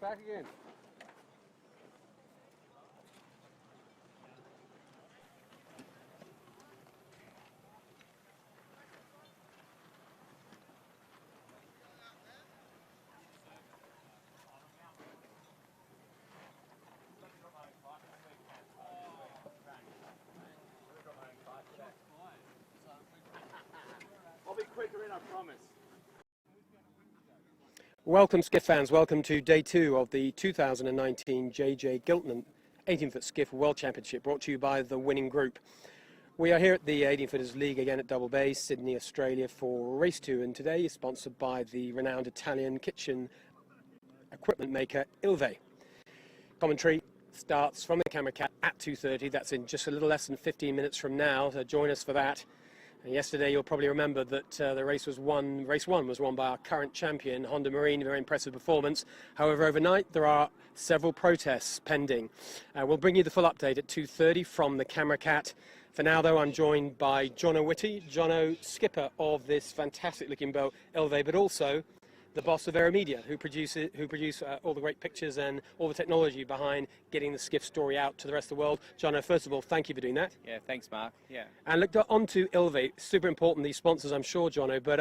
back again. I'll be quicker in, I promise. Welcome Skiff fans, welcome to day 2 of the 2019 JJ Giltinan 18-foot Skiff World Championship, brought to you by the winning group. We are here at the 18-footers League again at Double Bay, Sydney, Australia for race 2, and today is sponsored by the renowned Italian kitchen equipment maker Ilve. Commentary starts from the Camera Cat at 2:30, that's in just a little less than 15 minutes from now, so join us for that. And yesterday you'll probably remember that the race 1 was won by our current champion, Honda Marine, very impressive performance. However, overnight there are several protests pending. We'll bring you the full update at 2:30 from the Camera Cat. For now though, I'm joined by Jono Whitty, Jono, skipper of this fantastic looking boat, Ilve, but also the boss of Aeromedia, who produce all the great pictures and all the technology behind getting the Skiff story out to the rest of the world. Jono, first of all, thank you for doing that. Yeah, thanks, Mark. Yeah. And look, on to Ilve, super important, these sponsors, I'm sure, Jono, but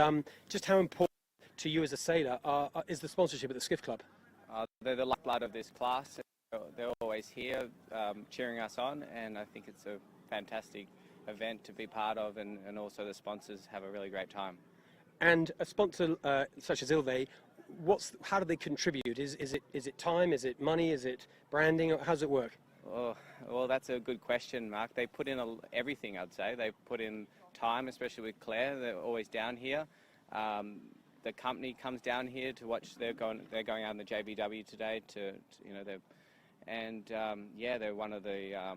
just how important to you as a sailor is the sponsorship at the Skiff Club? They're the lifeblood of this class. They're always here cheering us on, and I think it's a fantastic event to be part of, and also the sponsors have a really great time. And a sponsor such as Ilve, how do they contribute? Is it time? Is it money? Is it branding? How does it work? Oh, well, that's a good question, Mark. They put in everything, I'd say. They put in time, especially with Claire. They're always down here. The company comes down here to watch. They're going out in the JBW today they're one of the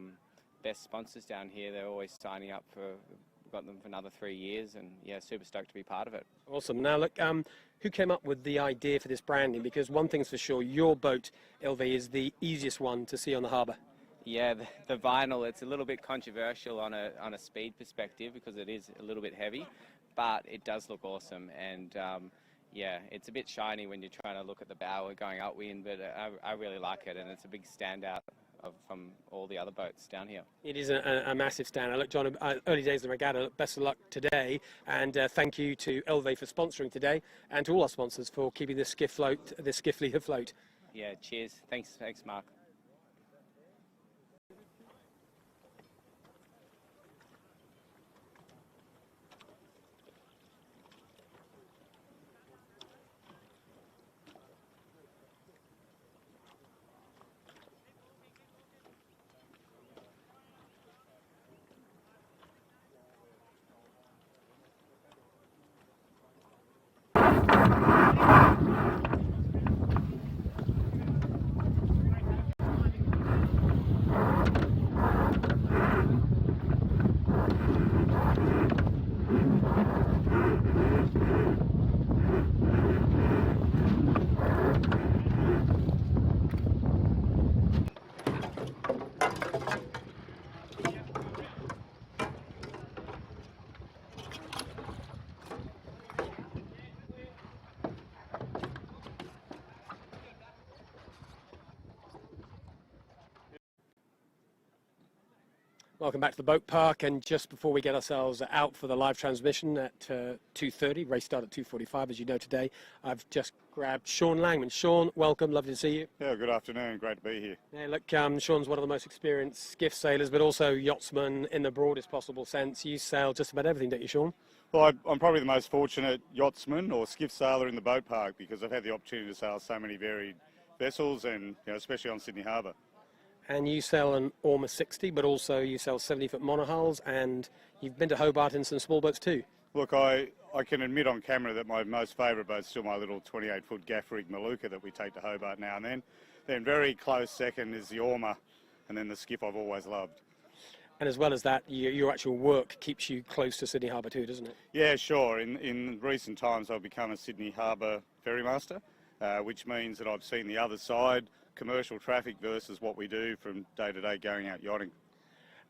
best sponsors down here. They're always signing up for. Got them for another 3 years, and yeah, super stoked to be part of it. Awesome. Now look, who came up with the idea for this branding? Because one thing's for sure, your boat, Ilve, is the easiest one to see on the harbour. Yeah, the vinyl, it's a little bit controversial on a speed perspective because it is a little bit heavy, but it does look awesome, and yeah, it's a bit shiny when you're trying to look at the bow going upwind, but I really like it, and it's a big standout from all the other boats down here. It is a massive stand. Look, John, early days of the regatta, best of luck today, and thank you to Ilve for sponsoring today, and to all our sponsors for keeping this Skiff League afloat. Yeah, cheers. Thanks, Mark. Welcome back to the boat park, and just before we get ourselves out for the live transmission at 2:30, race start at 2:45 as you know today, I've just grabbed Sean Langman. Sean, welcome, lovely to see you. Yeah, good afternoon, great to be here. Yeah, look, Sean's one of the most experienced skiff sailors, but also yachtsman in the broadest possible sense. You sail just about everything, don't you, Sean? Well, I'm probably the most fortunate yachtsman or skiff sailor in the boat park because I've had the opportunity to sail so many varied vessels, and especially on Sydney Harbour. And you sail an Orma 60, but also you sail 70-foot monohulls, and you've been to Hobart in some small boats too. Look, I can admit on camera that my most favourite boat's still my little 28-foot gaff rig Maluka that we take to Hobart now and then. Then very close second is the Orma, and then the Skiff I've always loved. And as well as that, your actual work keeps you close to Sydney Harbour too, doesn't it? Yeah, sure. In recent times I've become a Sydney Harbour ferrymaster, which means that I've seen the other side, commercial traffic versus what we do from day to day going out yachting.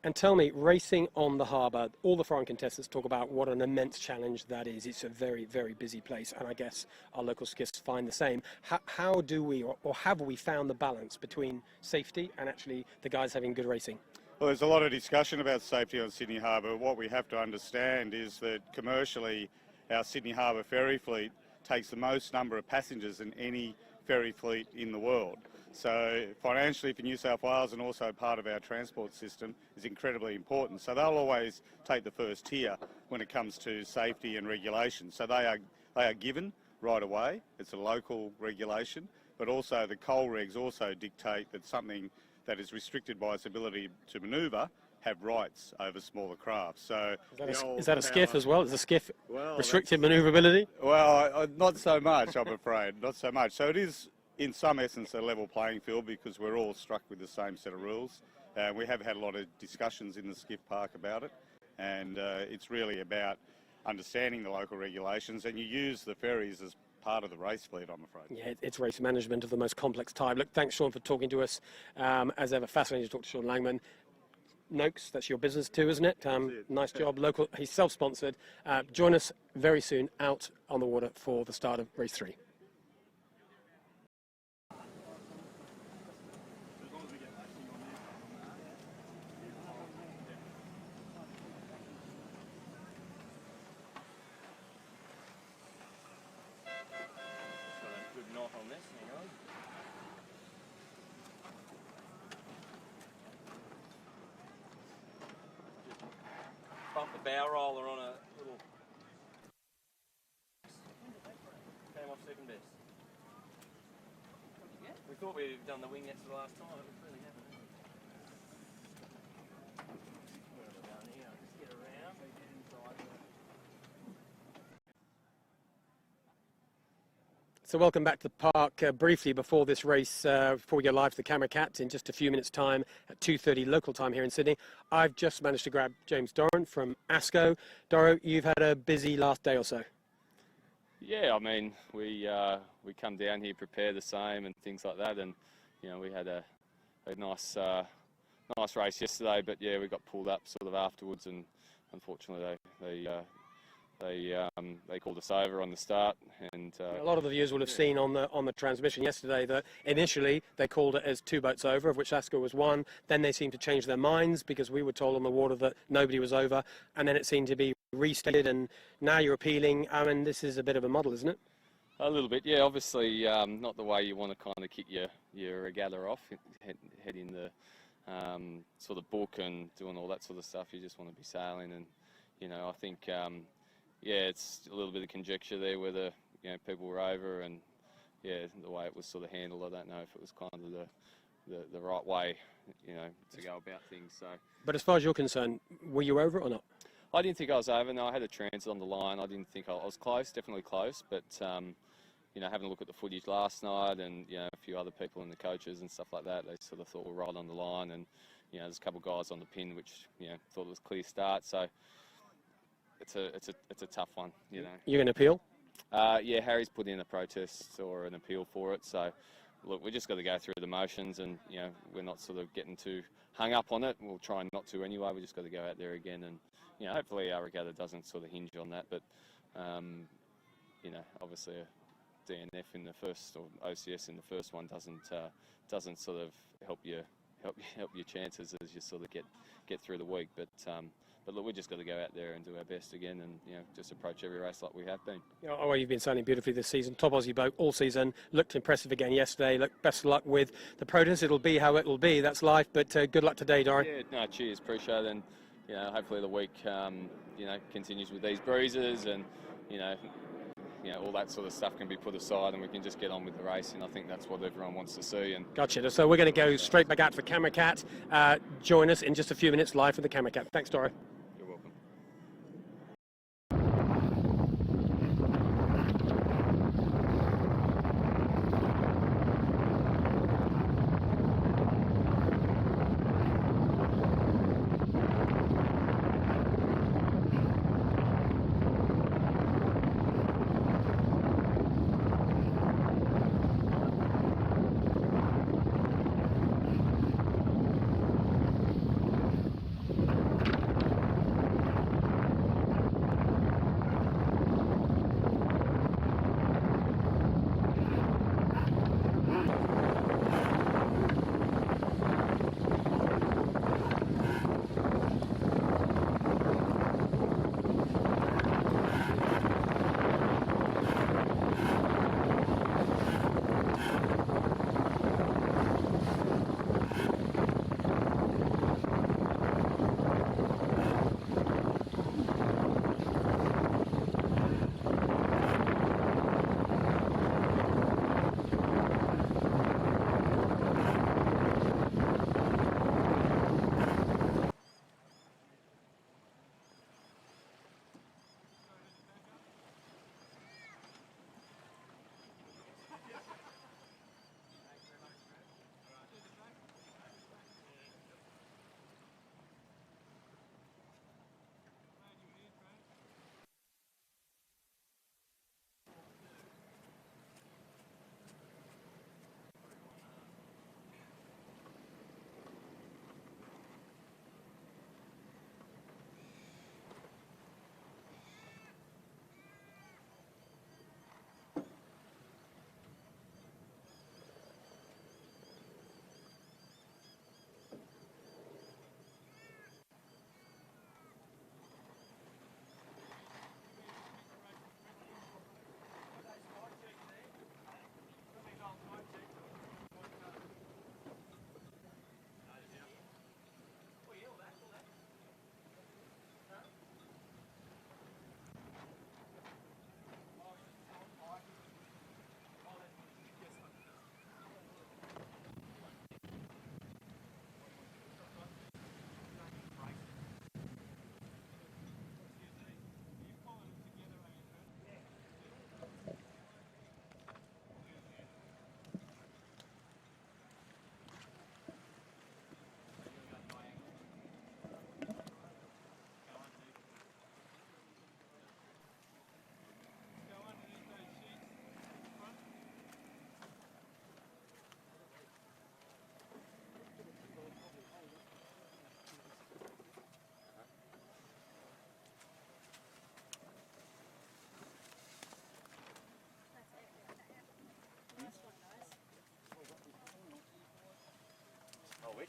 And tell me, racing on the harbour, all the foreign contestants talk about what an immense challenge that is. It's a very, very busy place, and I guess our local skiffs find the same. How do we, or have we found the balance between safety and actually the guys having good racing? Well, there's a lot of discussion about safety on Sydney Harbour. What we have to understand is that commercially, our Sydney Harbour ferry fleet takes the most number of passengers than any ferry fleet in the world. So financially for New South Wales, and also part of our transport system, is incredibly important. So they'll always take the first tier when it comes to safety and regulation. So they are given right away. It's a local regulation, but also the coal regs also dictate that something that is restricted by its ability to manoeuvre have rights over smaller craft. So is that a skiff as well? Is a skiff restricted manoeuvrability? Well, not so much, I'm afraid. Not so much. So it is, in some essence, a level playing field because we're all struck with the same set of rules. We have had a lot of discussions in the skiff park about it, and it's really about understanding the local regulations, and you use the ferries as part of the race fleet, I'm afraid. Yeah, it's race management of the most complex type. Look, thanks, Sean, for talking to us. As ever, fascinating to talk to Sean Langman. Noakes, that's your business too, isn't it? Nice job, local. He's self-sponsored. Join us very soon out on the water for the start of race 3. Bump the bow roller on a little. Came off second best. We thought we'd done the wingettes the last time, but we really haven't. What have I done here? Just get around. They get inside. So welcome back to the park. Briefly before this race, before we go live to the Camera Cat in just a few minutes' time at 2:30 local time here in Sydney, I've just managed to grab James Doran from ASCO. Doro, you've had a busy last day or so. Yeah, I mean, we come down here, prepare the same and things like that, and you know, we had a nice nice race yesterday, but yeah, we got pulled up sort of afterwards, and unfortunately they called us over on the start, and a lot of the viewers will have seen on the transmission yesterday that initially they called it as 2 boats over, of which ASCO was one. Then they seemed to change their minds because we were told on the water that nobody was over, and then it seemed to be restated, and now you're appealing. I mean, this is a bit of a muddle, isn't it? a little bit, yeah. Obviously, not the way you want to kind of kick your regatta off, heading the sort of book and doing all that sort of stuff. You just want to be sailing, and you know, I think yeah, it's a little bit of conjecture there whether people were over, and yeah, the way it was sort of handled, I don't know if it was kind of the right way, to go about things. So, but as far as you're concerned, were you over or not? I didn't think I was over. No, I had a transit on the line. I didn't think I was close, definitely close, but having a look at the footage last night, and a few other people in the coaches and stuff like that, they sort of thought we're right on the line, and there's a couple of guys on the pin which thought it was a clear start. So it's a tough one. You're going to appeal? Yeah, Harry's put in a protest or an appeal for it. So look, we just got to go through the motions, and we're not sort of getting too hung up on it. We'll try not to anyway. We just got to go out there again, and hopefully our regatta doesn't sort of hinge on that. But obviously a DNF in the first, or OCS in the first one, doesn't sort of help your chances as you sort of get through the week. But look, we just got to go out there and do our best again, and just approach every race like we have been. Well, you've been sailing beautifully this season. Top Aussie boat all season. Looked impressive again yesterday. Look, best of luck with the protest. It'll be how it will be. That's life. But good luck today, Doran. Yeah, no, cheers. Appreciate it. And hopefully the week continues with these breezes, and all that sort of stuff can be put aside, and we can just get on with the race. And I think that's what everyone wants to see. And gotcha. So we're going to go straight back out for Camera Cat. Join us in just a few minutes live for the Camera Cat. Thanks, Doran. You're welcome.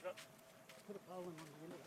shot. Put a pole in on the end of it.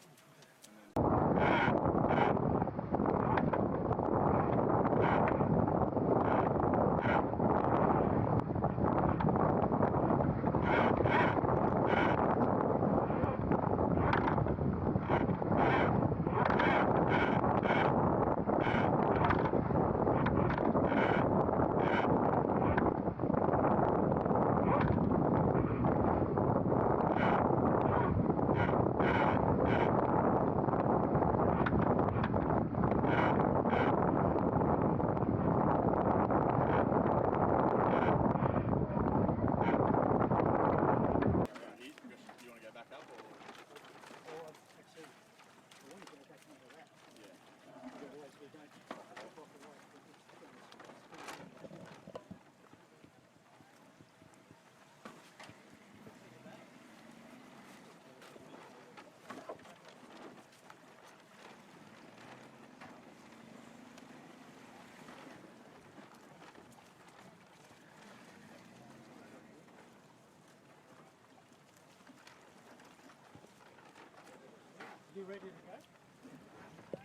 You ready to go?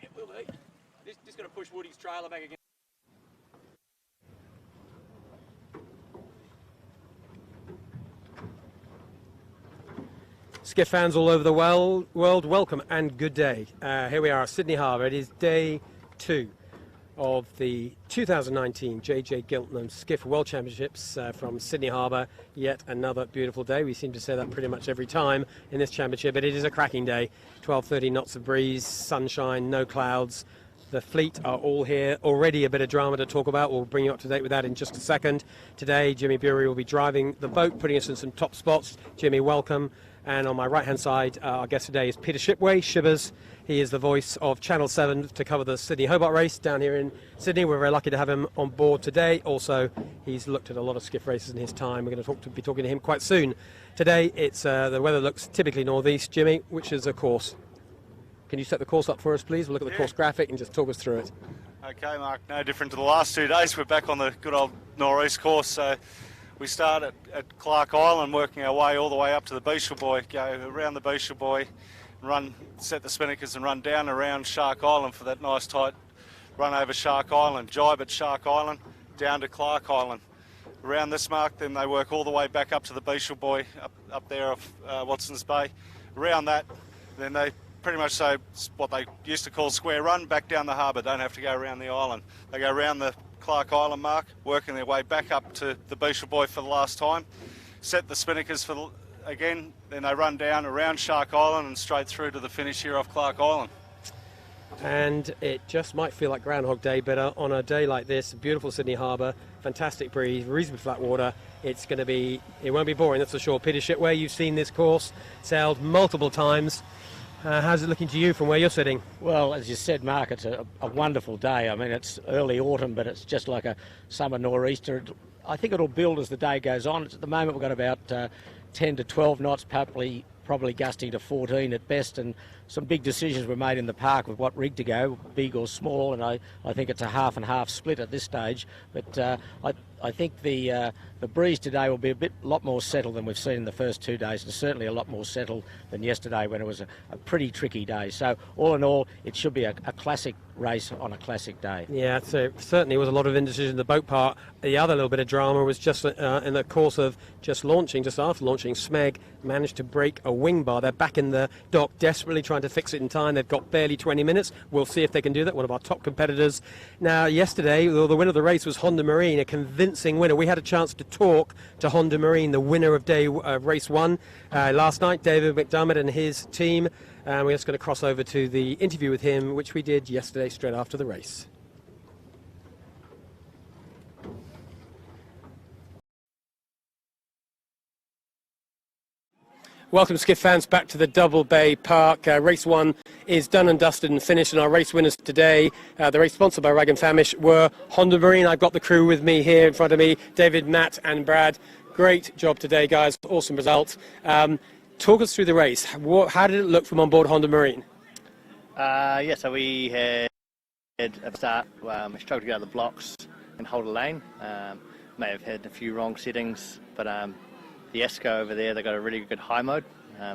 It will be. Just got to push Woody's trailer back again. Skiff fans all over the world, welcome and good day. Here we are at Sydney Harbour. It is day 2 of the 2019 JJ Giltinan Skiff World Championships from Sydney Harbour. Yet another beautiful day. We seem to say that pretty much every time in this championship, but it is a cracking day. 12:30 knots of breeze, sunshine, no clouds. The fleet are all here. Already a bit of drama to talk about. We'll bring you up to date with that in just a second. Today, Jimmy Bury will be driving the boat, putting us in some top spots. Jimmy, welcome. And on my right-hand side, our guest today is Peter Shipway, Shibbers. He is the voice of Channel 7 to cover the Sydney Hobart race down here in Sydney. We're very lucky to have him on board today. Also, he's looked at a lot of skiff races in his time. We're going to be talking to him quite soon. Today, it's the weather looks typically northeast. Jimmy, which is a course? Can you set the course up for us, please? We'll look at the course graphic and just talk us through it. Okay, Mark, no different to the last 2 days. We're back on the good old northeast course. So we start at Clark Island, working our way all the way up to the Beachel Buoy, go around the Beachel Buoy, set the spinnakers and run down around Shark Island for that nice tight run over Shark Island, jibe at Shark Island, down to Clark Island. Around this mark, then they work all the way back up to the Beachel Buoy, up there off Watson's Bay. Around that, then they pretty much say what they used to call square run, back down the harbour, don't have to go around the island. They go around the Clark Island mark, working their way back up to the Beachel Buoy for the last time, set the spinnakers again, then they run down around Shark Island and straight through to the finish here off Clark Island. And it just might feel like Groundhog Day, but on a day like this, beautiful Sydney Harbour, fantastic breeze, reasonably flat water, it won't be boring, that's for sure. Peter Shipway, you've seen this course, sailed multiple times. How's it looking to you from where you're sitting? Well, as you said, Mark, it's a wonderful day. I mean, it's early autumn, but it's just like a summer nor'easter. I think it'll build as the day goes on. At the moment, we've got about 10 to 12 knots, probably gusting to 14 at best, and some big decisions were made in the park with what rig to go, big or small, and I think it's a half and half split at this stage. But I think the breeze today will be lot more settled than we've seen in the first 2 days, and certainly a lot more settled than yesterday when it was a pretty tricky day. So all in all, it should be a classic race on a classic day. Yeah, so certainly was a lot of indecision in the boat part. The other little bit of drama was just in the course of just after launching, Smeg managed to break a wing bar. They're back in the dock, desperately trying to fix it in time. They've got barely 20 minutes. We'll see if they can do that. One of our top competitors. Now, yesterday, the winner of the race was Honda Marine, a convincing winner. We had a chance to talk to Honda Marine, the winner of race 1 last night, David McDermott and his team. We're just going to cross over to the interview with him, which we did yesterday straight after the race. Welcome, Skiff fans, back to the Double Bay Park. Race 1 is done and dusted and finished, and our race winners today, the race sponsored by Rag and Famish, were Honda Marine. I've got the crew with me here in front of me, David, Matt and Brad. Great job today, guys. Awesome result. Talk us through the race. How did it look from on board Honda Marine? Yeah, so we had at the start, we struggled to get out of the blocks and hold a lane. May have had a few wrong settings, but the Esco over there, they got a really good high mode,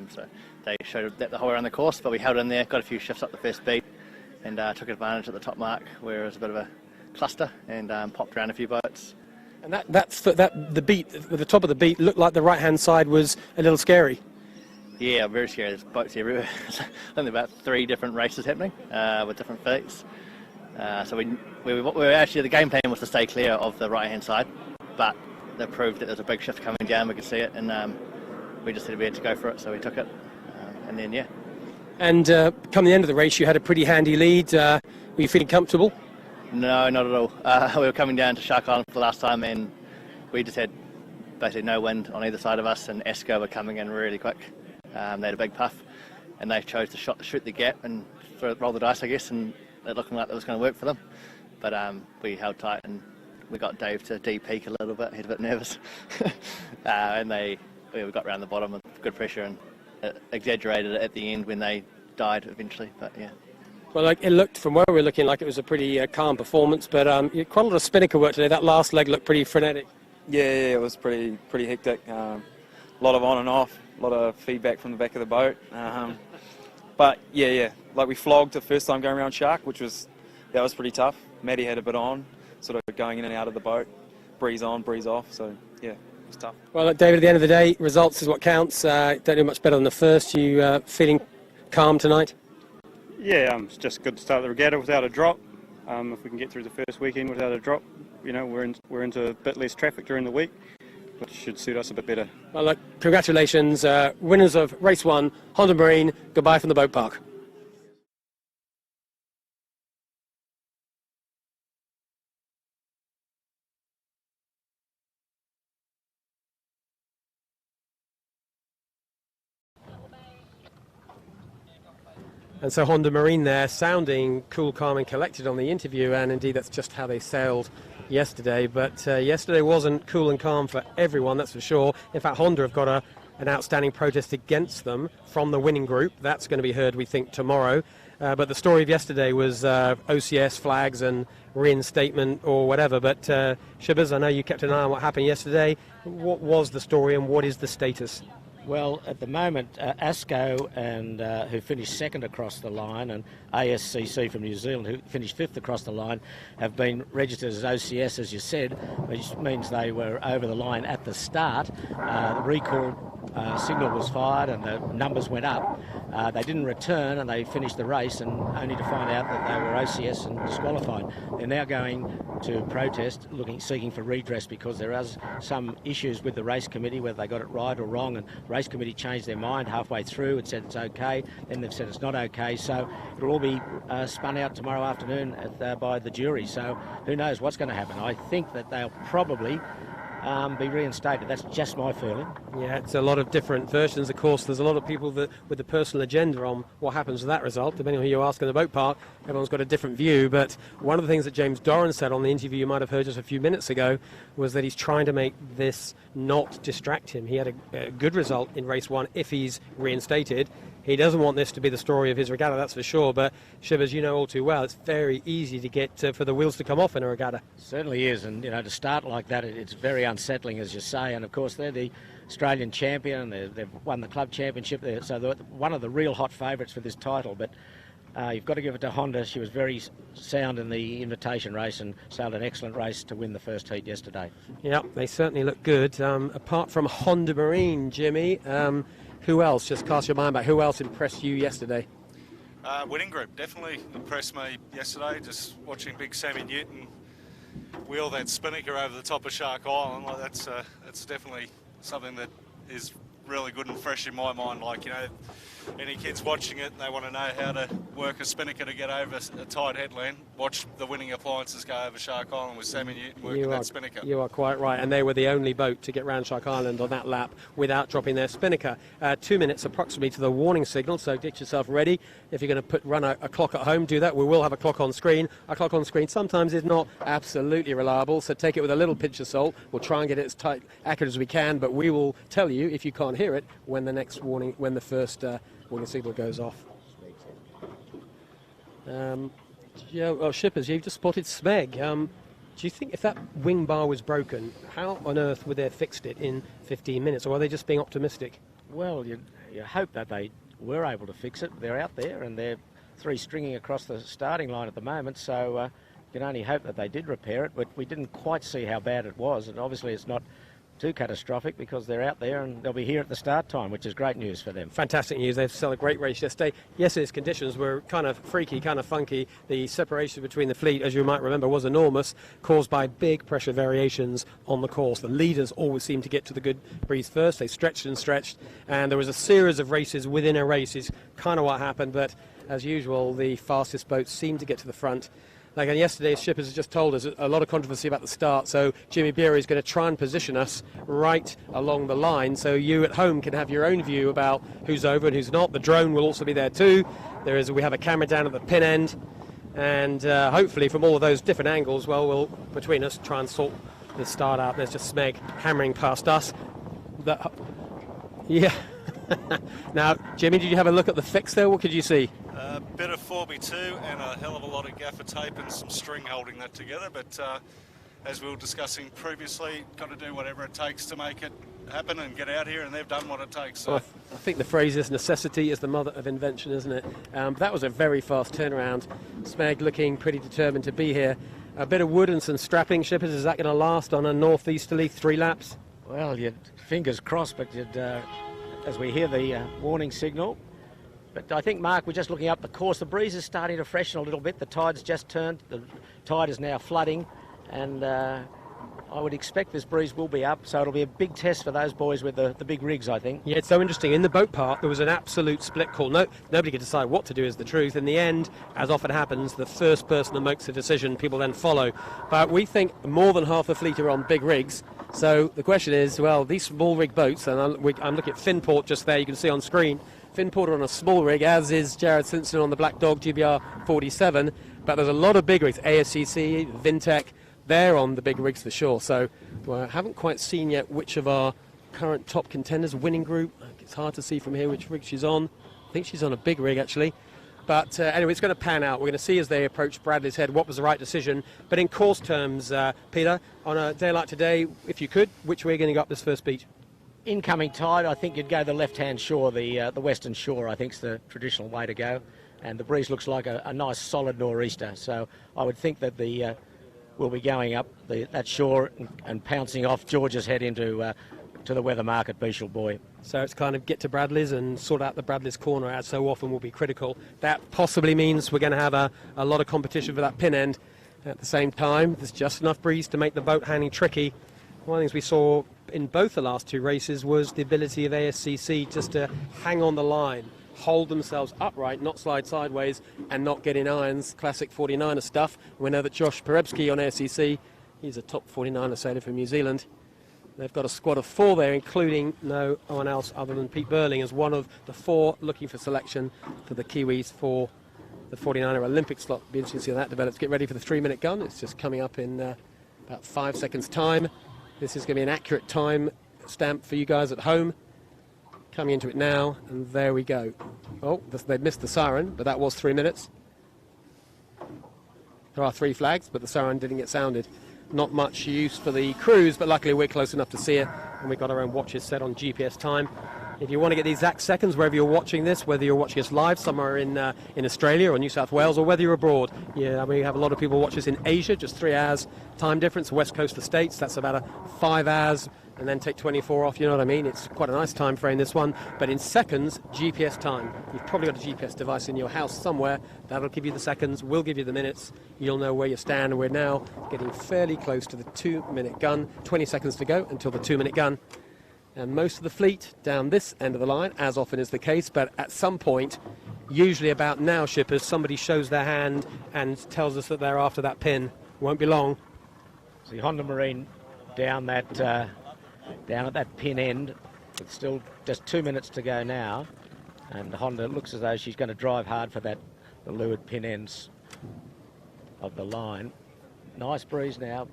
so they showed that the whole way around the course, but we held in there, got a few shifts up the first beat, and took advantage at the top mark where it was a bit of a cluster, and popped around a few boats. And the beat, the top of the beat, looked like the right-hand side was a little scary. Yeah, very scary. There's boats everywhere. There's only about 3 different races happening with different fleets. So we were actually, the game plan was to stay clear of the right-hand side, but they proved that there's a big shift coming down. We could see it, and we just had to go for it, so we took it, and then yeah. And come the end of the race, you had a pretty handy lead. Were you feeling comfortable? No, not at all. We were coming down to Shark Island for the last time, and we just had basically no wind on either side of us, and Esco were coming in really quick. They had a big puff, and they chose to shoot the gap and roll the dice, I guess, and it looked like it was going to work for them. But we held tight, and we got Dave to de-peak a little bit. He was a bit nervous. And we got round the bottom with good pressure, and it exaggerated it at the end when they died eventually, but yeah. Well, it looked, from where we were looking, like it was a pretty calm performance, but quite a lot of spinnaker work today. That last leg looked pretty frenetic. Yeah, it was pretty hectic. A lot of on and off, a lot of feedback from the back of the boat. But yeah, like we flogged the first time going around Shark, that was pretty tough. Maddie had a bit on, sort of going in and out of the boat, breeze on, breeze off. So yeah, it was tough. Well, David, at the end of the day, results is what counts. Don't do much better than the first. You feeling calm tonight? Yeah, it's just good to start the regatta without a drop. If we can get through the first weekend without a drop, we're into a bit less traffic during the week, which should suit us a bit better. Well, look, congratulations, winners of race 1, Honda Marine. Goodbye from the boat park. And so Honda Marine there, sounding cool, calm and collected on the interview, and indeed that's just how they sailed yesterday. But yesterday wasn't cool and calm for everyone, that's for sure. In fact, Honda have got an outstanding protest against them from the winning group. That's going to be heard, we think, tomorrow. But the story of yesterday was OCS flags and reinstatement or whatever. But Shibbers, I know you kept an eye on what happened yesterday. What was the story and what is the status? Well, at the moment, ASCO, and who finished second across the line, and ASCC from New Zealand, who finished fifth across the line, have been registered as OCS, as you said, which means they were over the line at the start. The recall signal was fired and the numbers went up. They didn't return and they finished the race, and only to find out that they were OCS and disqualified. They're now going to protest, seeking for redress, because there are some issues with the race committee, whether they got it right or wrong, and the race committee changed their mind halfway through and said it's okay, then they've said it's not okay, so it'll all be spun out tomorrow afternoon by the jury. So who knows what's going to happen. I think that they'll probably be reinstated. That's just my feeling. Yeah, it's a lot of different versions. Of course, there's a lot of people that with a personal agenda on what happens with that result. Depending on who you ask in the boat park, everyone's got a different view. But one of the things that James Doran said on the interview you might have heard just a few minutes ago was that he's trying to make this not distract him. He had a good result in race 1 if he's reinstated. He doesn't want this to be the story of his regatta, that's for sure. But Shivers, you know all too well, it's very easy to get for the wheels to come off in a regatta. Certainly is, and to start like that, it's very unsettling, as you say. And of course, they're the Australian champion. They've won the club championship there, so they're one of the real hot favourites for this title. But you've got to give it to Honda. She was very sound in the invitation race and sailed an excellent race to win the first heat yesterday. Yeah, they certainly look good. Apart from Honda Marine, Jimmy, who else? Just cast your mind back. Who else impressed you yesterday? Winning group definitely impressed me yesterday. Just watching big Sammy Newton wheel that spinnaker over the top of Shark Island, like that's definitely something that is really good and fresh in my mind. Like, any kids watching it and they want to know how to work a spinnaker to get over a tight headland, watch the winning appliances go over Shark Island with Sammy Newton working that spinnaker. You are quite right, and they were the only boat to get round Shark Island on that lap without dropping their spinnaker. 2 minutes approximately to the warning signal, so get yourself ready. If you're going to run a clock at home, do that. We will have a clock on screen. A clock on screen sometimes is not absolutely reliable, so take it with a little pinch of salt. We'll try and get it as accurate as we can, but we will tell you, if you can't hear it, when the first warning signal goes off. Shippers, you've just spotted Smeg. Do you think if that wing bar was broken, how on earth would they have fixed it in 15 minutes, or are they just being optimistic? Well, you hope that they were able to fix it. They're out there and they're 3 stringing across the starting line at the moment, so you can only hope that they did repair it, but we didn't quite see how bad it was, and obviously it's not too catastrophic because they're out there and they'll be here at the start time, which is great news for them. Fantastic news. They've set a great race yesterday. Yesterday's conditions were kind of freaky, kind of funky. The separation between the fleet, as you might remember, was enormous, caused by big pressure variations on the course. The leaders always seemed to get to the good breeze first. They stretched and stretched, and there was a series of races within a race is kind of what happened, but as usual, the fastest boats seemed to get to the front. Like yesterday's shippers has just told us, a lot of controversy about the start, so Jimmy Beery is going to try and position us right along the line so you at home can have your own view about who's over and who's not. The drone will also be there too. We have a camera down at the pin end, and hopefully from all of those different angles, well, we'll, between us, try and sort the start out. There's just Smeg hammering past us. Yeah. Now, Jimmy, did you have a look at the fix there? What could you see? A bit of 4x2 and a hell of a lot of gaffer tape and some string holding that together, but as we were discussing previously, got to do whatever it takes to make it happen and get out here, and they've done what it takes. So. Well, I think the phrase is necessity is the mother of invention, isn't it? That was a very fast turnaround. Smeg looking pretty determined to be here. A bit of wood and some strapping, shippers. Is that going to last on a northeasterly 3 laps? Well, fingers crossed, but as we hear the warning signal. But I think, Mark, we're just looking up the course. The breeze is starting to freshen a little bit. The tide's just turned. The tide is now flooding, and I would expect this breeze will be up, so it'll be a big test for those boys with the big rigs, I think. Yeah, it's so interesting. In the boat part, there was an absolute split call. Nobody could decide what to do is the truth. In the end, as often happens, the first person that makes a decision, people then follow. But we think more than half the fleet are on big rigs. So the question is, well, these small rig boats, and I'm looking at Finport just there, you can see on screen, Finport on a small rig, as is Jared Simpson on the Black Dog GBR 47, but there's a lot of big rigs, ASCC, Vintech, they're on the big rigs for sure. So I haven't quite seen yet which of our current top contenders, winning group, it's hard to see from here which rig she's on. I think she's on a big rig actually. But anyway, it's going to pan out. We're going to see as they approach Bradley's Head what was the right decision. But in course terms, Peter, on a day like today, if you could, which way are you going to go up this first beach? Incoming tide, I think you'd go the left-hand shore, the western shore, I think is the traditional way to go. And the breeze looks like a nice solid nor'easter. So I would think that we'll be going up that shore and pouncing off George's Head into to the weather market, Beachel Buoy. So it's kind of get to Bradley's and sort out the Bradley's corner, as so often will be critical. That possibly means we're going to have a lot of competition for that pin end. At the same time, there's just enough breeze to make the boat handling tricky. One of the things we saw in both the last 2 races was the ability of ASCC just to hang on the line, hold themselves upright, not slide sideways, and not get in irons. Classic 49er stuff. We know that Josh Perebski on ASCC, he's a top 49er sailor from New Zealand. They've got a squad of 4 there, including no one else other than Pete Burling as one of the 4 looking for selection for the Kiwis for the 49er Olympic slot. Be interesting to see how that develops. Get ready for the 3-minute gun. It's just coming up in about 5 seconds' time. This is going to be an accurate time stamp for you guys at home. Coming into it now, and there we go. Oh, they missed the siren, but that was 3 minutes. There are 3 flags, but the siren didn't get sounded. Not much use for the crews, but luckily we're close enough to see it, and we've got our own watches set on GPS time. If you want to get the exact seconds wherever you're watching this, whether you're watching us live somewhere in Australia or New South Wales, or whether you're abroad, yeah, we have a lot of people watch us in Asia, just 3 hours time difference, west coast of the States, that's about 5 hours, and then take 24 off, you know what I mean? It's quite a nice time frame, this one, but in seconds, GPS time. You've probably got a GPS device in your house somewhere, that'll give you the seconds, we'll give you the minutes, you'll know where you stand, and we're now getting fairly close to the 2-minute gun, 20 seconds to go until the 2-minute gun. And most of the fleet down this end of the line, as often is the case, but at some point, usually about now, shippers, somebody shows their hand and tells us that they're after that pin. Won't be long. See Honda Marine down at that pin end. It's still just 2 minutes to go now, and Honda looks as though she's going to drive hard for the leeward pin ends of the line. Nice breeze now.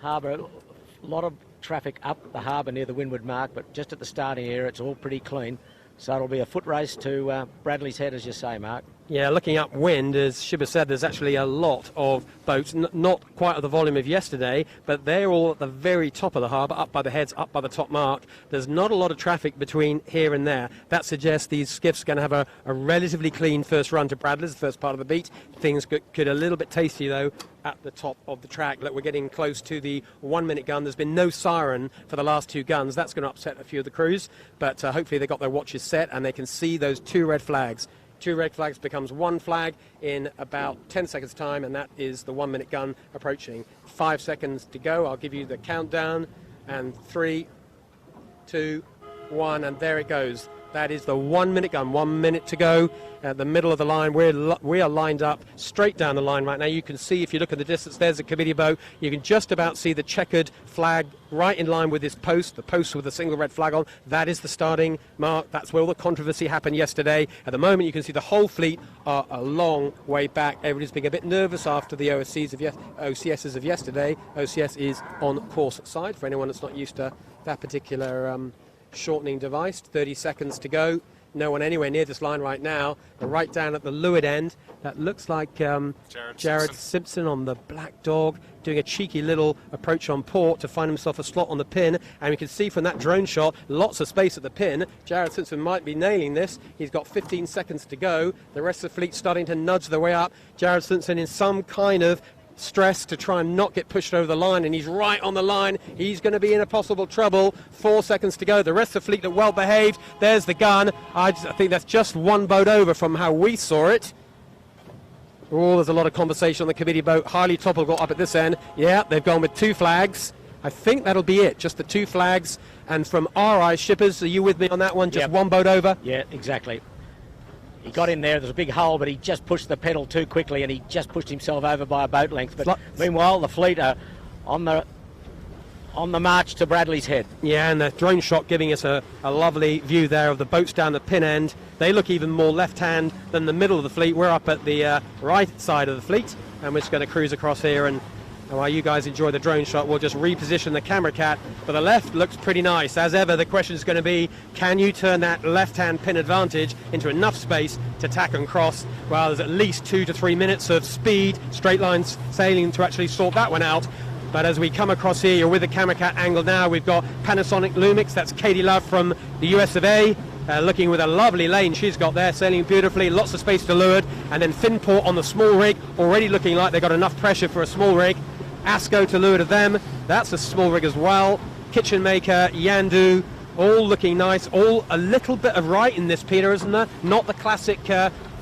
Harbour, a lot of traffic up the harbour near the windward mark, but just at the starting area it's all pretty clean, so it'll be a foot race to Bradley's Head, as you say, Mark. Yeah, looking upwind, as Shibba said, there's actually a lot of boats, not quite at the volume of yesterday, but they're all at the very top of the harbour, up by the heads, up by the top mark. There's not a lot of traffic between here and there. That suggests these skiffs are going to have a relatively clean first run to Bradley's, the first part of the beat. Things could a little bit tasty, though, at the top of the track. Look, we're getting close to the 1 minute gun. There's been no siren for the last two guns. That's going to upset a few of the crews, but hopefully they got their watches set and they can see those two red flags. Two red flags becomes one flag in about 10 seconds time, and that is the 1 minute gun approaching. 5 seconds to go. I'll give you the countdown, and 3, 2, 1, and there it goes. That is the 1 minute gun. 1 minute to go at the middle of the line. We are lined up straight down the line right now. You can see, if you look at the distance, there's a committee boat. You can just about see the checkered flag right in line with this post, the post with a single red flag on. That is the starting mark. That's where all the controversy happened yesterday. At the moment, you can see the whole fleet are a long way back. Everybody's being a bit nervous after the OCSs of yesterday. OCS is on course side, for anyone that's not used to that particular shortening device. 30 seconds to go. No one anywhere near this line right now. But right down at the leeward end, that looks like Jared Simpson on the Black Dog doing a cheeky little approach on port to find himself a slot on the pin. And we can see from that drone shot, lots of space at the pin. Jared Simpson might be nailing this. He's got 15 seconds to go. The rest of the fleet starting to nudge their way up. Jared Simpson in some kind of stress to try and not get pushed over the line, and he's right on the line. He's going to be in a possible trouble. 4 seconds to go. The rest of the fleet look well behaved. There's the gun. I think that's just one boat over from how we saw it. Oh, there's a lot of conversation on the committee boat. Highly topical up at this end. Yeah, they've gone with 2 flags. I think that'll be it, just the 2 flags. And from our eyes, shippers, are you with me on that one? Just Yep. one boat over? Yeah, exactly. He got in there, there's a big hole, but he just pushed the pedal too quickly and he just pushed himself over by a boat length. But meanwhile, the fleet are on the march to Bradley's Head. Yeah, and the drone shot giving us a lovely view there of the boats down the pin end. They look even more left-hand than the middle of the fleet. We're up at the right side of the fleet, and we're just going to cruise across here, and while you guys enjoy the drone shot, we'll just reposition the camera cat. But the left looks pretty nice. As ever, the question is going to be, can you turn that left-hand pin advantage into enough space to tack and cross? Well, there's at least 2 to 3 minutes of speed, straight lines sailing to actually sort that one out. But as we come across here, you're with the camera cat angle now. We've got Panasonic Lumix, that's Katie Love from the US of A, looking with a lovely lane she's got there, sailing beautifully, lots of space to leeward. And then Finport on the small rig, already looking like they've got enough pressure for a small rig. Asco to leeward of them, that's a small rig as well. Kitchen Maker, Yandu, all looking nice, all a little bit of right in this, Peter, isn't there? Not the classic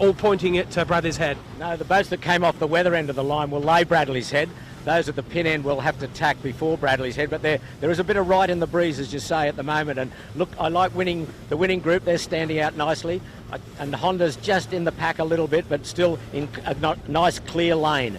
all pointing at Bradley's Head. No, the boats that came off the weather end of the line will lay Bradley's Head. Those at the pin end will have to tack before Bradley's Head, but there is a bit of right in the breeze, as you say, at the moment. And look, I like the winning group. They're standing out nicely, and Honda's just in the pack a little bit, but still in a nice clear lane.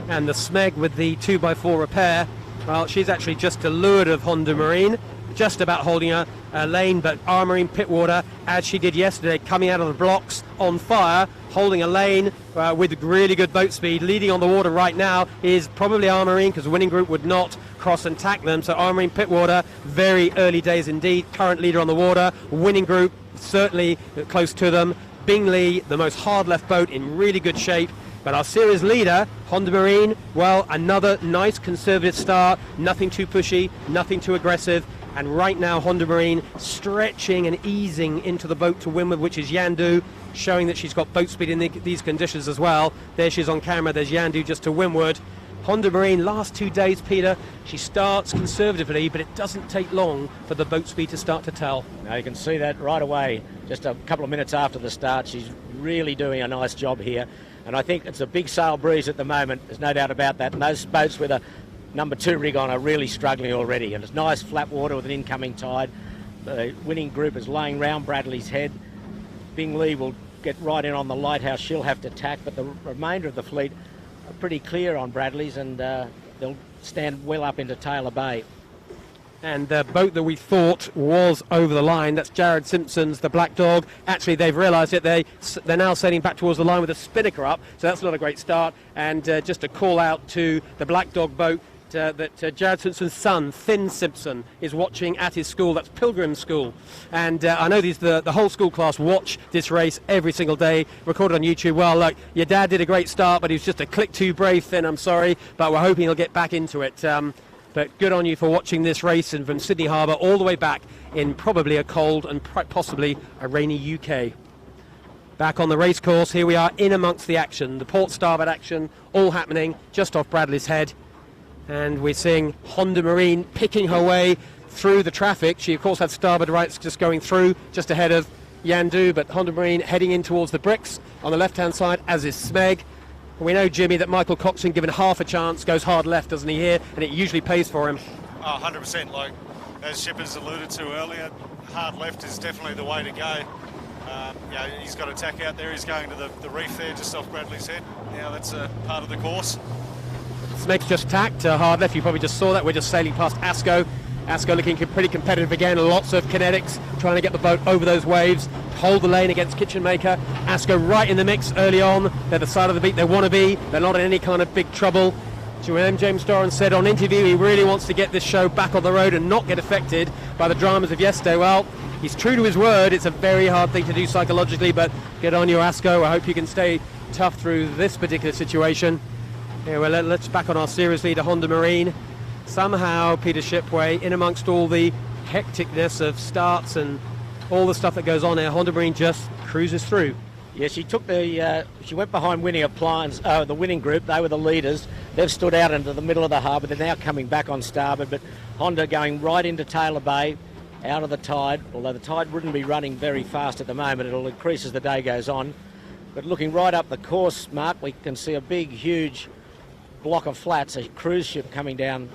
And the Smeg with the 2x4 repair, well, she's actually just to leeward of Honda Marine, just about holding a lane, but our Marine Pittwater, as she did yesterday, coming out of the blocks on fire, holding a lane with really good boat speed. Leading on the water right now is probably our Marine, because the winning group would not cross and tack them. So our Marine Pittwater, very early days indeed, current leader on the water. Winning group certainly close to them. Bingley, the most hard left boat, in really good shape. But our series leader, Honda Marine, well, another nice conservative start. Nothing too pushy, nothing too aggressive. And right now, Honda Marine stretching and easing into the boat to windward, which is Yandu, showing that she's got boat speed in these conditions as well. There she is on camera. There's Yandu just to windward. Honda Marine, last 2 days, Peter, she starts conservatively, but it doesn't take long for the boat speed to start to tell. Now you can see that right away, just a couple of minutes after the start. She's really doing a nice job here. And I think it's a big sail breeze at the moment. There's no doubt about that. And those boats with a number 2 rig on are really struggling already. And it's nice flat water with an incoming tide. The winning group is laying round Bradley's Head. Bingley will get right in on the lighthouse. She'll have to tack, but the remainder of the fleet are pretty clear on Bradley's, and they'll stand well up into Taylor Bay. And the boat that we thought was over the line, that's Jared Simpson's, the Black Dog. Actually, they've realised it. They're now sailing back towards the line with a spinnaker up, so that's not a great start. And just a call out to the Black Dog boat, Jared Simpson's son, Finn Simpson, is watching at his school. That's Pilgrim School. And I know the whole school class watch this race every single day, recorded on YouTube. Well, look, your dad did a great start, but he was just a click too brave, Finn, I'm sorry, but we're hoping he'll get back into it. But good on you for watching this race, and from Sydney Harbour all the way back in probably a cold and possibly a rainy UK. Back on the race course, here we are in amongst the action, the port starboard action, all happening just off Bradley's Head. And we're seeing Honda Marine picking her way through the traffic. She, of course, had starboard rights just going through, just ahead of Yandu, but Honda Marine heading in towards the bricks on the left-hand side, as is Smeg. And we know, Jimmy, that Michael Coxon, given half a chance, goes hard left, doesn't he, here? And it usually pays for him. Oh, 100%. Like, as Shippers alluded to earlier, hard left is definitely the way to go. He's got a tack out there. He's going to the reef there just off Bradley's Head. Now that's a part of the course. Smeg's just tacked hard left. You probably just saw that. We're just sailing past Asco. Asco looking pretty competitive again. Lots of kinetics, trying to get the boat over those waves, hold the lane against Kitchen Maker. Asco right in the mix early on. They're the side of the beat they want to be. They're not in any kind of big trouble. James Doran said on interview he really wants to get this show back on the road and not get affected by the dramas of yesterday. Well, he's true to his word. It's a very hard thing to do psychologically, but get on your Asco. I hope you can stay tough through this particular situation. Yeah, well, let's back on our series leader, Honda Marine. Somehow, Peter Shipway, in amongst all the hecticness of starts and all the stuff that goes on there, Honda Marine just cruises through. Yeah, she took she went behind Winning Appliance, the winning group. They were the leaders. They've stood out into the middle of the harbour. They're now coming back on starboard, but Honda going right into Taylor Bay, out of the tide, although the tide wouldn't be running very fast at the moment. It'll increase as the day goes on. But looking right up the course, Mark, we can see a big, huge block of flats, a cruise ship coming down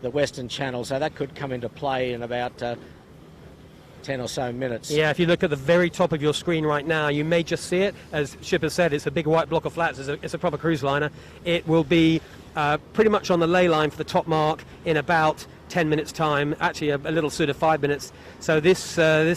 the Western Channel, so that could come into play in about 10 or so minutes. Yeah, if you look at the very top of your screen right now, you may just see it. As Shipper said, it's a big white block of flats. It's a proper cruise liner. It will be pretty much on the ley line for the top mark in about 10 minutes time, actually a little sooner, 5 minutes. So this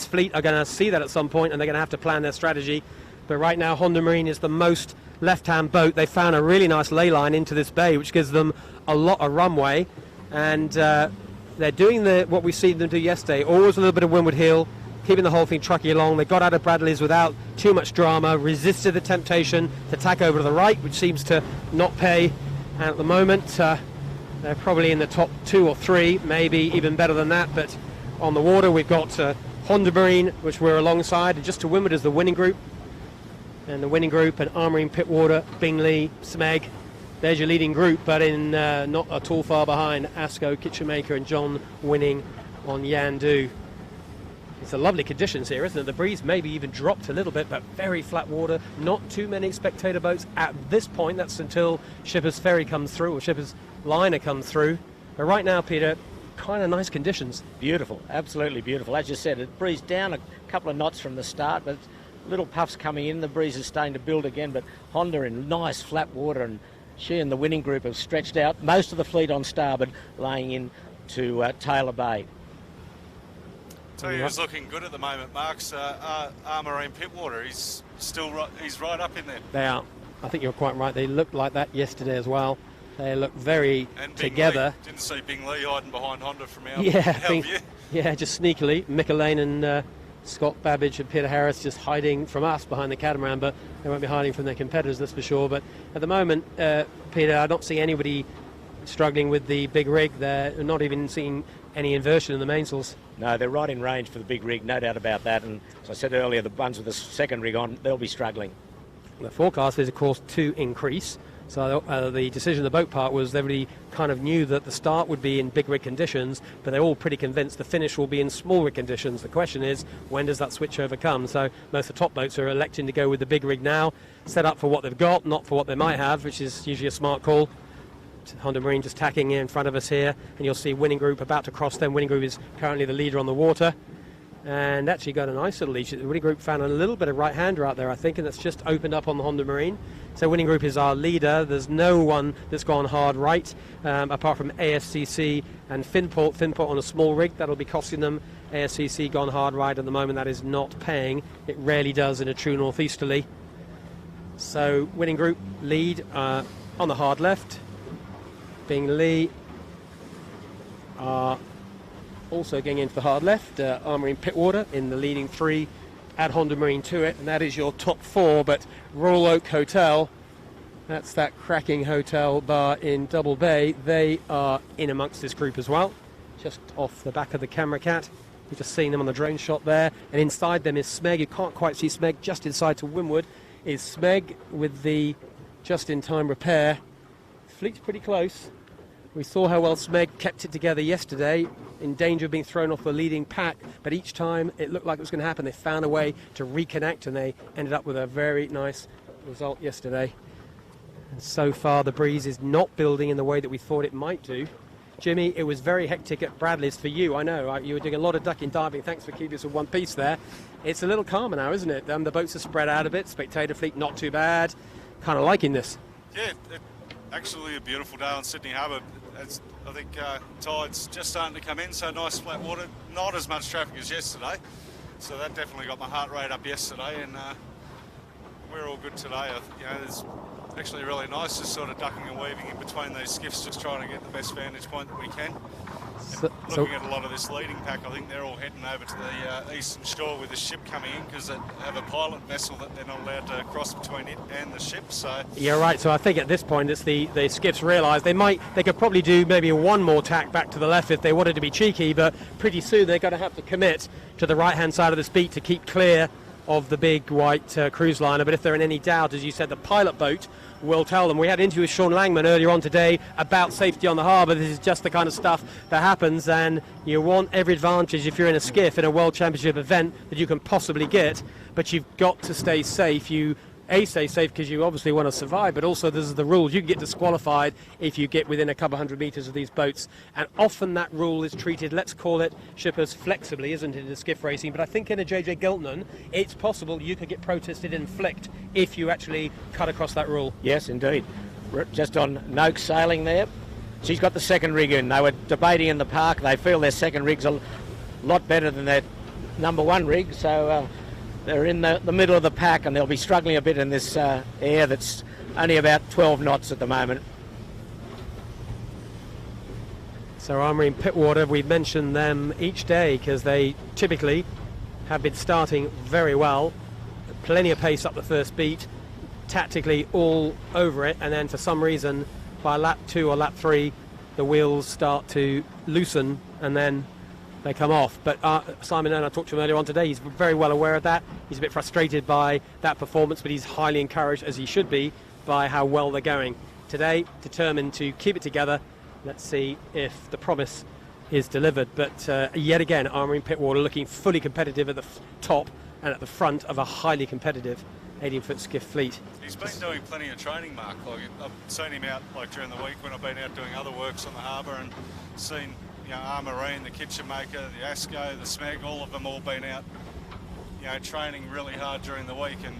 fleet are going to see that at some point, and they're going to have to plan their strategy. But right now Honda Marine is the most left-hand boat. They found a really nice ley line into this bay, which gives them a lot of runway, and they're doing what we seen them do yesterday, always a little bit of windward heel, keeping the whole thing trucking along. They got out of Bradley's without too much drama, resisted the temptation to tack over to the right, which seems to not pay. And at the moment they're probably in the top 2 or 3, maybe even better than that. But on the water we've got Honda Marine, which we're alongside, and just to windward is the winning group. And the winning group and Armoring Pittwater, Bingley, Smeg, there's your leading group, but in not at all far behind, Asco, Kitchenmaker and John winning on Yandu. It's a lovely conditions here, isn't it? The breeze maybe even dropped a little bit, but very flat water, not too many spectator boats at this point. That's until Shipper's Ferry comes through, or Shipper's Liner comes through. But right now, Peter, kind of nice conditions. Beautiful, absolutely beautiful. As you said, it breezed down a couple of knots from the start, but little puffs coming in, the breeze is starting to build again, but Honda in nice flat water, and she and the winning group have stretched out most of the fleet on starboard, laying in to Taylor Bay. Tell you who's looking good at the moment, Mark's Armoring Pittwater. He's he's right up in there. They are. I think you're quite right. They looked like that yesterday as well. They look very and together. Didn't see Bing Lee hiding behind Honda from our view. view. Yeah, just sneakily. Mick Elaine and Scott Babbage and Peter Harris just hiding from us behind the catamaran, but they won't be hiding from their competitors, that's for sure. But at the moment, Peter, I don't see anybody struggling with the big rig. They're not even seeing any inversion in the mainsails. No, they're right in range for the big rig, no doubt about that. And as I said earlier, the ones with the second rig on, they'll be struggling. The forecast is, of course, to increase. So the decision of the boat part was everybody kind of knew that the start would be in big rig conditions, but they're all pretty convinced the finish will be in small rig conditions. The question is, when does that switch over come? So most of the top boats are electing to go with the big rig now, set up for what they've got, not for what they might have, which is usually a smart call. Honda Marine just tacking in front of us here, and you'll see Winning Group about to cross them. Winning Group is currently the leader on the water, and actually got a nice little lead. The Winning Group found a little bit of right-hander out there, I think, and that's just opened up on the Honda Marine. So Winning Group is our leader. There's no one that's gone hard right, apart from ASCC and Finport. Finport on a small rig, that'll be costing them. ASCC gone hard right at the moment, that is not paying. It rarely does in a true northeasterly. So Winning Group lead on the hard left. Bing Lee are also getting into the hard left. Armour in Pittwater in the leading 3, add Honda Marine to it, and that is your top 4. But Royal Oak Hotel, that's that cracking hotel bar in Double Bay, they are in amongst this group as well, just off the back of the camera cat. You've just seen them on the drone shot there, and inside them is Smeg. You can't quite see Smeg. Just inside to windward is Smeg with the just-in-time repair. Fleet's pretty close. We saw how well Smeg kept it together yesterday, in danger of being thrown off the leading pack, but each time it looked like it was going to happen. They found a way to reconnect, and they ended up with a very nice result yesterday. And so far the breeze is not building in the way that we thought it might do. Jimmy, it was very hectic at Bradley's for you. I know, you were doing a lot of ducking diving. Thanks for keeping us in one piece there. It's a little calmer now, isn't it? The boats are spread out a bit. Spectator fleet not too bad. Kind of liking this. Yeah, actually a beautiful day on Sydney Harbour. I think tide's just starting to come in, so nice flat water. Not as much traffic as yesterday, so that definitely got my heart rate up yesterday, and we're all good today. It's actually really nice just sort of ducking and weaving in between these skiffs, just trying to get the best vantage point that we can. Looking at a lot of this leading pack, I think they're all heading over to the eastern shore with the ship coming in, because they have a pilot vessel that they're not allowed to cross between it and the ship. So you're right. So I think at this point it's the skiffs realise they could probably do maybe one more tack back to the left if they wanted to be cheeky, but pretty soon they're going to have to commit to the right hand side of this beat to keep clear of the big white cruise liner. But if they're in any doubt, as you said, the pilot boat will tell them. We had an interview with Sean Langman earlier on today about safety on the harbour. This is just the kind of stuff that happens, and you want every advantage if you're in a skiff in a World Championship event that you can possibly get, but you've got to stay safe. You stay safe because you obviously want to survive, but also there's the rules. You can get disqualified if you get within a couple hundred metres of these boats, and often that rule is treated, let's call it, shippers, flexibly, isn't it, in skiff racing? But I think in a JJ Giltinan, it's possible you could get protested and flicked if you actually cut across that rule. Yes, indeed. Just on Noakes sailing there, she's got the second rig in. They were debating in the park. They feel their second rig's a lot better than their number 1 rig, so they're in the middle of the pack, and they'll be struggling a bit in this air that's only about 12 knots at the moment. So Armour in Pittwater, we've mentioned them each day because they typically have been starting very well. Plenty of pace up the first beat, tactically all over it, and then for some reason by lap 2 or lap 3 the wheels start to loosen and then they come off. But Simon, and I talked to him earlier on today, he's very well aware of that. He's a bit frustrated by that performance, but he's highly encouraged, as he should be, by how well they're going. Today, determined to keep it together. Let's see if the promise is delivered. But yet again, Armour in Pittwater looking fully competitive at the top and at the front of a highly competitive 18-foot skiff fleet. he's been doing plenty of training, Mark. Like, I've seen him out during the week when I've been out doing other works on the harbour, and seen Armourine, the kitchen maker, the ASCO, the SMEG, all of them all been out training really hard during the week, and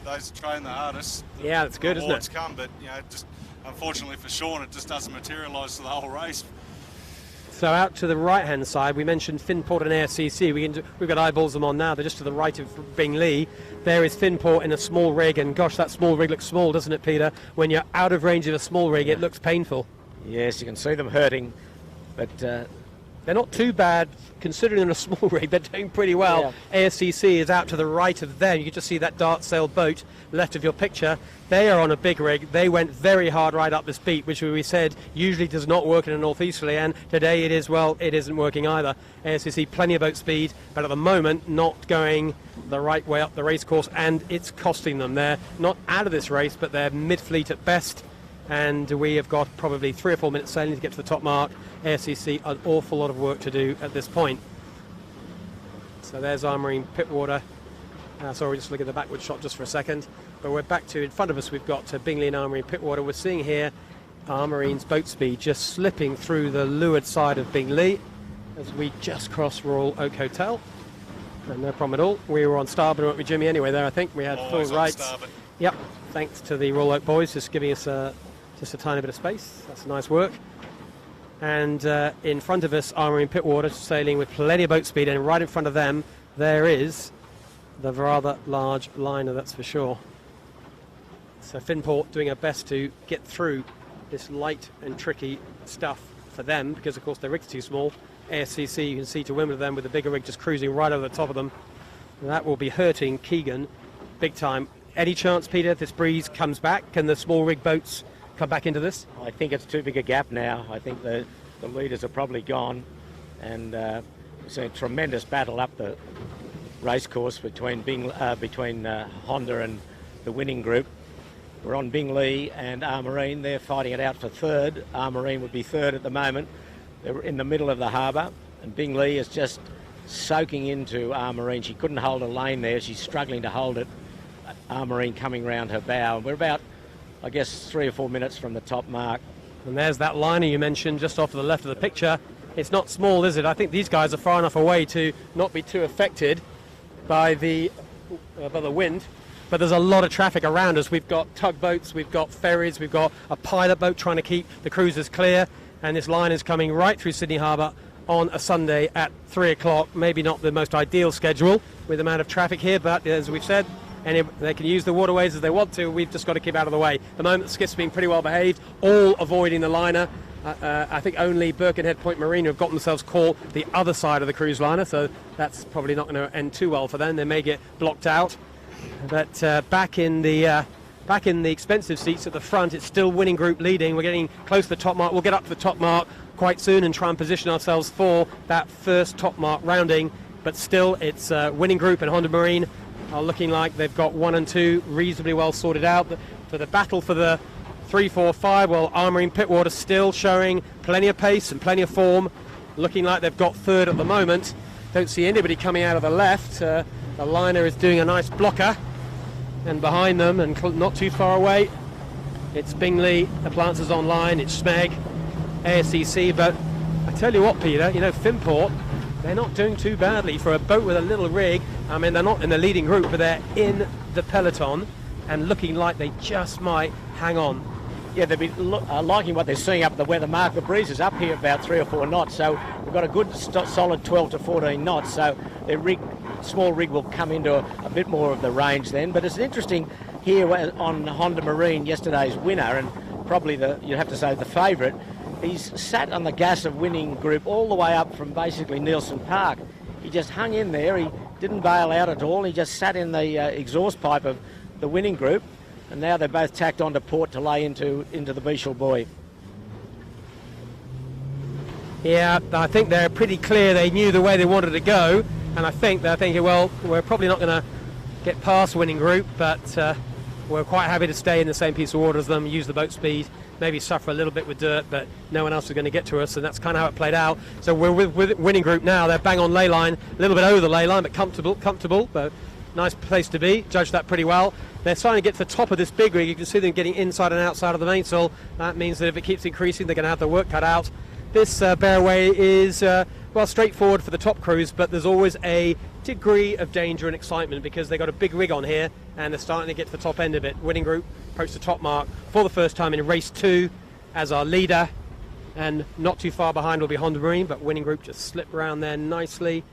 those train the hardest. Yeah, that's good, isn't it? Come, but just unfortunately for Sean, it just doesn't materialise to the whole race. So out to the right-hand side, we mentioned Finport and ASCC. We've got eyeballs them on now. They're just to the right of Bing Lee. There is Finport in a small rig, and gosh, that small rig looks small, doesn't it, Peter? When you're out of range of a small rig, it looks painful. Yes, you can see them hurting, but they're not too bad considering they're a small rig. They're doing pretty well. Yeah. ASCC is out to the right of them. You can just see that dart sail boat left of your picture. They are on a big rig. They went very hard right up this beat, which we said usually does not work in a northeasterly, and today it is, well, it isn't working either. ASCC plenty of boat speed, but at the moment not going the right way up the race course, and it's costing them. They're not out of this race, but they're mid-fleet at best, and we have got probably 3 or 4 minutes sailing to get to the top mark. ASCC, an awful lot of work to do at this point. So there's Armour in Pittwater. Sorry, just look at the backward shot just for a second. But we're back to, in front of us, we've got Bingley and Armour in Pittwater. We're seeing here Armourine's boat speed just slipping through the leeward side of Bingley as we just cross Royal Oak Hotel. And no problem at all. We were on starboard, weren't we, Jimmy, anyway there, I think. We had Always full rights. Yep, thanks to the Royal Oak boys, just giving us just a tiny bit of space. That's nice work. And in front of us, Armour in Pittwater, sailing with plenty of boat speed, and right in front of them, there is the rather large liner, that's for sure. So Finport doing her best to get through this light and tricky stuff for them because, of course, their rig's too small. ASCC, you can see to windward of them with the bigger rig just cruising right over the top of them. And that will be hurting Keegan big time. Any chance, Peter, if this breeze comes back, can the small rig boats come back into this? I think it's too big a gap now. I think the leaders are probably gone, and it's a tremendous battle up the racecourse between Honda and the winning group. We're on Bingley and Armarine. They're fighting it out for third. Armarine would be third at the moment. They're in the middle of the harbour, and Bingley is just soaking into Armarine. She couldn't hold a lane there. She's struggling to hold it. Armarine coming round her bow. We're about, I guess, 3 or 4 minutes from the top mark. And there's that liner you mentioned just off to the left of the picture. It's not small, is it? I think these guys are far enough away to not be too affected by the wind. But there's a lot of traffic around us. We've got tugboats, we've got ferries, we've got a pilot boat trying to keep the cruisers clear. And this line is coming right through Sydney Harbour on a Sunday at 3 o'clock. Maybe not the most ideal schedule with the amount of traffic here, but as we've said, they can use the waterways as they want to. We've just got to keep out of the way. At the moment, the Skiff's been pretty well behaved, all avoiding the liner. I think only Birkenhead Point Marina have got themselves caught the other side of the cruise liner, so that's probably not going to end too well for them. They may get blocked out. But back in the expensive seats at the front, it's still winning group leading. We're getting close to the top mark. We'll get up to the top mark quite soon and try and position ourselves for that first top mark rounding. But still, it's winning group and Honda Marine are looking like they've got 1 and 2 reasonably well sorted out. For the battle for the 3, 4, 5, well, Armarine Pittwater still showing plenty of pace and plenty of form, looking like they've got third at the moment. Don't see anybody coming out of the left. The liner is doing a nice blocker, and behind them and not too far away, it's Bingley, Appliances Online, it's Smeg, ASCC. But I tell you what, Peter, you know, Finport, they're not doing too badly for a boat with a little rig. I mean, they're not in the leading group, but they're in the peloton and looking like they just might hang on. Yeah, they'll be liking what they're seeing up the weather mark. The breeze is up here about 3 or 4 knots, so we've got a good solid 12 to 14 knots. So their small rig will come into a bit more of the range then. But it's interesting here on Honda Marine, yesterday's winner, and probably you'd have to say the favourite. He's sat on the gas of winning group all the way up from basically Nielsen Park. He just hung in there. He didn't bail out at all. He just sat in the exhaust pipe of the winning group. And now they're both tacked onto port to lay into the Beachel buoy. Yeah, I think they're pretty clear. They knew the way they wanted to go. And I think they're thinking, well, we're probably not going to get past winning group, but we're quite happy to stay in the same piece of water as them, use the boat speed, maybe suffer a little bit with dirt, but no one else is going to get to us, and that's kind of how it played out. So we're with winning group now. They're bang on ley line, a little bit over the ley line, but comfortable, but nice place to be. Judged that pretty well. They're starting to get to the top of this big rig. You can see them getting inside and outside of the mainsail. That means that if it keeps increasing, they're going to have their work cut out. This bearway is, well, straightforward for the top cruise, but there's always a degree of danger and excitement because they've got a big rig on here and they're starting to get to the top end of it. Winning group approached the top mark for the first time in race 2 as our leader, and not too far behind will be Honda Marine, but winning group just slipped around there nicely.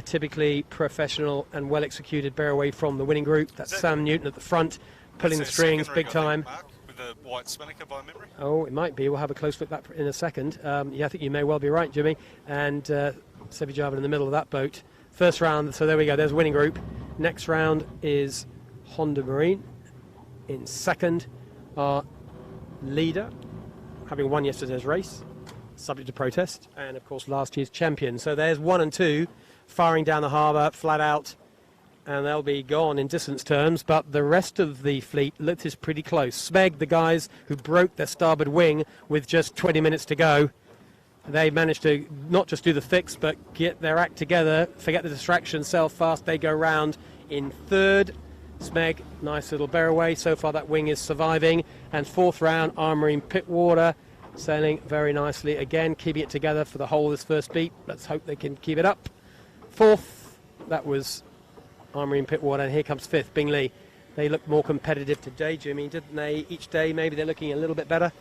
Typically professional and well executed bearway from the winning group. That's Sam Newton at the front, pulling the strings big time. With the white spinnaker by memory. Oh, it might be. We'll have a close look at that in a second. Yeah, I think you may well be right, Jimmy. And Sevi Jarvan in the middle of that boat. First round, so there we go. There's winning group. Next round is Honda Marine. In second, our leader, having won yesterday's race, subject to protest, and of course last year's champion. So there's 1 and 2. Firing down the harbour, flat out, and they'll be gone in distance terms, but the rest of the fleet is pretty close. Smeg, the guys who broke their starboard wing with just 20 minutes to go, they managed to not just do the fix, but get their act together, forget the distraction, sail fast, they go round in third. Smeg, nice little bearway, so far that wing is surviving, and fourth round, Armarine Pittwater, sailing very nicely again, keeping it together for the whole of this first beat. Let's hope they can keep it up. Fourth, that was Armarine Pittwater, and here comes fifth, Bingley. They looked more competitive today, Jimmy, didn't they? Each day, maybe they're looking a little bit better.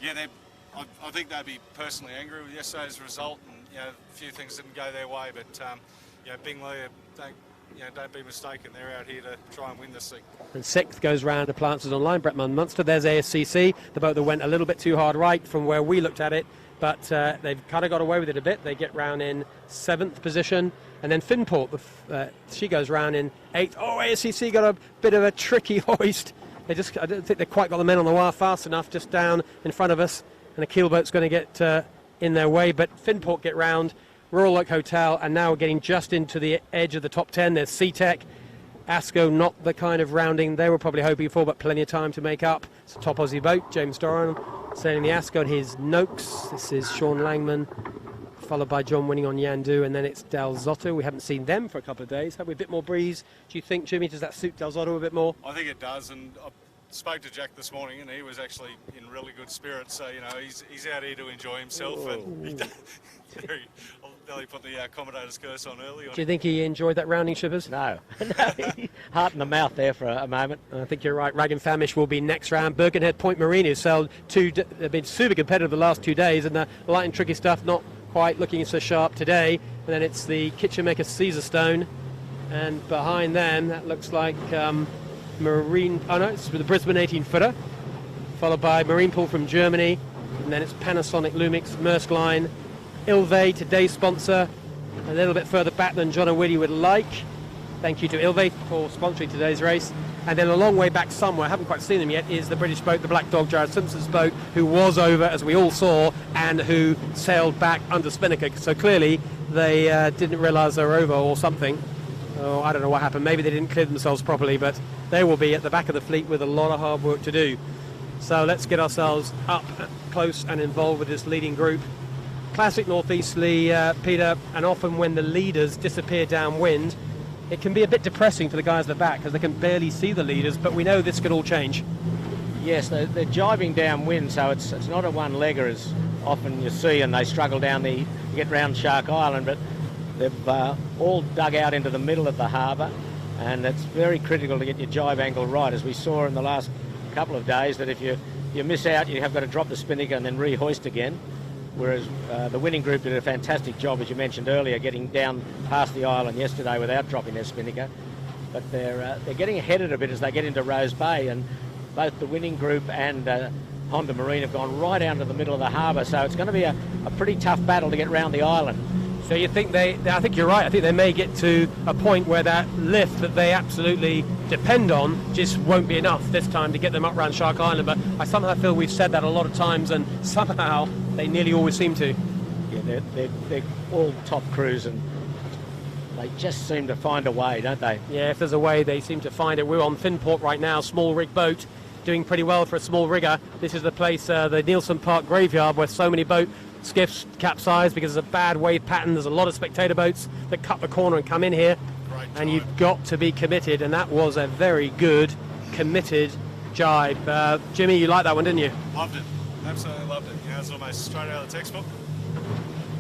Yeah, I think they'd be personally angry with yesterday's result, and a few things didn't go their way. But Bingley, they don't be mistaken, they're out here to try and win this thing. And sixth goes round to Appliances Online, Bretman Munster. There's ASCC, the boat that went a little bit too hard right from where we looked at it, but they've kind of got away with it a bit. They get round in 7th position. And then Finport, she goes round in 8th. Oh, ASCC got a bit of a tricky hoist. I don't think they quite got the men on the wire fast enough, just down in front of us. And the keelboat's going to get in their way. But Finport get round, Royal Oak Hotel, and now we're getting just into the edge of the top 10. There's SeaTech. Asco, not the kind of rounding they were probably hoping for, but plenty of time to make up. It's a top Aussie boat. James Doran sailing the Asco and his Noakes. This is Sean Langman, followed by John Winning on Yandu, and then it's Del Zotto. We haven't seen them for a couple of days. Have we a bit more breeze? Do you think, Jimmy, does that suit Del Zotto a bit more? I think it does, and I spoke to Jack this morning, and he was actually in really good spirits. So he's out here to enjoy himself, and I'll nearly put the commentator's curse on early. Do you think he enjoyed that rounding, Shippers? No. Heart in the mouth there for a moment. I think you're right. Rag and Famish will be next round. Birkenhead Point Marine has sailed they've been super competitive the last 2 days, and the light and tricky stuff not quite looking so sharp today. And then it's the Kitchen Maker Caesarstone, and behind them that looks like Marine. Oh no, it's the Brisbane 18-footer, followed by Marine Pool from Germany, and then it's Panasonic Lumix, Maersk Line, Ilve, today's sponsor, a little bit further back than John and Woody would like. Thank you to Ilve for sponsoring today's race. And then a long way back somewhere, I haven't quite seen them yet, is the British boat, the Black Dog, Jared Simpson's boat, who was over, as we all saw, and who sailed back under Spinnaker. So clearly they didn't realise they were over or something. Oh, I don't know what happened. Maybe they didn't clear themselves properly, but they will be at the back of the fleet with a lot of hard work to do. So let's get ourselves up close and involved with this leading group. Classic northeasterly, Peter, and often when the leaders disappear downwind, it can be a bit depressing for the guys at the back because they can barely see the leaders, but we know this could all change. Yes, they're jibing downwind, so it's not a one-legger as often you see, and they struggle down to get round Shark Island, but they've all dug out into the middle of the harbour, and it's very critical to get your jibe angle right, as we saw in the last couple of days, that if you miss out, you have got to drop the spinnaker and then rehoist again. Whereas the winning group did a fantastic job, as you mentioned earlier, getting down past the island yesterday without dropping their spinnaker. But they're getting ahead of it a bit as they get into Rose Bay, and both the winning group and Honda Marine have gone right out to the middle of the harbour, so it's going to be a pretty tough battle to get round the island. So you think I think you're right. I think they may get to a point where that lift that they absolutely depend on just won't be enough this time to get them up around Shark Island. But I somehow feel we've said that a lot of times, and somehow they nearly always seem to. Yeah, they're all top crews, and they just seem to find a way, don't they? Yeah, if there's a way, they seem to find it. We're on Finport right now, small rig boat, doing pretty well for a small rigger. This is the place, the Nielsen Park Graveyard, where so many skiffs capsize because there's a bad wave pattern. There's a lot of spectator boats that cut the corner and come in here, and you've got to be committed, and that was a very good committed jibe. Jimmy, you liked that one, didn't you? Loved it, absolutely loved it. It's almost straight out of the textbook.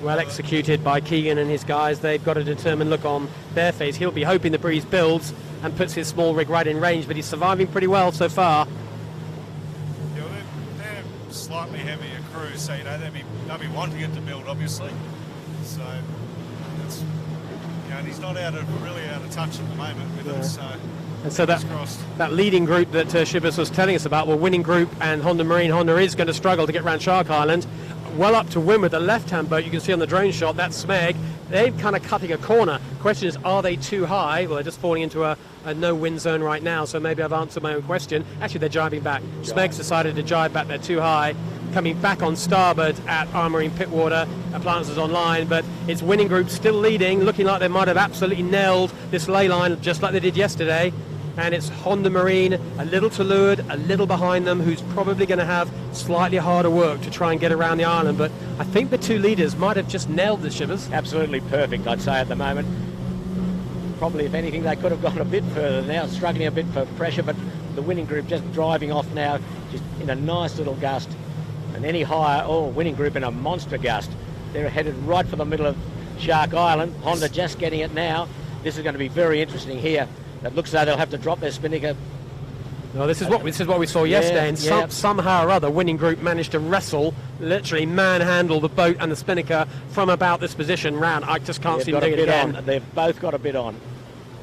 Well executed by Keegan and his guys. They've got a determined look on their face. He'll be hoping the breeze builds and puts his small rig right in range, but he's surviving pretty well so far. Yeah, well, they're slightly heavier crews, so they'll be wanting it to build, obviously. So it's, and he's not really out of touch at the moment with it. So and so that leading group that Shibas was telling us about, well, winning group and Honda Marine. Honda is going to struggle to get round Shark Island. Well up to windward, the left-hand boat you can see on the drone shot, that's Smeg. They're kind of cutting a corner. Question is, are they too high? Well, they're just falling into a no-wind zone right now, so maybe I've answered my own question. Actually, they're jibing back. Smeg's decided to jibe back. They're too high. Coming back on starboard at Armouring Pittwater. Appliances Online, but it's winning group still leading, looking like they might have absolutely nailed this ley line just like they did yesterday. And it's Honda Marine, a little to leeward, a little behind them, who's probably going to have slightly harder work to try and get around the island. But I think the two leaders might have just nailed the Shivers. Absolutely perfect, I'd say, at the moment. Probably, if anything, they could have gone a bit further now, struggling a bit for pressure, but the winning group just driving off now, just in a nice little gust. And any higher, winning group in a monster gust. They're headed right for the middle of Shark Island. Honda just getting it now. This is going to be very interesting here. It looks as though they'll have to drop their spinnaker. No, this is what we saw yesterday, and somehow or other, winning group managed to wrestle, literally manhandle the boat and the spinnaker from about this position round. I just can't see them doing it again. They've both got a bit on.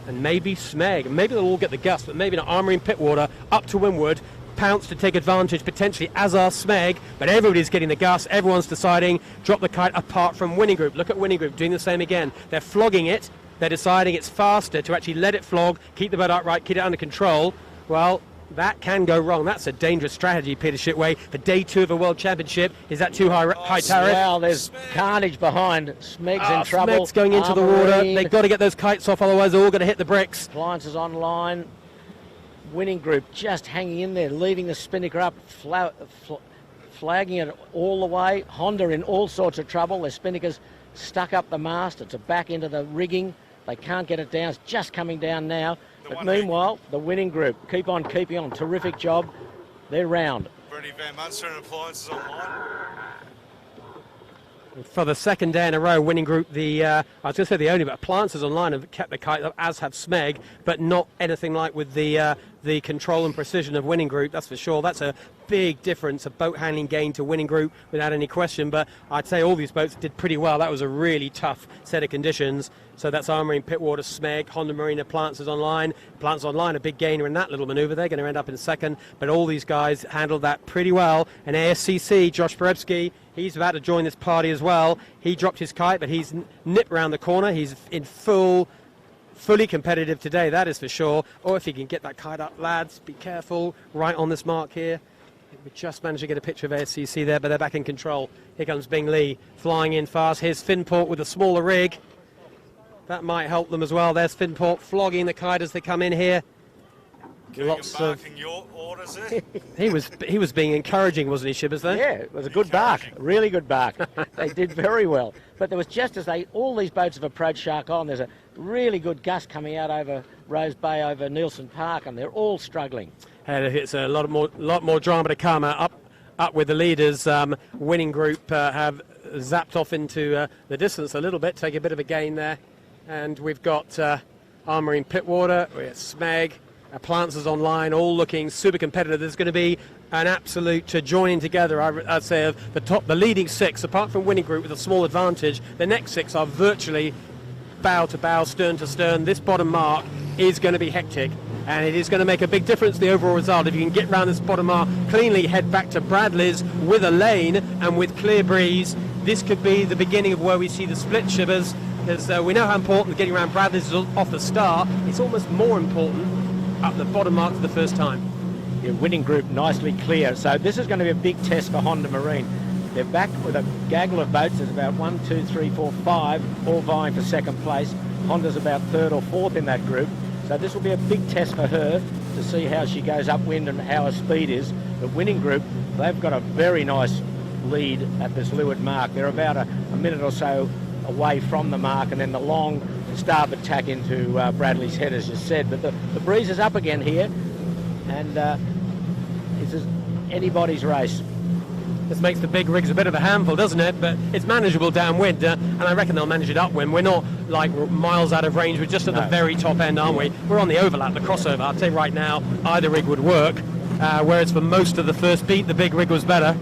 and maybe Smeg. Maybe they'll all get the gust, but maybe not. Armory and Pittwater up to windward. Pounce to take advantage, potentially, as are Smeg, but everybody's getting the gust. Everyone's deciding, drop the kite apart from Winning Group. Look at Winning Group doing the same again. They're flogging it. They're deciding it's faster to actually let it flog, keep the boat upright, keep it under control. Well, that can go wrong. That's a dangerous strategy, Peter Shitway, for day 2 of a World Championship. Is that too high tariff? Wow, there's carnage behind. Smeg's in trouble. Smeg's going into the water. They've got to get those kites off, otherwise they're all going to hit the bricks. Appliances online. Winning Group just hanging in there, leaving the spinnaker up, flagging it all the way. Honda in all sorts of trouble. Their spinnaker's stuck up the mast. It's back into the rigging. They can't get it down. It's just coming down now. But meanwhile, the Winning Group keep on keeping on. Terrific job. They're round. Freddie Van Munster and Appliances online. For the second day in a row, Winning Group, I was going to say the only, but Appliances Online have kept the kite up, as have Smeg, but not anything like with the control and precision of Winning Group, that's for sure. That's a big difference, a boat handling gain to Winning Group without any question, but I'd say all these boats did pretty well. That was a really tough set of conditions. So that's Armory and Pittwater, Smeg, Honda Marine, Appliances Online. Appliances Online, a big gainer in that little manoeuvre. They're going to end up in second, but all these guys handled that pretty well. And ASCC, Josh Perebski, he's about to join this party as well. He dropped his kite, but he's nipped round the corner. He's in fully competitive today, that is for sure. Or if he can get that kite up, lads, be careful. Right on this mark here. We just managed to get a picture of ASCC there, but they're back in control. Here comes Bing Lee flying in fast. Here's Finport with a smaller rig. That might help them as well. There's Finport flogging the kite as they come in here. Lots of your orders there. he was being encouraging, wasn't he, Shibbers? There. Yeah, it was a good bark, really good bark. They did very well. But there was just as all these boats have approached Shark Island, there's a really good gust coming out over Rose Bay, over Nielsen Park, and they're all struggling. And it's a lot more drama to come. Up with the leaders. Winning Group have zapped off into the distance a little bit, take a bit of a gain there. And we've got Armory and Pittwater, we have Smeg, Appliances Online, all looking super competitive. There's going to be an absolute joining together, I'd say, of the leading 6, apart from Winning Group with a small advantage. The next 6 are virtually bow to bow, stern to stern. This bottom mark is going to be hectic, and it is going to make a big difference to the overall result. If you can get round this bottom mark cleanly, head back to Bradley's with a lane and with clear breeze, this could be the beginning of where we see the split, Shibbers, because we know how important getting around Bradley's is off the start. It's almost more important up the bottom mark for the first time. Yeah, Winning Group nicely clear. So this is going to be a big test for Honda Marine. They're back with a gaggle of boats. There's about 1, 2, 3, 4, 5, all vying for second place. Honda's about 3rd or 4th in that group. So this will be a big test for her to see how she goes upwind and how her speed is. But Winning Group, they've got a very nice lead at this leeward mark. They're about a minute or so away from the mark, and then the long starboard tack into Bradley's head, as you said. But the breeze is up again here, and it's anybody's race. This makes the big rigs a bit of a handful, doesn't it? But it's manageable downwind, and I reckon they'll manage it upwind. We're not like miles out of range. We're just at the very top end, aren't we? We're on the overlap, the crossover. I'd say right now either rig would work, whereas for most of the first beat, the big rig was better.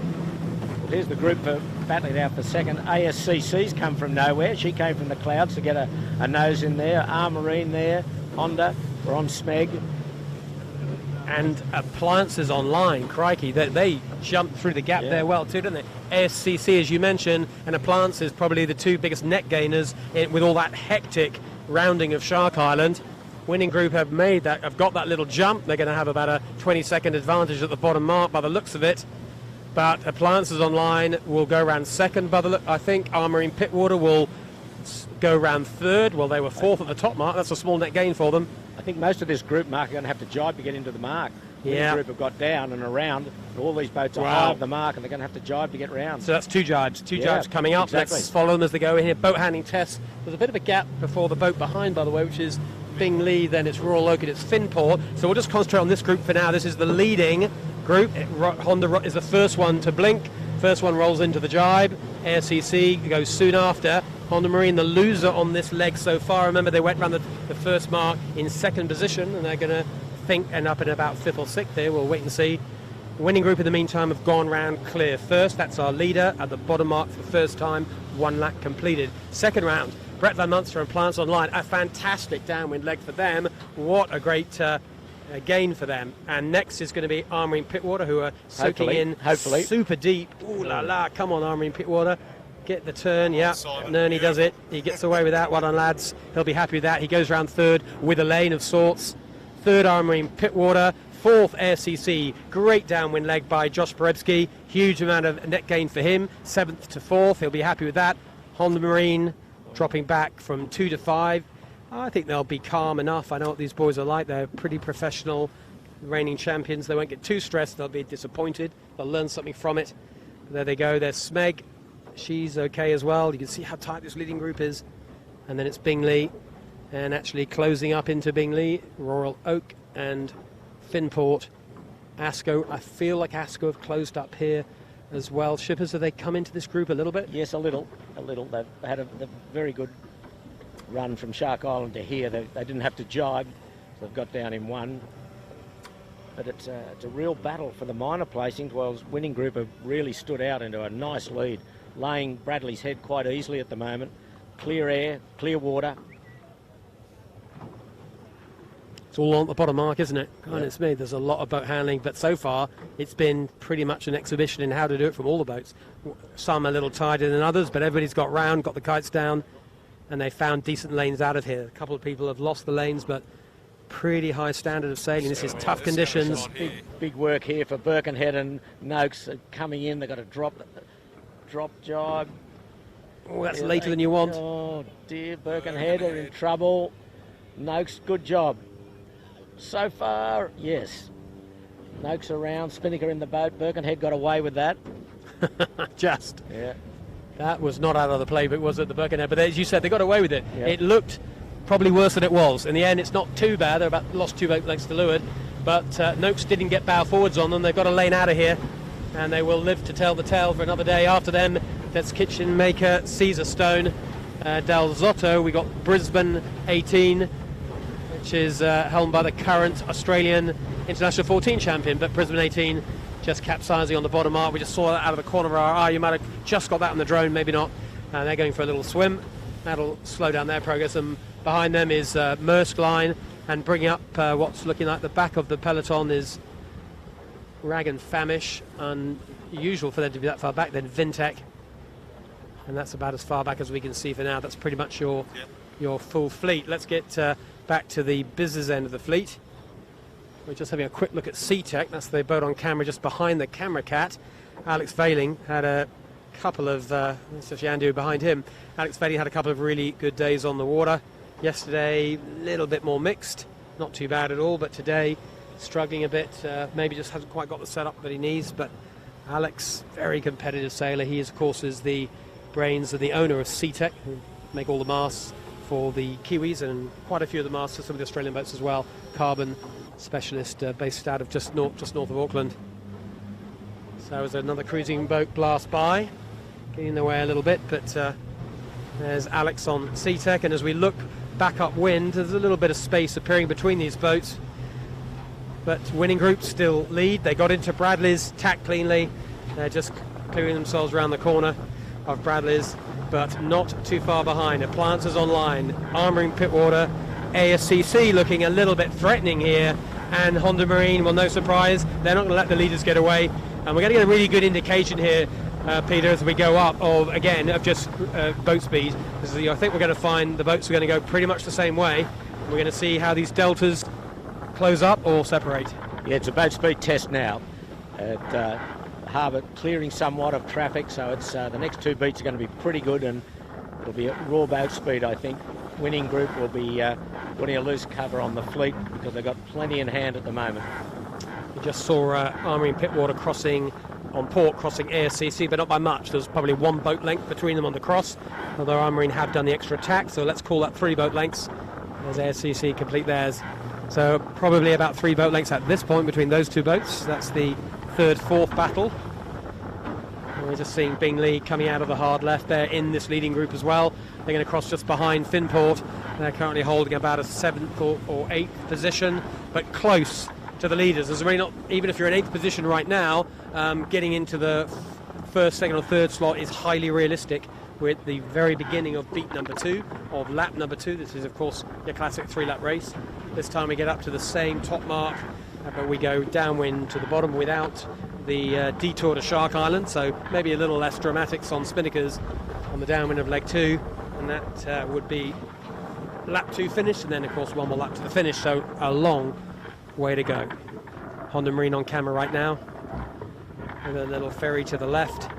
Well, here's the group for battling out for second. ASCC's come from nowhere. She came from the clouds to get a nose in there. Armarine there, Honda, we're on Smeg. And Appliances Online, crikey, they jumped through the gap there well too, didn't they? ASCC, as you mentioned, and Appliances probably the 2 biggest net gainers with all that hectic rounding of Shark Island. Winning Group have got that little jump. They're going to have about a 20-second advantage at the bottom mark by the looks of it. But Appliances Online will go around second by the look. I think Armory and Pittwater will go around third. Well, they were 4th at the top mark. That's a small net gain for them. I think most of this group, Mark, are going to have to jibe to get into the mark. The group have got down and around. All these boats are high of the mark, and they're going to have to jibe to get round. So that's 2 jibes. 2 jibes coming up. Exactly. Let's follow them as they go in here. Boat handling tests. There's a bit of a gap before the boat behind, by the way, which is Bing Lee, then it's Royal Oak, and it's Finport. So we'll just concentrate on this group for now. This is the leading group. Honda is the first one to blink. First one rolls into the jibe. ASCC goes soon after. Honda Marine, the loser on this leg so far. Remember, they went round the first mark in second position, and they're going to end up in about 5th or 6th here. We'll wait and see. Winning Group in the meantime have gone round clear first. That's our leader at the bottom mark for the first time. 1 lap completed. Second round, Brett Van Munster and Plants Online. A fantastic downwind leg for them. What a great gain for them. And next is going to be Armory and Pittwater, who are soaking hopefully. Super deep. Ooh la la, come on Armory and Pittwater. Get the turn, yeah. Nerney does it. He gets away with that. Well done, lads. He'll be happy with that. He goes round third with a lane of sorts. Third, Armory and Pittwater. Fourth, ASCC. Great downwind leg by Josh Borebski. Huge amount of net gain for him. Seventh to fourth. He'll be happy with that. Honda Marine dropping back from 2 to 5. I think they'll be calm enough. I know what these boys are like. They're pretty professional, reigning champions. They won't get too stressed. They'll be disappointed. They'll learn something from it. There they go. There's Smeg. She's okay as well. You can see how tight this leading group is. And then it's Bingley. And actually closing up into Bingley, Royal Oak and Finport. Asco. I feel like Asco have closed up here as well. Shippers, have they come into this group a little bit? Yes, a little. They've had a very good run from Shark Island to here. They didn't have to jibe. So they've got down in one. But it's a real battle for the minor placings, while Winning Group have really stood out into a nice lead, laying Bradley's head quite easily at the moment. Clear air, clear water. It's all on the bottom mark, isn't it? God, Yeah. it's me. There's a lot of boat handling, but so far it's been pretty much an exhibition in how to do it from all the boats. Some a little tighter than others, but everybody's got round, got the kites down, and they found decent lanes out of here. A couple of people have lost the lanes, but pretty high standard of sailing. This is tough conditions. Big work here for Birkenhead and Noakes coming in. They've got a drop jibe. Oh, that's later than you want. Oh dear, Birkenhead are in trouble. Noakes, good job. So far, yes. Noakes around, Spinnaker in the boat. Birkenhead got away with that. Just. Yeah. That was not out of the playbook, was it, the Birkenhead? But as you said, they got away with it. Yeah. It looked probably worse than it was. In the end, it's not too bad. They're about lost 2 boat lengths to leeward. But Noakes didn't get bow forwards on them. They've got a lane out of here. And they will live to tell the tale for another day. After them, that's Kitchen Maker, Caesar Stone, Del Zotto. We got Brisbane 18, which is helmed by the current Australian International 14 champion. But Brisbane 18 just capsizing on the bottom arc. We just saw that out of the corner of our eye. You might have just got that on the drone, maybe not. They're going for a little swim. That'll slow down their progress. And behind them is Maersk Line. And bringing up what's looking like the back of the peloton is Rag and Famish. Unusual for them to be that far back. Then Vintech. And that's about as far back as we can see for now. That's pretty much your full fleet. Let's get back to the business end of the fleet. We're just having a quick look at SeaTech. That's the boat on camera just behind the camera cat. Alex Veiling had a couple of, that's Yandu behind him. Alex Veiling had a couple of really good days on the water. Yesterday, a little bit more mixed. Not too bad at all, but today, struggling a bit. Maybe just hasn't quite got the setup that he needs. But Alex, very competitive sailor. He, of course, is the brains of the owner of SeaTech, who make all the masts for the Kiwis and quite a few of the masts for some of the Australian boats as well. Carbon specialist based out of just north of Auckland. So as another cruising boat blast by, getting in the way a little bit, but there's Alex on SeaTech, and as we look back upwind, there's a little bit of space appearing between these boats. But Winning Group still lead. They got into Bradley's, tack cleanly. They're just clearing themselves around the corner of Bradley's, but not too far behind. Appliances Online, Armouring Pittwater, ASCC looking a little bit threatening here, and Honda Marine, well, no surprise, they're not going to let the leaders get away. And we're going to get a really good indication here, Peter, as we go up of just boat speed. I think we're going to find the boats are going to go pretty much the same way. We're going to see how these deltas close up or separate. Yeah, it's a boat speed test now. At harbour clearing somewhat of traffic, so it's the next 2 beats are going to be pretty good, and it'll be at raw boat speed, I think. Winning Group will be putting a loose cover on the fleet because they've got plenty in hand at the moment. We just saw Armory and Pittwater crossing on port, crossing ASCC, but not by much. There's probably 1 boat length between them on the cross, although Armory have done the extra tack, so let's call that 3 boat lengths as ASCC complete theirs. So probably about 3 boat lengths at this point between those 2 boats. That's the 3rd, 4th battle. And we're just seeing Bingley coming out of the hard left there in this leading group as well. They're going to cross just behind Finport. They're currently holding about a 7th or 8th position, but close to the leaders. There's really not, even if you're in 8th position right now, getting into the 1st, 2nd or 3rd slot is highly realistic We're at the very beginning of beat number 2, of lap number 2. This is, of course, your classic 3-lap race. This time we get up to the same top mark, but we go downwind to the bottom without the detour to Shark Island, so maybe a little less dramatics on spinnakers on the downwind of leg 2, and that would be lap 2 finished, and then of course one more lap to the finish, so a long way to go. Honda Marine on camera right now, with a little ferry to the left,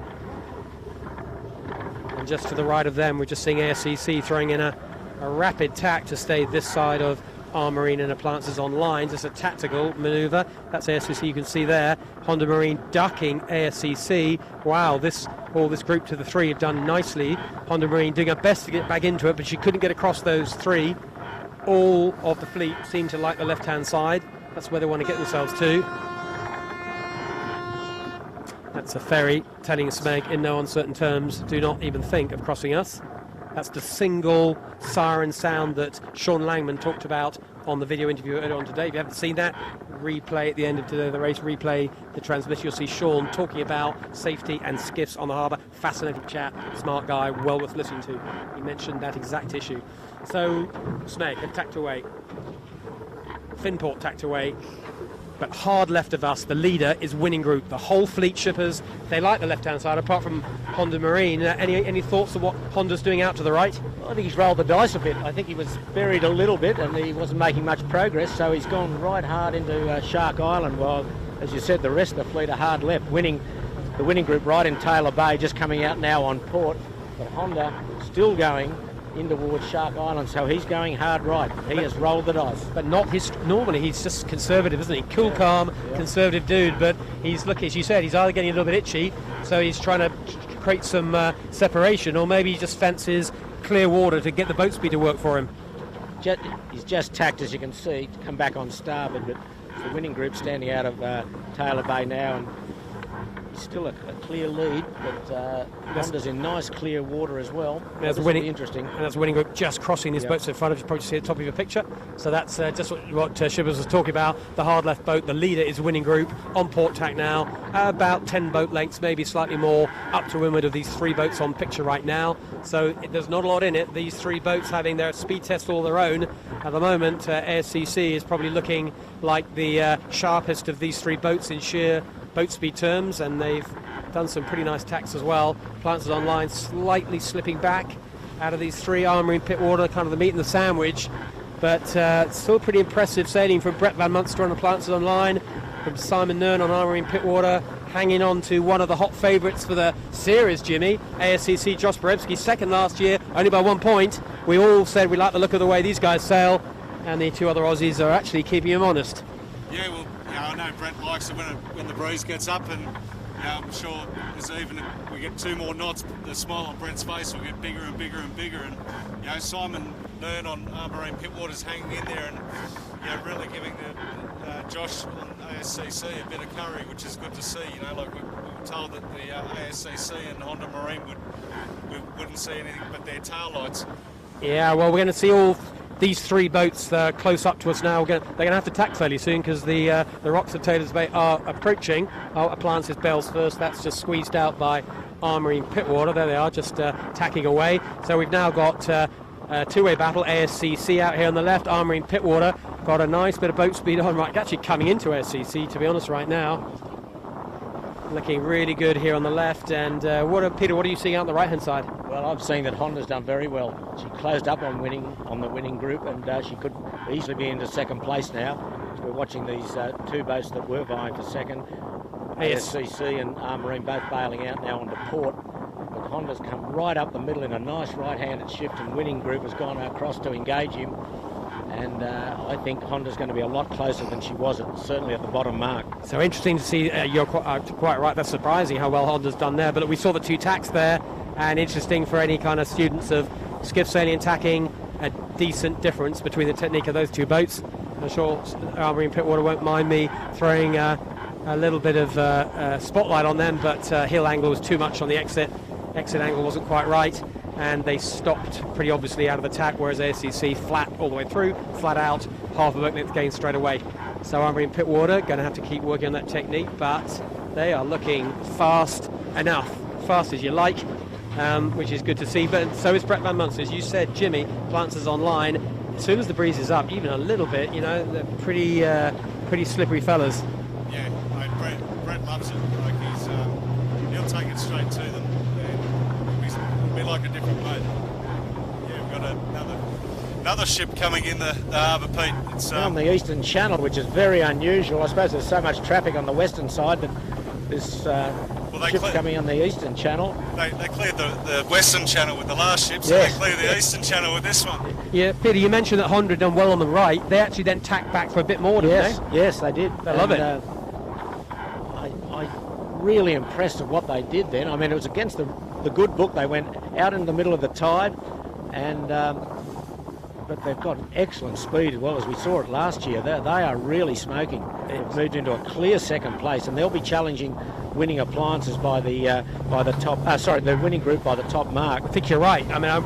and just to the right of them we're just seeing ASCC throwing in a rapid tack to stay this side of our Marine and appliances online. Just a tactical manoeuvre. That's ASCC, you can see there. Honda Marine ducking ASCC. Wow, all this group to the 3 have done nicely. Honda Marine doing her best to get back into it, but she couldn't get across those 3. All of the fleet seem to like the left-hand side. That's where they want to get themselves to. That's a ferry telling Smeg in no uncertain terms, do not even think of crossing us. That's the single siren sound that Sean Langman talked about on the video interview earlier on today. If you haven't seen that, replay at the end of the race, replay the transmission. You'll see Sean talking about safety and skiffs on the harbour. Fascinating chap, smart guy, well worth listening to. He mentioned that exact issue. So, Smeg have tacked away. Finport tacked away. But hard left of us, the leader is Winning Group. The whole fleet shippers, they like the left-hand side, apart from Honda Marine. Any thoughts of what Honda's doing out to the right? I think he's rolled the dice a bit. I think he was buried a little bit and he wasn't making much progress, so he's gone right hard into Shark Island, while, as you said, the rest of the fleet are hard left. The Winning Group right in Taylor Bay, just coming out now on port. But Honda still going in towards Shark Island, so he's going hard right. He has rolled the dice. But not his. Normally he's just conservative, isn't he? Cool, calm, conservative dude. But he's looking, as you said, he's either getting a little bit itchy, so he's trying to create some separation, or maybe he just fancies clear water to get the boat speed to work for him. He's just tacked, as you can see, to come back on starboard, but the Winning Group standing out of Taylor Bay now, and still a clear lead, but Honda's in nice clear water as well. That's Winning, interesting. And that's Winning Group just crossing this boat in front of you. Probably see at the top of your picture. So that's just what Shippers was talking about. The hard left boat, the leader is Winning Group on port tack now, about 10 boat lengths, maybe slightly more, up to windward of these 3 boats on picture right now. So there's not a lot in it. These 3 boats having their speed test all their own. At the moment, ASCC is probably looking like the sharpest of these 3 boats in sheer boat speed terms, and they've done some pretty nice tacks as well. Appliances online slightly slipping back out of these 3. Armour in Pittwater, kind of the meat and the sandwich, but still pretty impressive sailing from Brett Van Munster on Appliances online, from Simon Nern on Armour in Pittwater, hanging on to one of the hot favourites for the series, Jimmy. ASCC Josh Borewski, second last year, only by 1 point. We all said we like the look of the way these guys sail, and the 2 other Aussies are actually keeping him honest. Yeah, well, I know Brent likes it when the breeze gets up, and I'm sure as even if we get 2 more knots, the smile on Brent's face will get bigger and bigger and bigger. And Simon Nern on Marine Pittwater's hanging in there, and really giving Josh on ASCC a bit of curry, which is good to see. Like we were told that the ASCC and Honda Marine wouldn't see anything but their tail lights. Yeah, well, we're going to see all these 3 boats close up to us now. They're going to have to tack fairly soon, because the rocks of Taylor's Bay are approaching. Appliances Bells first. That's just squeezed out by Armour in Pittwater. There they are, just tacking away. So we've now got a 2-way battle. ASCC out here on the left. Armour in Pittwater got a nice bit of boat speed on. Right, actually coming into ASCC, to be honest, right now. Looking really good here on the left. And Peter, what are you seeing out on the right-hand side? Well, I've seen that Honda's done very well. She closed up on the Winning Group, and she could easily be into second place now. So we're watching these 2 boats that were vying for second. ASCC and Armourine both bailing out now onto port. But Honda's come right up the middle in a nice right-handed shift, and Winning Group has gone across to engage him. And I think Honda's going to be a lot closer than she was, certainly at the bottom mark. So interesting to see. You're quite right. That's surprising how well Honda's done there. But we saw the 2 tacks there, and interesting for any kind of students of skiff sailing and tacking, a decent difference between the technique of those 2 boats. I'm sure Armour in Pittwater won't mind me throwing a little bit of spotlight on them, but hill angle was too much on the exit. Exit angle wasn't quite right, and they stopped pretty obviously out of the tack, whereas ASCC flat all the way through, flat out, half a boat length gain straight away. So Armour in Pittwater going to have to keep working on that technique, but they are looking fast enough, fast as you like. which is good to see. But so is Brett Van Munster. As you said, Jimmy, Plances online. As soon as the breeze is up, even a little bit, you know, they're pretty slippery fellas. Yeah, mate, Brett loves it. Like he'll take it straight to them. And it'll be like a different boat. Yeah, we've got another ship coming in the harbour, Pete. It's on the Eastern Channel, which is very unusual. I suppose there's so much traffic on the western side that this ship coming on the Eastern Channel. They cleared the Western Channel with the last ship, so yes. They cleared the Eastern Channel with this one. Yeah, Peter, you mentioned that Honda done well on the right. They actually then tacked back for a bit more, didn't they? Yes, they did. I love it. I really impressed at what they did then. I mean, it was against the good book. They went out in the middle of the tide, and but they've got excellent speed as well, as we saw it last year. They are really smoking. They've moved into a clear second place, and they'll be challenging Winning Appliances by the top. The Winning Group by the top mark. I think you're right. I mean,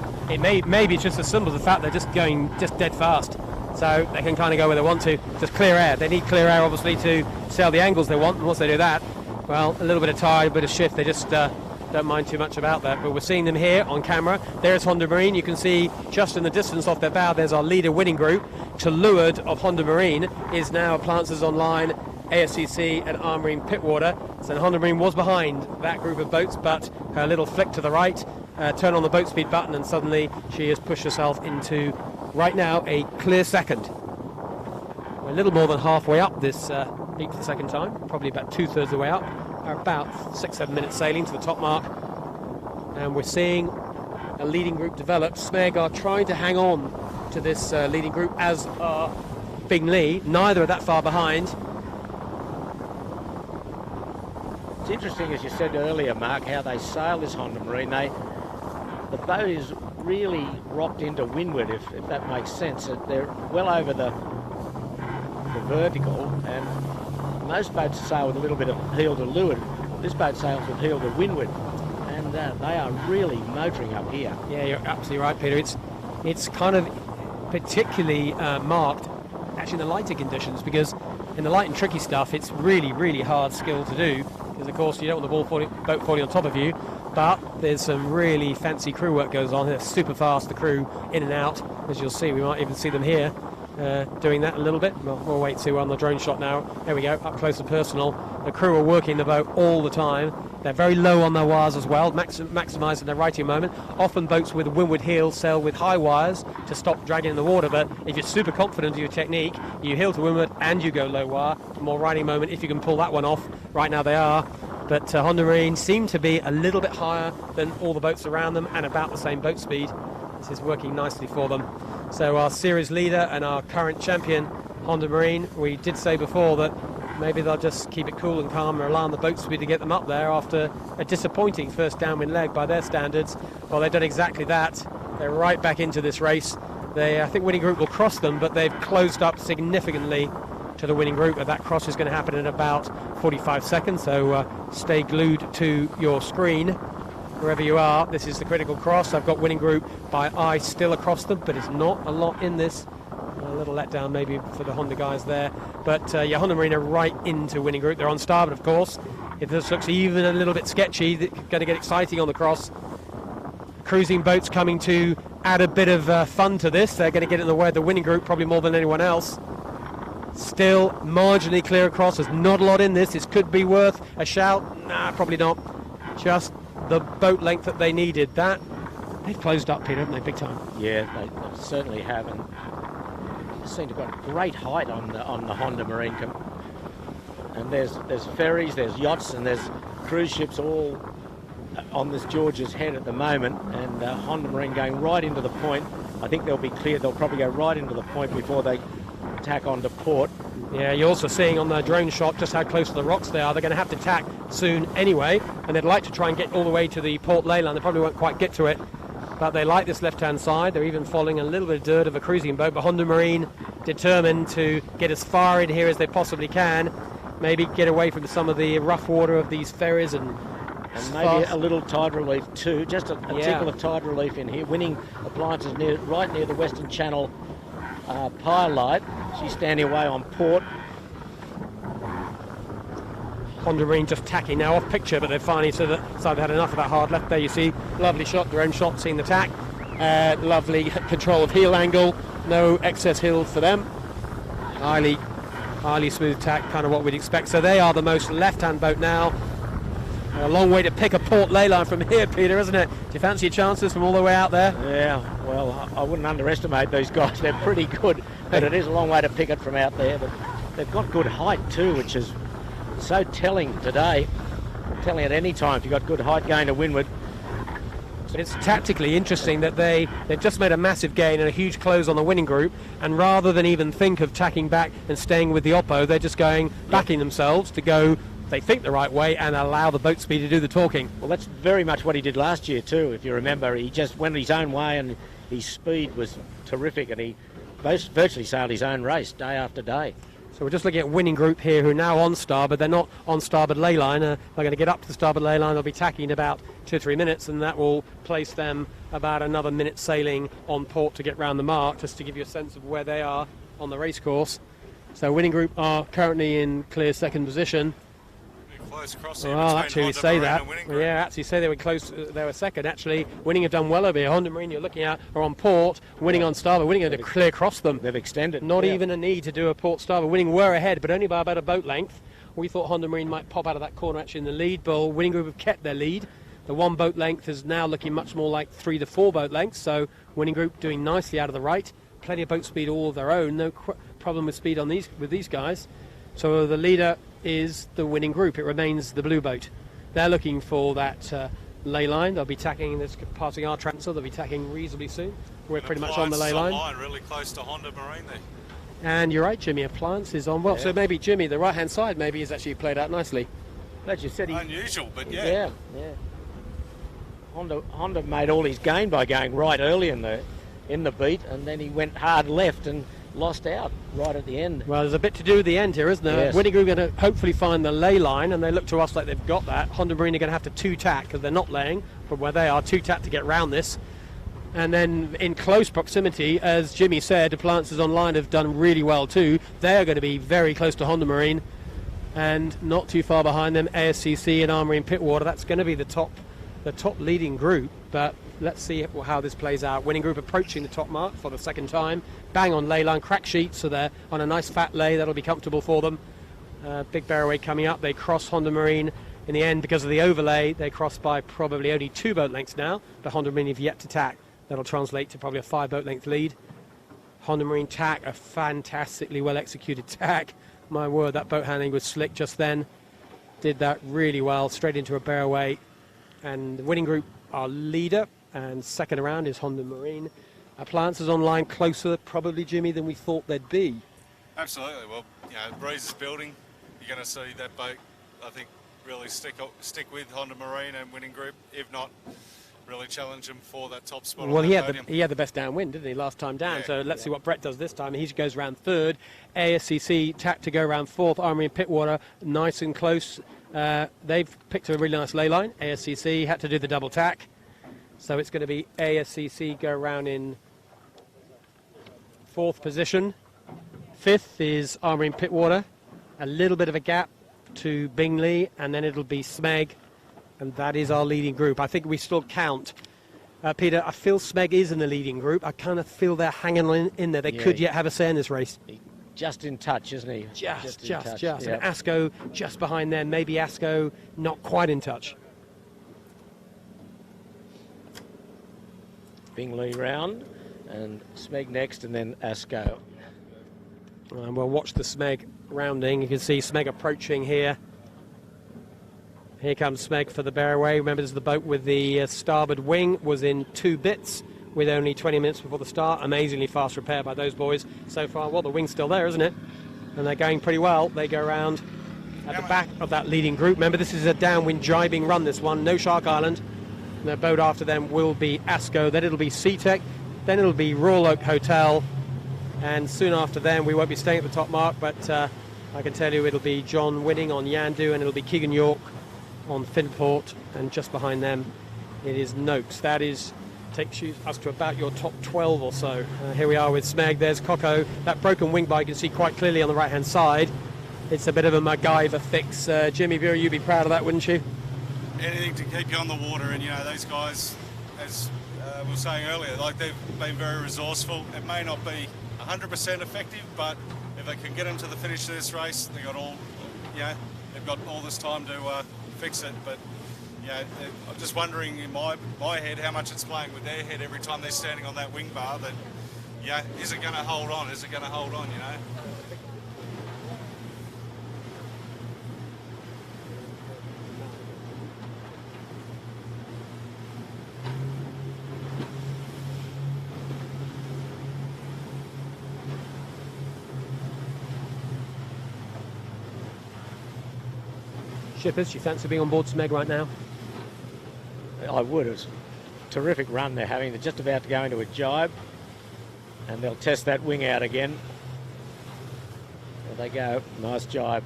maybe it's just as simple as the fact they're just going dead fast, so they can kind of go where they want to. Just clear air. They need clear air, obviously, to sail the angles they want. And once they do that, well, a little bit of tide, a bit of shift. They just don't mind too much about that. But we're seeing them here on camera. There's Honda Marine. You can see just in the distance off their bow, there's our leader Winning Group. To leeward of Honda Marine is now Appliances Online, ASCC and Armarine Pittwater. So Honda Marine was behind that group of boats, but her little flick to the right, turn on the boat speed button, and suddenly she has pushed herself into, right now, a clear second. We're a little more than halfway up this beat for the second time, probably about 2/3 of the way up. About 6-7 minutes sailing to the top mark, and we're seeing a leading group develop. Smeg are trying to hang on to this leading group, as are Bing Lee. Neither are that far behind. It's interesting, as you said earlier, Mark, how they sail this Honda Marine. The boat is really rocked into windward, if that makes sense. They're well over the vertical, and most boats sail with a little bit of heel to leeward. This boat sails with heel to windward, and they are really motoring up here. Yeah, you're absolutely right, Peter. It's kind of particularly marked actually in the lighter conditions, because in the light and tricky stuff, it's really hard skill to do, because of course you don't want the boat falling on top of you. But there's some really fancy crew work goes on. They're super fast, the crew in and out, as you'll see. We might even see them here doing that a little bit. We'll wait to on the drone shot now. There we go, up close and personal. The crew are working the boat all the time. They're very low on their wires as well, maximising their righting moment. Often boats with windward heel sail with high wires to stop dragging in the water, but if you're super confident of your technique, you heel to windward and you go low wire, more righting moment if you can pull that one off. Right now they are. But Honda Marine seem to be a little bit higher than all the boats around them and about the same boat speed. This is working nicely for them. So our series leader and our current champion, Honda Marine, we did say before that maybe they'll just keep it cool and calm and rely on the boat speed to get them up there after a disappointing first downwind leg by their standards. Well, they've done exactly that. They're right back into this race. I think Winning Group will cross them, but they've closed up significantly to the Winning Group, and that cross is going to happen in about 45 seconds, so stay glued to your screen wherever you are. This is the critical cross. I've got Winning Group by eye still across them, but it's not a lot in this. A little letdown maybe for the Honda guys there, but yeah, Honda Marine are right into Winning Group. They're on starboard, of course. If this looks even a little bit sketchy, it's going to get exciting on the cross. Cruising boats coming to add a bit of fun to this. They're going to get in the way of the Winning Group probably more than anyone else. Still marginally clear across. There's not a lot in this. This could be worth a shout. Nah, probably not. Just the boat length that they needed. That they've closed up, Peter, haven't they, big time? Yeah, they certainly have, and seem to have got great height on the Honda Marine. And there's ferries, there's yachts, and there's cruise ships all on this George's Head at the moment, and Honda Marine going right into the point. I think they'll be clear. They'll probably go right into the point before they tack onto port. Yeah, you're also seeing on the drone shot just how close to the rocks they are. They're going to have to tack soon anyway, and they'd like to try and get all the way to the port leyland. They probably won't quite get to it, but they like this left-hand side. They're even following a little bit of dirt of a cruising boat, but Honda Marine determined to get as far in here as they possibly can, maybe get away from some of the rough water of these ferries and maybe a little tide relief too, just a tickle of tide relief in here. Winning Appliances right near the Western Channel pile light. She's standing away on port. Honda Marine just tacking now off picture, but they've finally decided they've had enough of that hard left. There you see, lovely shot, their own shot, seeing the tack. Lovely control of heel angle, no excess heel for them. Highly smooth tack, kind of what we'd expect. So they are the most left-hand boat now. A long way to pick a port ley line from here, Peter, isn't it? Do you fancy your chances from all the way out there? Yeah, well, I wouldn't underestimate these guys. They're pretty good, but it is a long way to pick it from out there. But they've got good height too, which is so telling today. Telling at any time if you've got good height going to windward. But it's tactically interesting that they've just made a massive gain and a huge close on the winning group, and rather than even think of tacking back and staying with the oppo, they're just backing themselves to go, they think, the right way and allow the boat speed to do the talking. Well, that's very much what he did last year too, if you remember. He just went his own way and his speed was terrific, and he virtually sailed his own race day after day. So we're just looking at winning group here, who are now on starboard. They're not on starboard ley line. They're going to get up to the starboard ley line. They'll be tacking in about 2 or 3 minutes, and that will place them about another minute sailing on port to get round the mark, just to give you a sense of where they are on the race course. So winning group are currently in clear second position. Close cross here Well, between actually, Honda say Marine that. and Winning Group. Yeah, actually say they were close. They were second. Actually, Winning have done well over here. Honda Marine, you're looking at, are on port. Winning on starboard. Winning had to clear across them. They've extended. Not even a need to do a port starboard. Winning were ahead, but only by about a boat length. We thought Honda Marine might pop out of that corner actually in the lead, but Winning Group have kept their lead. The 1 boat length is now looking much more like 3 to 4 boat lengths. So Winning Group doing nicely out of the right. Plenty of boat speed all of their own. No problem with speed on these guys. So the leader is the Winning Group. It remains the blue boat. They're looking for that ley line. They'll be tacking, this passing our transfer. They'll be tacking reasonably soon. We're pretty much on the ley line. Really close to Honda Marine there. And you're right, Jimmy, Appliance is on well. Yeah. So maybe Jimmy, the right hand side maybe is actually played out nicely. As you said, Unusual, but yeah. Yeah. Honda made all his gain by going right early in the beat, and then he went hard left and lost out right at the end. Well, there's a bit to do at the end here, isn't there? Yes. Winning Group are going to hopefully find the ley line, and they look to us like they've got that. Honda Marine are going to have to 2-tack, because they're not laying, but where they are, 2-tack to get round this. And then in close proximity, as Jimmy said, Appliances Online have done really well too. They're going to be very close to Honda Marine, and not too far behind them, ASCC and Armory and Pittwater. That's going to be the top leading group, but let's see how this plays out. Winning Group approaching the top mark for the second time. Bang on ley line, crack sheet, so they're on a nice fat ley. That'll be comfortable for them. Big Barroway coming up. They cross Honda Marine. In the end, because of the overlay, they cross by probably only 2 boat lengths now, but Honda Marine have yet to tack. That'll translate to probably a 5 boat length lead. Honda Marine tack, a fantastically well executed tack. My word, that boat handling was slick just then. Did that really well, straight into a Barroway. And the Winning Group are leader, and second around is Honda Marine. Appliances Online closer, probably, Jimmy, than we thought they'd be. Absolutely. Well, the breeze is building. You're going to see that boat, I think, really stick with Honda Marine and Winning Group. If not, really challenge them for that top spot. Well, on the he had the best downwind, didn't he, last time down? So let's see what Brett does this time. He goes round third. ASCC tack to go round fourth. Armory and Pittwater nice and close. They've picked a really nice ley line. ASCC had to do the double tack. So it's going to be ASCC go around in 4th position. 5th is Armory and Pittwater. A little bit of a gap to Bingley, and then it'll be Smeg. And that is our leading group. I think we still count. Peter, I feel Smeg is in the leading group. I kind of feel they're hanging in there. They could yet have a say in this race. Just in touch, isn't he? Just. Yep. And Asco just behind them. Maybe Asco not quite in touch. Bingley round, and Smeg next, and then Asco. And we'll watch the Smeg rounding. You can see Smeg approaching here. Here comes Smeg for the Barroway. Remember, this is the boat with the starboard wing. Was in 2 bits with only 20 minutes before the start. Amazingly fast repair by those boys so far. Well, the wing's still there, isn't it? And they're going pretty well. They go around at the back of that leading group. Remember, this is a downwind jibing run, this one. No Shark Island. And the boat after them will be Asco. Then it'll be SeaTech. Then it'll be Royal Oak Hotel. And soon after them, we won't be staying at the top mark, but I can tell you it'll be John Winning on Yandu, and it'll be Keegan York on Finport, and just behind them it is Noakes. That takes us to about your top 12 or so. Here we are with Smeg. There's Coco. That broken wing bar you can see quite clearly on the right hand side. It's a bit of a MacGyver fix. Jimmy Vera, you'd be proud of that, wouldn't you? Anything to keep you on the water, and those guys, as we were saying earlier, like they've been very resourceful. It may not be 100% effective, but if they can get into the finish of this race, they've got all this time to fix it. But I'm just wondering in my head how much it's playing with their head every time they're standing on that wing bar. That is it going to hold on? Is it going to hold on? Shippers, you fancy being on board Smeg right now? I would. It's a terrific run they're having. They're just about to go into a jibe, and they'll test that wing out again. There they go. Nice jibe.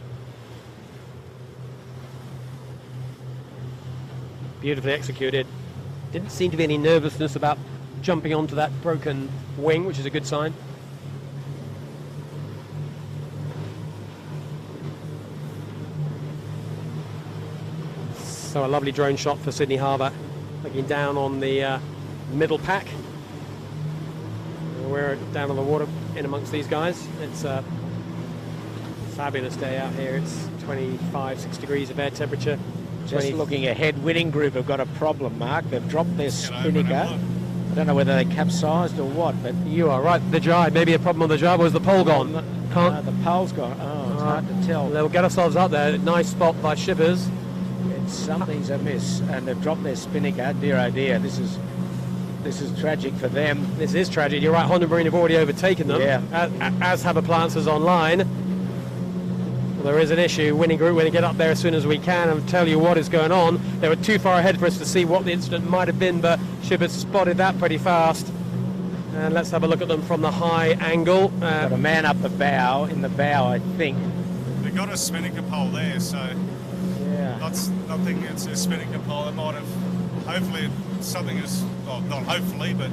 Beautifully executed. Didn't seem to be any nervousness about jumping onto that broken wing, which is a good sign. So a lovely drone shot for Sydney Harbour, looking down on the middle pack. We're down on the water in amongst these guys. It's a fabulous day out here. It's 25, 6 degrees of air temperature. Just looking ahead, Winning Group have got a problem, Mark. They've dropped their spinnaker. I don't know whether they capsized or what, but... You are right, the jibe. Maybe a problem on the jibe, or is the pole gone? The pole's gone. Oh, it's hard to tell. They'll get ourselves up there. Nice spot by Shippers. Something's amiss, and they've dropped their spinnaker. Dear oh dear, this is tragic for them. This is tragic. You're right, Honda Marine have already overtaken them, as have appliances online. Well, there is an issue. Winning Group, we're going to get up there as soon as we can and tell you what is going on. They were too far ahead for us to see what the incident might have been, but Shippers spotted that pretty fast. And let's have a look at them from the high angle. Got a man up the bow, in the bow, I think. They've got a spinnaker pole there, so... Not thinking it's a spinnaker pole. It might have, hopefully, something is, well, not hopefully, but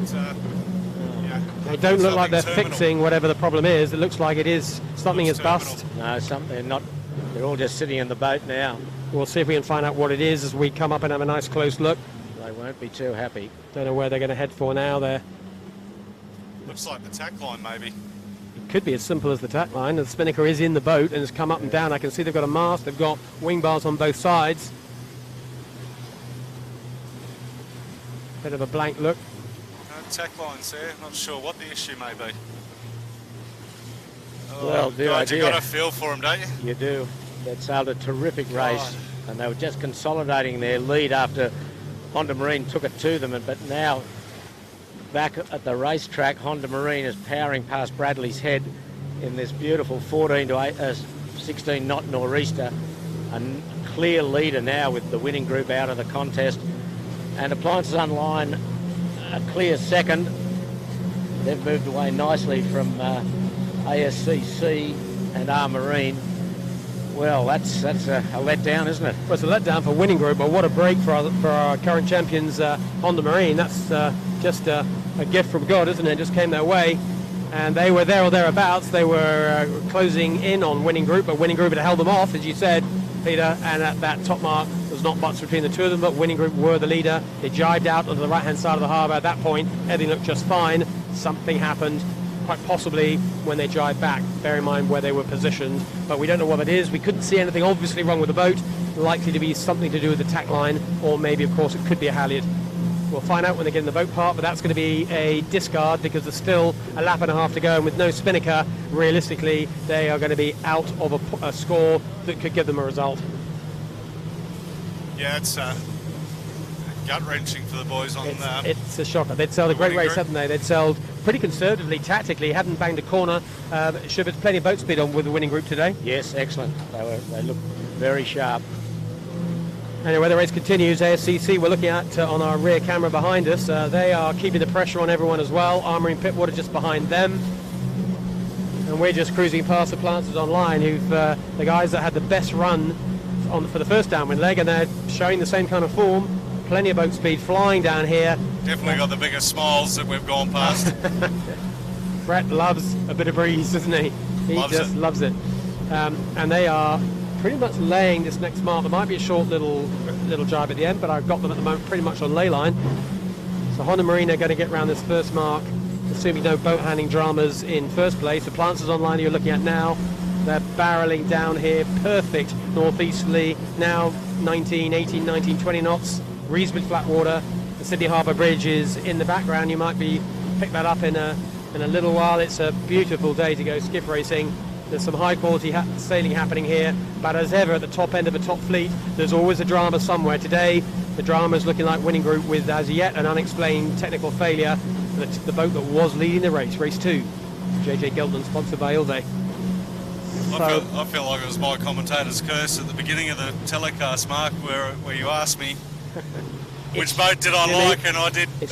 they don't look like they're fixing whatever the problem is. It looks like it is something is bust. No, something not. They're all just sitting in the boat now. We'll see if we can find out what it is as we come up and have a nice close look. They won't be too happy. Don't know where they're going to head for now. Looks like the tack line, maybe. It could be as simple as the tack line. The spinnaker is in the boat and has come up and down. I can see they've got a mast. They've got wing bars on both sides. Bit of a blank look. No tack lines there. Not sure what the issue may be. Well, you've got a feel for them, don't you? You do. They'd sailed a terrific race, and they were just consolidating their lead after Honda Marine took it to them. But now, back at the racetrack, Honda Marine is powering past Bradley's Head in this beautiful 14 to 16 knot nor'easter. A clear leader now with the Winning Group out of the contest. And Appliances Online, a clear second. They've moved away nicely from ASCC and R Marine. Well, that's a letdown, isn't it? Well, it's a letdown for Winning Group, but what a break for our current champions, Honda Marine. That's just a gift from God, isn't it? Just came their way, and they were there or thereabouts. They were closing in on Winning Group, but Winning Group had held them off, as you said, Peter, and at that top mark, there's not much between the two of them, but Winning Group were the leader. They jibed out onto the right-hand side of the harbour. At that point, everything looked just fine. Something happened, quite possibly when they jibed back. Bear in mind where they were positioned, but we don't know what it is. We couldn't see anything obviously wrong with the boat. Likely to be something to do with the tack line, or maybe, of course, it could be a halyard. We'll find out when they get in the boat part, but that's going to be a discard because there's still a lap and a half to go, and with no spinnaker, realistically, they are going to be out of a score that could give them a result. Yeah, it's gut-wrenching for the boys on it's a shocker. They'd sailed a great race, hadn't they? They'd sailed pretty conservatively, tactically, hadn't banged a corner. Shippers, plenty of boat speed on with the Winning Group today. Yes, excellent. They look very sharp. Anyway, the race continues. ASCC, we're looking at on our rear camera behind us. They are keeping the pressure on everyone as well. Armour and Pittwater just behind them. And we're just cruising past Appliances Online, who've the guys that had the best run for the first downwind leg, and they're showing the same kind of form. Plenty of boat speed flying down here. Definitely got the biggest smiles that we've gone past. Brett loves a bit of breeze, doesn't he? He loves it. and they are pretty much laying this next mark. There might be a short little jibe at the end, but I've got them at the moment pretty much on ley line. So Honda Marine are going to get around this first mark, assuming no boat handling dramas in first place. The Planters Online you're looking at now, they're barreling down here, perfect northeasterly, now 19, 18, 19, 20 knots, reasonably flat water. The Sydney Harbour Bridge is in the background. You might pick that up in a little while. It's a beautiful day to go skiff racing. There's some high quality sailing happening here, but as ever at the top end of the top fleet, there's always a drama somewhere. Today, the drama is looking like Winning Group with as yet an unexplained technical failure. The boat that was leading the race, race 2, JJ Giltinan, sponsored by Ilde. I feel like it was my commentator's curse at the beginning of the telecast, Mark, where you asked me which boat did I like, and I did put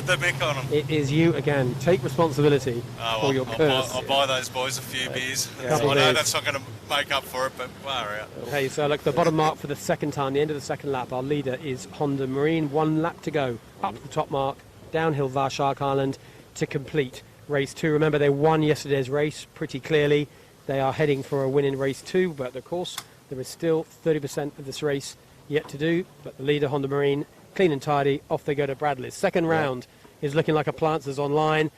the mick on them. It is you again. Take responsibility for your curse. I'll buy those boys a few beers. Yeah. I know that's not going to make up for it, but far out. Okay, so look, the bottom mark for the second time, the end of the second lap. Our leader is Honda Marine. 1 lap to go. Up to the top mark, downhill via Shark Island to complete race 2. Remember, they won yesterday's race pretty clearly. They are heading for a win in race 2, but of course, there is still 30% of this race yet to do. But the leader, Honda Marine, clean and tidy, off they go to Bradley's. Second round is looking like a Planters Online,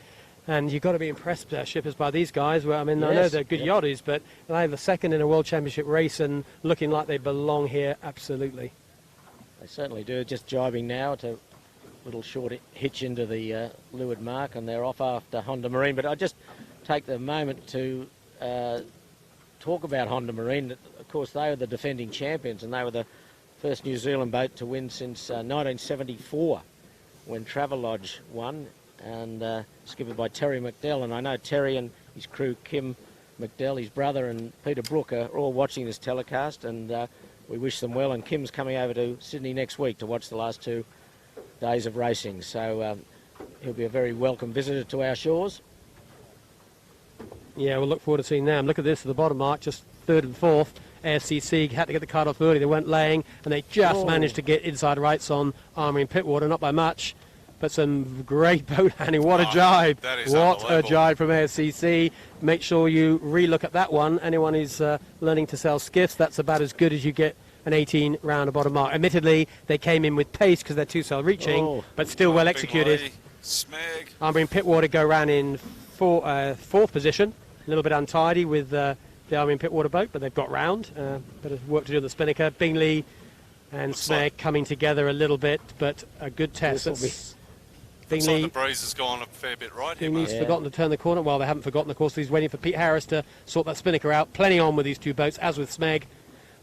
and you've got to be impressed, shippers, by these guys. Well, I mean, I know they're good yachties, but they have a second in a World Championship race and looking like they belong here, absolutely. They certainly do. Just jibing now to a little short hitch into the leeward mark, and they're off after Honda Marine. But I just take the moment to talk about Honda Marine. Of course, they were the defending champions, and they were the first New Zealand boat to win since 1974, when Travelodge won, and skippered by Terry McDell. And I know Terry and his crew, Kim McDell, his brother, and Peter Brook are all watching this telecast, and we wish them well. And Kim's coming over to Sydney next week to watch the last 2 days of racing, so he'll be a very welcome visitor to our shores. Yeah, we'll look forward to seeing them. Look at this at the bottom mark, just 3rd and 4th. AFCC had to get the card off early. They went laying, and they just managed to get inside rights on Armory and Pittwater, not by much, but some great boat handling. What a jibe. What a jibe from AFCC. Make sure you re-look at that one. Anyone who's learning to sail skiffs, that's about as good as you get an 18 round a bottom mark. Admittedly, they came in with pace because they're 2-sail reaching, but still well executed. Armory and Pittwater go around in 4th position. A little bit untidy with the Armory and Pittwater boat, but they've got round. Bit of work to do on the spinnaker. Bingley and Smeg coming together a little bit, but a good test. Bingley, the breeze has gone a fair bit right here. Bingley's forgotten to turn the corner. Well, they haven't forgotten, of course. He's waiting for Pete Harris to sort that spinnaker out. Plenty on with these 2 boats, as with Smeg.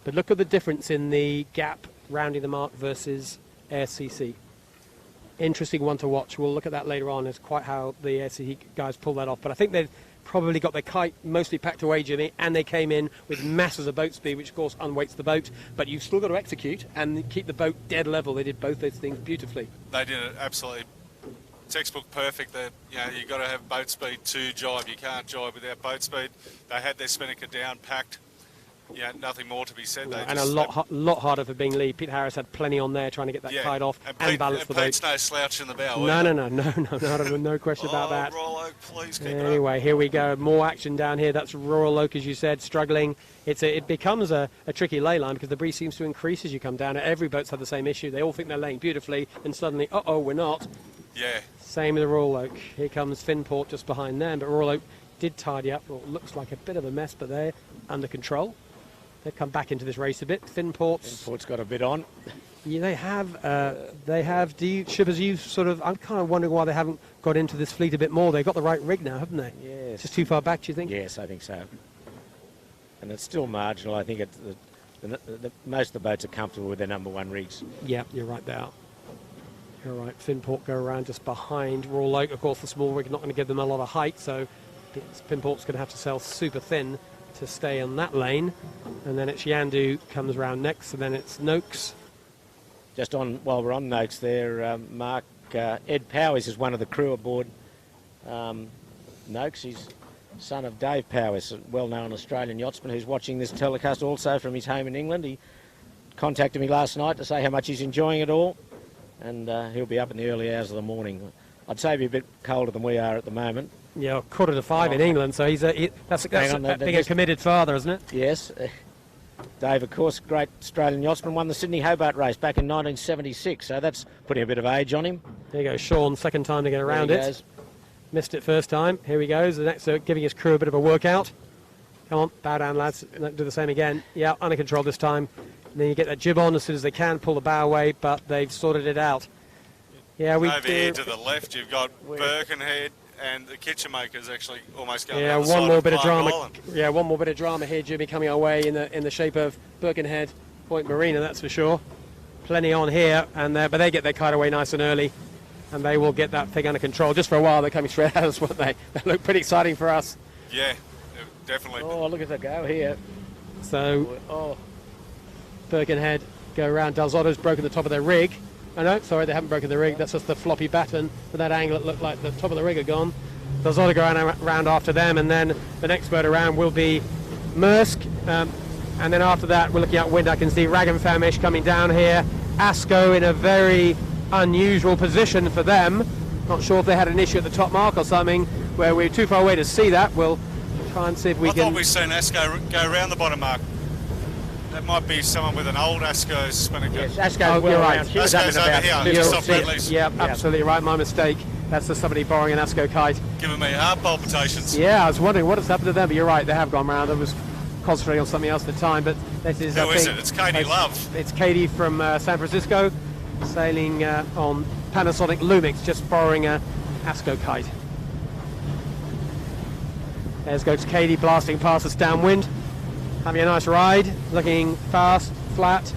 But look at the difference in the gap rounding the mark versus ASCC. Interesting one to watch. We'll look at that later on as quite how the ASCC guys pull that off. But I think they've probably got their kite mostly packed away, Jimmy, and they came in with masses of boat speed, which of course unweights the boat. But you've still got to execute and keep the boat dead level. They did both those things beautifully. They did it absolutely textbook perfect. You've got to have boat speed to jibe. You can't jibe without boat speed. They had their spinnaker down, packed. Yeah, nothing more to be said. And a lot harder for Bingley. Pete Harris had plenty on there trying to get that kite off and balance the boat. Pete's no slouch in the bow. No question about that. Royal Oak, please keep it up. Anyway, here we go. More action down here. That's Royal Oak, as you said, struggling. It becomes a tricky ley line because the breeze seems to increase as you come down. Every boat's had the same issue. They all think they're laying beautifully, and suddenly, we're not. Yeah. Same with the Royal Oak. Here comes Finport just behind them, but Royal Oak did tidy up. Well, it looks like a bit of a mess, but they're under control. They've come back into this race a bit. Finport's got a bit on. Yeah, they have. Do you, shippers, I'm kind of wondering why they haven't got into this fleet a bit more. They've got the right rig now, haven't they? Yes. Just too far back, do you think? Yes, I think so. And it's still marginal. I think most of the boats are comfortable with their number 1 rigs. Yeah, you're right there. You're right. Finport go around just behind Royal Oak. Of course, the small rig not going to give them a lot of height, so Finport's going to have to sail super thin to stay on that lane. And then it's Yandu comes round next, and then it's Noakes. Just on while we're on Noakes there, Mark, Ed Powers is one of the crew aboard Noakes. He's son of Dave Powers, a well-known Australian yachtsman who's watching this telecast also from his home in England. He contacted me last night to say how much he's enjoying it all, and he'll be up in the early hours of the morning. I'd say he'd be a bit colder than we are at the moment. Yeah, 4:45 in England, so that's being a committed father, isn't it? Yes. Dave, of course, great Australian yachtsman, won the Sydney Hobart race back in 1976, so that's putting a bit of age on him. There you go, Sean, second time to get around it. Goes. Missed it first time. Here he goes. The next, giving his crew a bit of a workout. Come on, bow down, lads. Do the same again. Yeah, under control this time. And then you get that jib on as soon as they can, pull the bow away, but they've sorted it out. Yeah, over here to the left, you've got Birkenhead, and the kitchen maker's actually almost going. Yeah, one more bit of drama. Yeah, one more bit of drama here, Jimmy, coming our way in the shape of Birkenhead Point Marina, that's for sure. Plenty on here, and but they get their kite away nice and early, and they will get that thing under control. Just for a while, they're coming straight at us, won't they? They look pretty exciting for us. Yeah, definitely. Oh, look at the go here. So, Birkenhead go around. Dalzotto's broken the top of their rig. Oh no, sorry, they haven't broken the rig. That's just the floppy batten. With that angle, it looked like the top of the rig had gone. Dalzotto go around after them, and then the next boat around will be Maersk. And then after that, we're looking at wind. I can see Rag and Famish coming down here. Asco in a very unusual position for them. Not sure if they had an issue at the top mark or something, where we're too far away to see that. We'll try and see if we can... I thought we'd seen Asco go around the bottom mark. That might be someone with an old Asco spinnaker. Yes, Asco's well right. Asco's over here, just off Bradley's. Yeah, absolutely right. My mistake. That's just somebody borrowing an Asco kite. Giving me heart palpitations. Yeah, I was wondering what has happened to them, but you're right, they have gone round. I was concentrating on something else at the time, but this is... Who is it? It's Katie Love. It's Katie from San Francisco, sailing on Panasonic Lumix, just borrowing a Asco kite. There's goes Katie blasting past us downwind. Having a nice ride, looking fast, flat,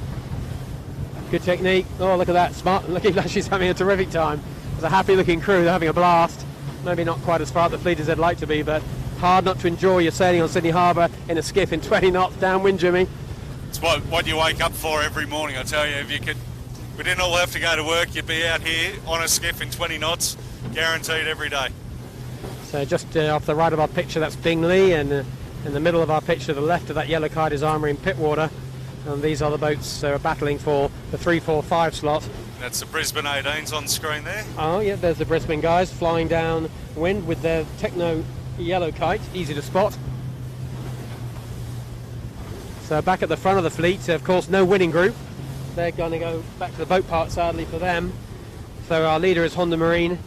good technique. Oh, look at that, smart, looking like she's having a terrific time. It's a happy looking crew, they're having a blast. Maybe not quite as far up the fleet as they'd like to be, but hard not to enjoy your sailing on Sydney Harbour in a skiff in 20 knots downwind, Jimmy. It's what you wake up for every morning, I tell you. If you could, we didn't all have to go to work, you'd be out here on a skiff in 20 knots, guaranteed every day. So just off the right of our picture, that's Bingley, and in the middle of our picture to the left of that yellow kite is Armour in Pittwater, and these are the boats that are battling for the 3, 4, 5 slot. That's the Brisbane 18s on screen there. Oh yeah, there's the Brisbane guys flying down wind with their Techno yellow kite, easy to spot. So back at the front of the fleet, of course no winning group. They're going to go back to the boat park, sadly for them. So our leader is Honda Marine.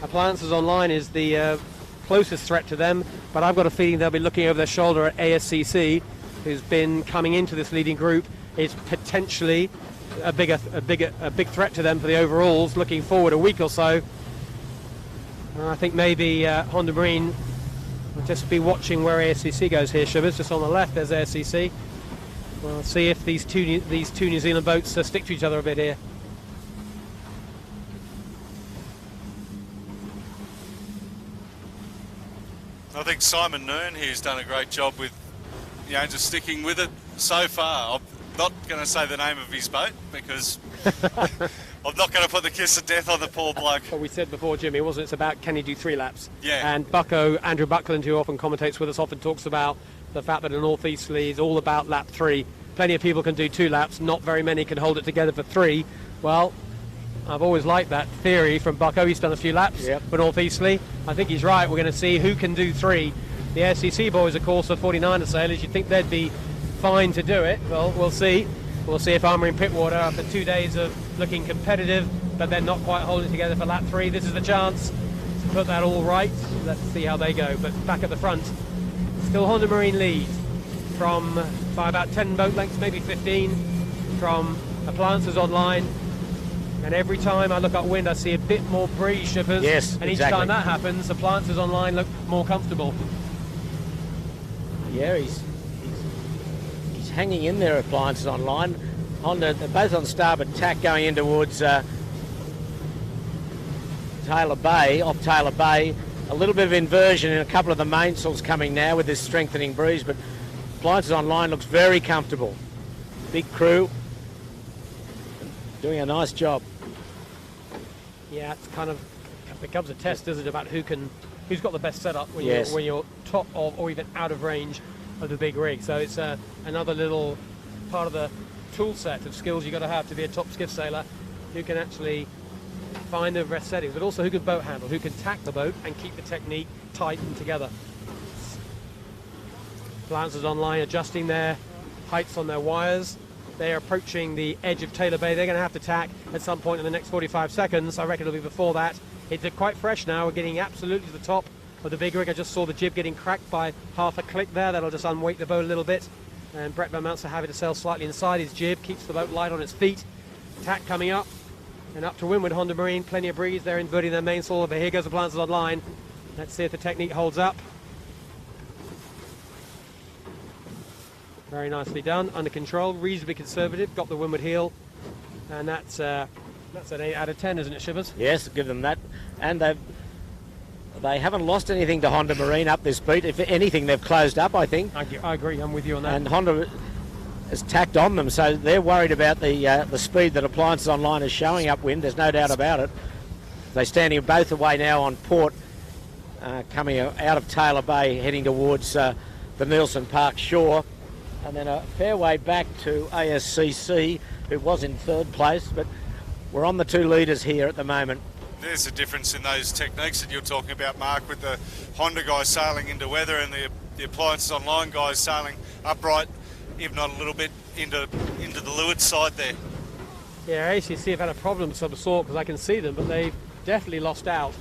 Appliances Online is the closest threat to them, but I've got a feeling they'll be looking over their shoulder at ASCC, who's been coming into this leading group. It's potentially a big threat to them for the overalls. Looking forward a week or so, I think maybe Honda Marine will just be watching where ASCC goes here. Shivers just on the left. There's ASCC. We'll see if these two New Zealand boats stick to each other a bit here. I think Simon Nern here's done a great job with, just sticking with it so far. I'm not going to say the name of his boat because I'm not going to put the kiss of death on the poor bloke. What we said before, Jimmy, wasn't it? It's about can he do 3 laps? Yeah. And Andrew Buckland, who often commentates with us, often talks about the fact that a northeasterly is all about lap 3. Plenty of people can do 2 laps. Not very many can hold it together for 3. Well, I've always liked that theory from Bucko. He's done a few laps for northeasterly. I think he's right. We're going to see who can do 3. The SCC boys, of course, are 49er sailors. You'd think they'd be fine to do it. Well, we'll see. We'll see if Armour in Pittwater, after 2 days of looking competitive, but then not quite holding together for lap 3, this is the chance to put that all right. Let's see how they go. But back at the front, still Honda Marine lead by about 10 boat lengths, maybe 15, from Appliances Online. And every time I look upwind, I see a bit more breeze, Shippers. Yes, and each time that happens, Appliances Online look more comfortable. Yeah, he's hanging in there, Appliances Online. Honda, they're both on starboard tack going in towards Taylor Bay, off Taylor Bay. A little bit of inversion in a couple of the mainsails coming now with this strengthening breeze, but Appliances Online looks very comfortable. Big crew, doing a nice job. Yeah, it's kind of becomes a test, isn't it, about who's got the best setup when you're top of or even out of range of the big rig. So it's another little part of the tool set of skills you've got to have to be a top skiff sailor, who can actually find the rest settings, but also who can boat handle, who can tack the boat and keep the technique tight and together. Lancers Online adjusting their heights on their wires. They're approaching the edge of Taylor Bay. They're going to have to tack at some point in the next 45 seconds. I reckon it'll be before that. It's quite fresh now. We're getting absolutely to the top of the big rig. I just saw the jib getting cracked by half a click there. That'll just unweight the boat a little bit. And Brett Van Mount's having to sail slightly inside his jib, keeps the boat light on its feet. Tack coming up. And up to windward, Honda Marine, plenty of breeze. They're inverting their mainsail, but here goes the Lancers Online. Let's see if the technique holds up. Very nicely done, under control, reasonably conservative, got the windward heel, and that's an 8 out of 10, isn't it, Shivers? Yes, give them that. And they haven't lost anything to Honda Marine up this beat. If anything, they've closed up, I think. I agree, I'm with you on that. And Honda has tacked on them, so they're worried about the speed that Appliances Online is showing upwind. There's no doubt about it. They're standing both away now on port, coming out of Taylor Bay, heading towards the Nielsen Park shore. And then a fair way back to ASCC, who was in third place, but we're on the 2 leaders here at the moment. There's a difference in those techniques that you're talking about, Mark, with the Honda guys sailing into weather and the Appliances Online guys sailing upright, if not a little bit into the leeward side there. Yeah, ACC have had a problem of some sort, because I can see them, but they've definitely lost out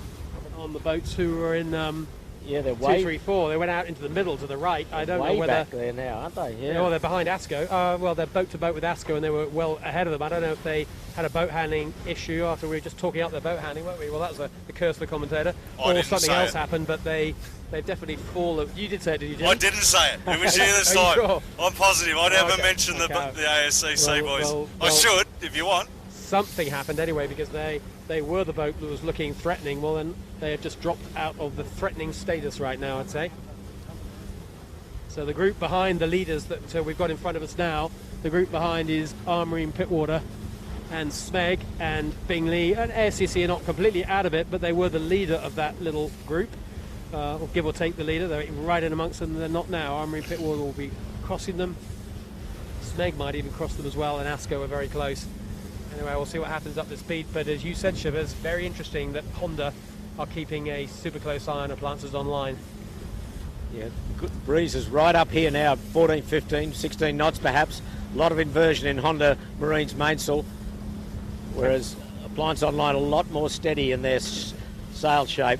on the boats who were in yeah, they're 2, 3, 4. They went out into the middle to the right. I don't know whether back there now, aren't they? Yeah. Well, they're behind ASCO. Well, they're boat to boat with ASCO, and they were well ahead of them. I don't know if they had a boat handling issue after we were just talking out their boat handling, weren't we? Well, that was the curse of the commentator. Or something else happened, but they've definitely fallen. You did say it, did you, Jim? I didn't say it. It was you this time. Sure? I'm positive. I never mentioned the ASCC boys. Well, I should, if you want. Something happened anyway, because they were the boat that was looking threatening. Well, then they have just dropped out of the threatening status right now, I'd say. So the group behind the leaders that we've got in front of us now, the group behind is Armory and Pittwater and Smeg and Bingley, and ASCC are not completely out of it, but they were the leader of that little group, or give or take the leader. They're right in amongst them. They're not now. Armory and Pittwater will be crossing them. Smeg might even cross them as well, and ASCO are very close. Anyway, we'll see what happens up the speed, but as you said, Shivers, very interesting that Honda are keeping a super close eye on Appliances Online. Yeah, good breeze is right up here now, 14, 15, 16 knots perhaps. A lot of inversion in Honda Marine's mainsail, whereas Appliances Online a lot more steady in their sail shape.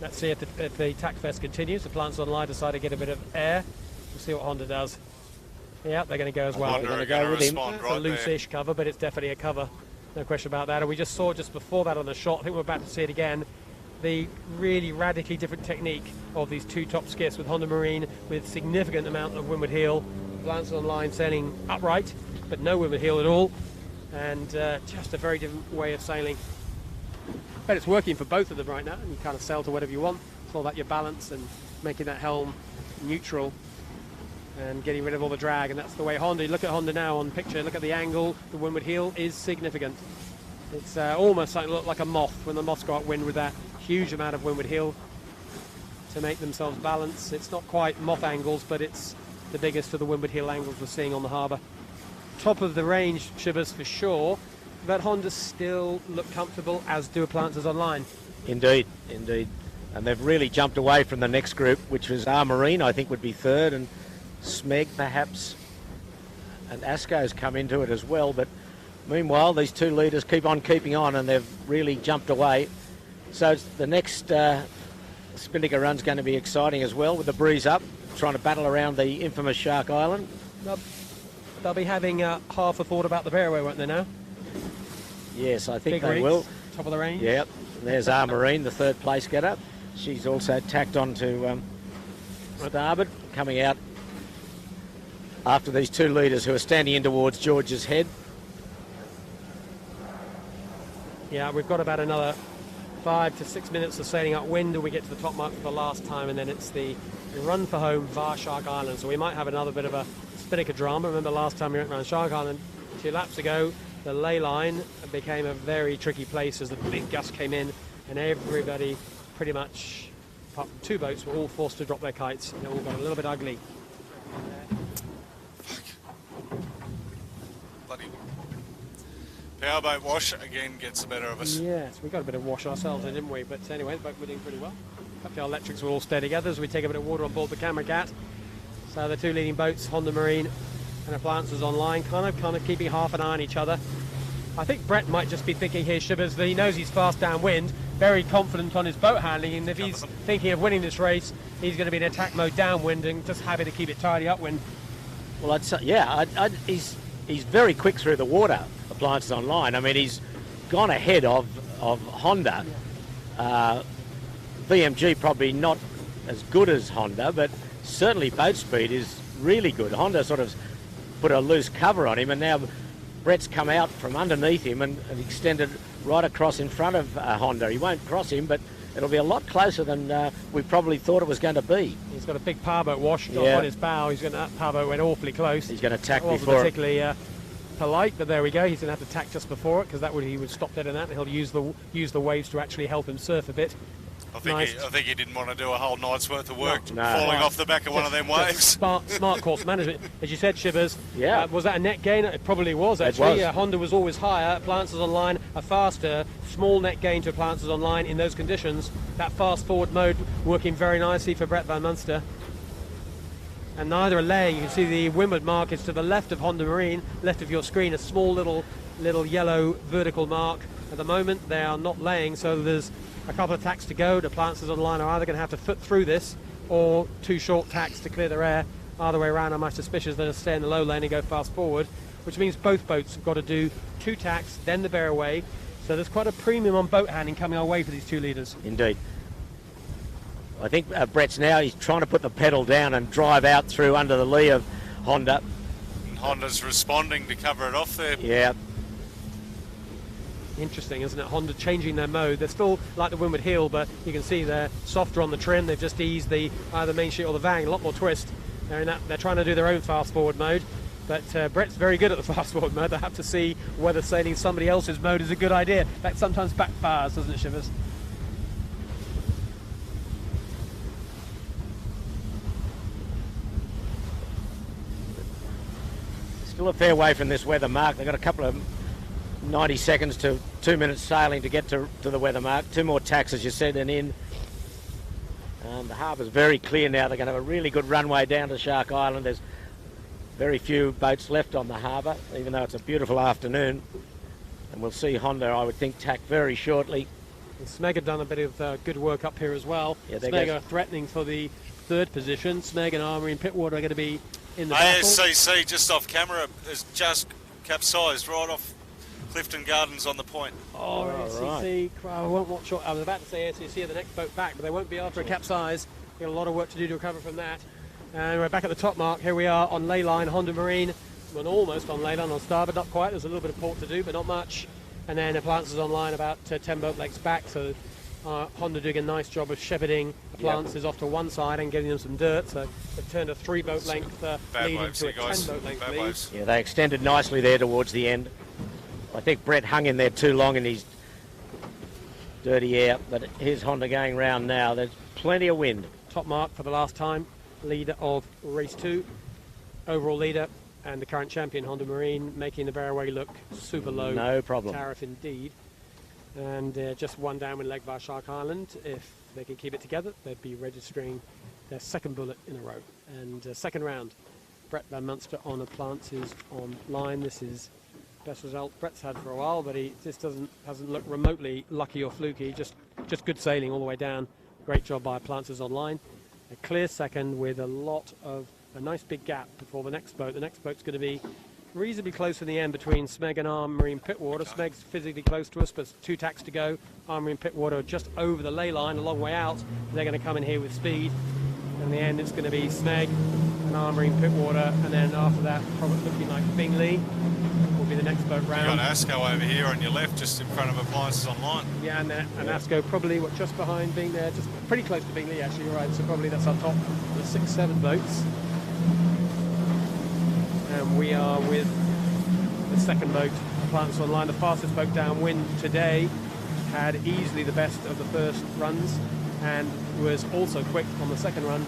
Let's see if the tack fest continues. Appliances Online decide to get a bit of air. We'll see what Honda does. Yeah, they're going to go as well. Honda They're are going to go with him. respond It's right a loose-ish cover, but it's definitely a cover. No question about that. And we just saw just before that on the shot, I think we're about to see it again, the really radically different technique of these 2 top skiffs with Honda Marine with significant amount of windward heel. Appliances Online sailing upright, but no windward heel at all. And just a very different way of sailing. But it's working for both of them right now, and you kind of sail to whatever you want. It's all about your balance and making that helm neutral and getting rid of all the drag, and that's the way Honda, look at Honda now on picture, look at the angle, the windward heel is significant. It's almost like, look like a moth when the moths go upwind with that huge amount of windward heel to make themselves balance. It's not quite moth angles, but it's the biggest of the windward heel angles we're seeing on the harbour. Top of the range, Shivers, for sure, but Honda still look comfortable, as do Appliances Online. Indeed, indeed. And they've really jumped away from the next group, which was Marine, I think would be third, and Smeg perhaps, and ASCO's come into it as well, but meanwhile these 2 leaders keep on keeping on, and they've really jumped away. So the next Spinnaker run's going to be exciting as well, with the breeze up, trying to battle around the infamous Shark Island. They'll be having half a thought about the fairway, won't they now? Yes, I think Big they rigs, will. Top of the range. Yep, there's Marine, the 3rd place getter. She's also tacked on to starboard, coming out after these 2 leaders who are standing in towards George's Head. Yeah, we've got about another 5 to 6 minutes of sailing upwind and we get to the top mark for the last time, and then it's the run for home via Shark Island. So we might have another bit of a Spinnaker drama. Remember last time we went around Shark Island 2 laps ago, the ley line became a very tricky place as the big gust came in, and everybody pretty much, apart from 2 boats, were all forced to drop their kites, and it all got a little bit ugly. Powerboat wash again gets the better of us. Yes, we got a bit of wash ourselves, didn't we? But anyway, the boat we're doing pretty well. Hopefully our electrics will all stay together as we take a bit of water on board the Camera Cat. So the two leading boats, Honda Marine and Appliances Online, kind of keeping half an eye on each other. I think Brett might just be thinking here, Shivers, that he knows he's fast downwind, very confident on his boat handling, and if he's thinking of winning this race, he's going to be in attack mode downwind and just happy to keep it tidy upwind. Well, I'd say, yeah, he's very quick through the water, Appliances Online. I mean, he's gone ahead of Honda. VMG probably not as good as Honda, but certainly boat speed is really good. Honda sort of put a loose cover on him, and now Brett's come out from underneath him and extended right across in front of Honda. He won't cross him, but it'll be a lot closer than we probably thought it was going to be. He's got a big powerboat wash on his bow. That powerboat went awfully close. He's going to tack before. Wasn't particularly polite, but there we go. He's going to have to tack just before it because he would stop dead in that, and he'll use the waves to actually help him surf a bit. I think he didn't want to do a whole night's worth of work falling off the back of one of them waves. Smart course management. As you said, Shivers, yeah. Was that a net gain? It probably was, actually. Honda was always higher. Appliances Online, a faster, small net gain to Appliances Online in those conditions. That fast-forward mode working very nicely for Brett Van Munster. And neither are laying. You can see the windward mark is to the left of Honda Marine, left of your screen, a small little yellow vertical mark. At the moment, they are not laying, so there's a couple of tacks to go. The Appliances Online are either going to have to foot through this or two short tacks to clear their air. Either way around, I'm much suspicious they'll stay in the low lane and go fast forward, which means both boats have got to do two tacks, then the bear away. So there's quite a premium on boat handling coming our way for these two leaders. Indeed. I think Brett's now, he's trying to put the pedal down and drive out through under the lee of Honda. And Honda's responding to cover it off there. Yeah. Interesting, isn't it? Honda changing their mode. They're still like the windward heel, but you can see they're softer on the trim. They've just eased the either main sheet or the vang. A lot more twist. They're trying to do their own fast forward mode, but Brett's very good at the fast forward mode. They have to see whether sailing somebody else's mode is a good idea. That sometimes backfires, doesn't it, Shivers? Still a fair way from this weather mark. They've got a couple of 90 seconds to 2 minutes sailing to get to the weather mark. Two more tacks, as you said, and in. The harbour's very clear now. They're going to have a really good runway down to Shark Island. There's very few boats left on the harbour, even though it's a beautiful afternoon. And we'll see Honda, I would think, tack very shortly. And Smeg have done a bit of good work up here as well. Yeah, Smeg are threatening for the third position. Smeg and Armory and Pittwater are going to be in the battle. ASCC just off camera has just capsized right off Clifton Gardens on the point. Oh, ASCC. Right. I won't watch. I was about to say ASCC are the next boat back, but they won't be after a capsize. We've got a lot of work to do to recover from that. And we're back at the top mark. Here we are on ley line, Honda Marine. We're almost on ley line on starboard, not quite. There's a little bit of port to do, but not much. And then Appliances Online about 10 boat lengths back. So Honda doing a nice job of shepherding Appliances off to one side and getting them some dirt. So they've turned a 3 boat length lead into a 10 boat length lead. Yeah, they extended nicely there towards the end. I think Brett hung in there too long in his dirty air, but here's Honda going round now. There's plenty of wind. Top mark for the last time, leader of race 2, overall leader, and the current champion Honda Marine, making the Barraway look super low. No problem. Tariff indeed. And just one downwind leg by Shark Island. If they can keep it together, they'd be registering their second bullet in a row. And second round, Brett Van Munster on Appliances Online. This is best result Brett's had for a while, but he just hasn't looked remotely lucky or fluky. Just good sailing all the way down. Great job by Appliances Online. A clear second with a nice big gap before the next boat. The next boat's going to be reasonably close in the end between Smeg and Armory and Pittwater. Smeg's physically close to us, but 2 tacks to go. Armory and Pittwater are just over the ley line, a long way out. They're going to come in here with speed. In the end, it's going to be Smeg and Armory and Pittwater, and then after that, probably looking like Bingley will be the next boat round. You've got Asco over here on your left, just in front of Appliances Online. Yeah, and Asco probably just behind Bingley there, just pretty close to Bingley, actually, you're right. So probably that's our top of the 6-7 boats. And we are with the second boat, Appliances Online, the fastest boat downwind today. Had easily the best of the first runs and was also quick on the second run.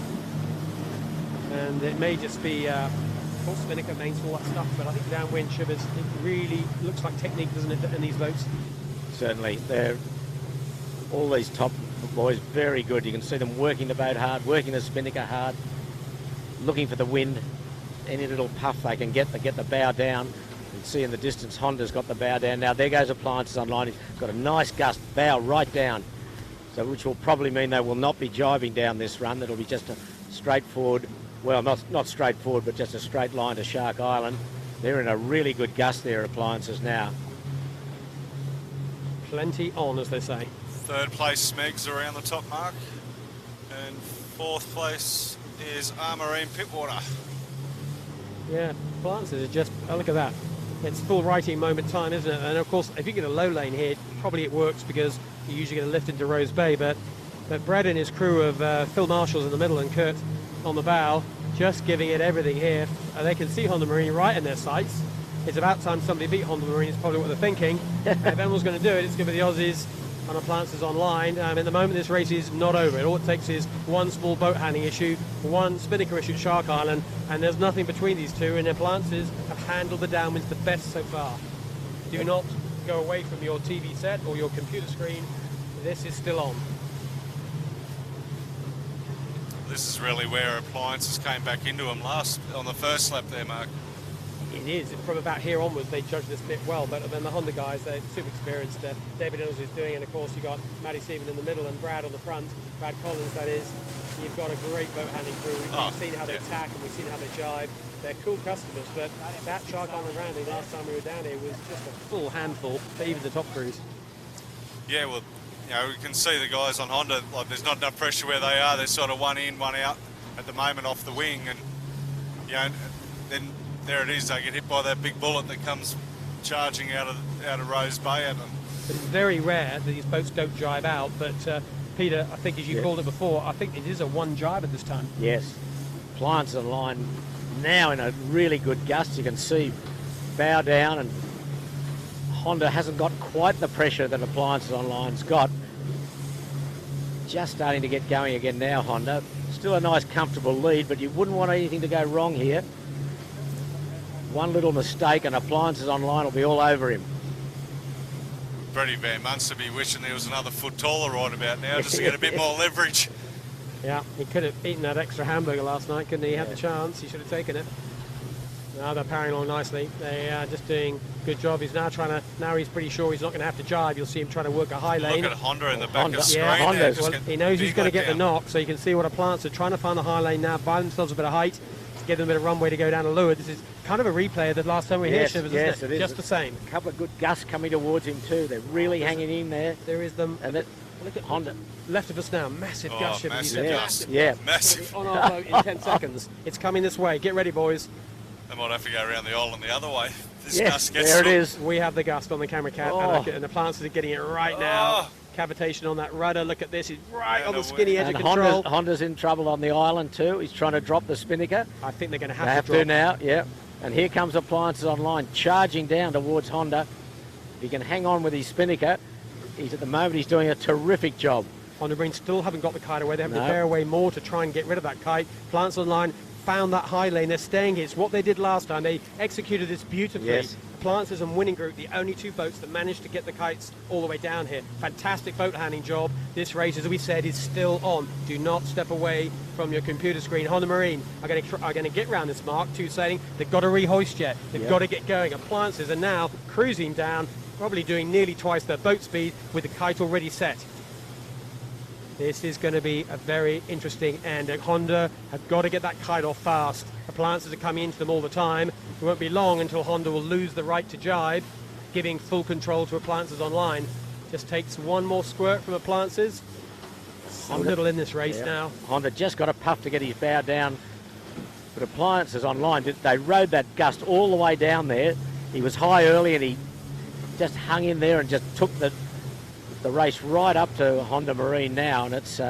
And it may just be Of course, spinnaker, mainsail, all that stuff, but I think downwind shivers, it really looks like technique, doesn't it, in these boats? Certainly. They're all these top boys very good. You can see them working the boat hard, working the spinnaker hard, looking for the wind. Any little puff they can get, they get the bow down. You can see in the distance Honda's got the bow down. Now there goes Appliances Online. He's got a nice gust, bow right down. So which will probably mean they will not be jibing down this run. It'll be just a straightforward, well, not straightforward, but just a straight line to Shark Island. They're in a really good gust there, Appliances now. Plenty on, as they say. Third place, Smegs around the top mark. And fourth place is Armarine Pitwater. Yeah, Appliances are just, oh, look at that. It's full righting moment time, isn't it? And of course, if you get a low lane here, probably it works because you usually get a lift into Rose Bay. But Brad and his crew of Phil Marshall's in the middle and Kurt on the bow, just giving it everything here. And they can see Honda Marine right in their sights. It's about time somebody beat Honda Marine, is probably what they're thinking. If anyone's going to do it, it's going to be the Aussies on Appliances Online. At the moment, this race is not over. All it takes is one small boat handling issue, one spinnaker issue at Shark Island, and there's nothing between these two, and Appliances have handled the downwinds the best so far. Do not go away from your TV set or your computer screen. This is still on. This is really where Appliances came back into them last on the first lap there, Mark. It is. From about here onwards, they judge this bit well, but then the Honda guys, they're super experienced. David Innes is doing, and of course you've got Matty Stephen in the middle and Brad on the front. Brad Collins, that is. You've got a great boat handling crew. We've seen how they attack and we've seen how they jibe. They're cool customers, but that Shark Island rounding last time we were down here was just a full handful for even the top crews. Yeah, well, you know, we can see the guys on Honda, like there's not enough pressure where they are. They're sort of one in, one out at the moment off the wing, and you know, then there it is. They get hit by that big bullet that comes charging out of Rose Bay at them. But it's very rare that these boats don't jibe out. But Peter, I think as you called it before, I think it is a one jibe at this time. Yes, Appliances Online now in a really good gust. You can see bow down, and Honda hasn't got quite the pressure that Appliances Online's got. Just starting to get going again now, Honda. Still a nice comfortable lead, but you wouldn't want anything to go wrong here. One little mistake and Appliances Online will be all over him. Freddie Van Munster be wishing there was another foot taller right about now just to get a bit more leverage. Yeah, he could have eaten that extra hamburger last night, couldn't he? He had the chance, he should have taken it. Now they're powering along nicely. They are just doing a good job. He's now now he's pretty sure he's not going to have to jibe. You'll see him trying to work a high lane. Look at Honda in the back of the screen. Yeah, there, well, he knows he's going to get the knock, so you can see what Appliances are trying to find the high lane now, buy themselves a bit of height, to give them a bit of runway to go down to leeward. This is kind of a replay of the last time we were here, Shivers, isn't it? It is. Just the same. A couple of good gusts coming towards him too. They're really hanging in there. There is them. And look at Honda. Left of us now, massive gust, Shivers. Massive gust. Yeah. Massive. On our boat in 10 seconds. It's coming this way. Get ready, boys. They might have to go around the island the other way. This Yes, gust gets there it through. is. We have the gust on the camera cat, and Appliances are getting it right now. Cavitation on that rudder. Look at this. He's right on the skinny edge And of control. Honda's in trouble on the island too. He's trying to drop the spinnaker. I think they're going to They have have to drop. to now, yeah. And here comes Appliances Online, charging down towards Honda. If he can hang on with his spinnaker, at the moment he's doing a terrific job. Honda Marine still haven't got the kite away. They have to No. bear away more to try and get rid of that kite. Appliances Online found that high lane. They're staying here. It's what they did last time. They executed this beautifully. Yes. Appliances and Winning Group, the only two boats that managed to get the kites all the way down here. Fantastic boat handling job. This race, as we said, is still on. Do not step away from your computer screen. Honda Marine are going to get round this mark. 2 sailing. They've got to rehoist yet. They've got to get going. Appliances are now cruising down, probably doing nearly twice their boat speed with the kite already set. This is going to be a very interesting end. Honda have got to get that kite off fast. Appliances are coming into them all the time. It won't be long until Honda will lose the right to jibe, giving full control to Appliances Online. Just takes one more squirt from Appliances. A little in this race now. Honda just got a puff to get his bow down. But Appliances Online, they rode that gust all the way down there. He was high early and he just hung in there and just took the race right up to Honda Marine now, and it's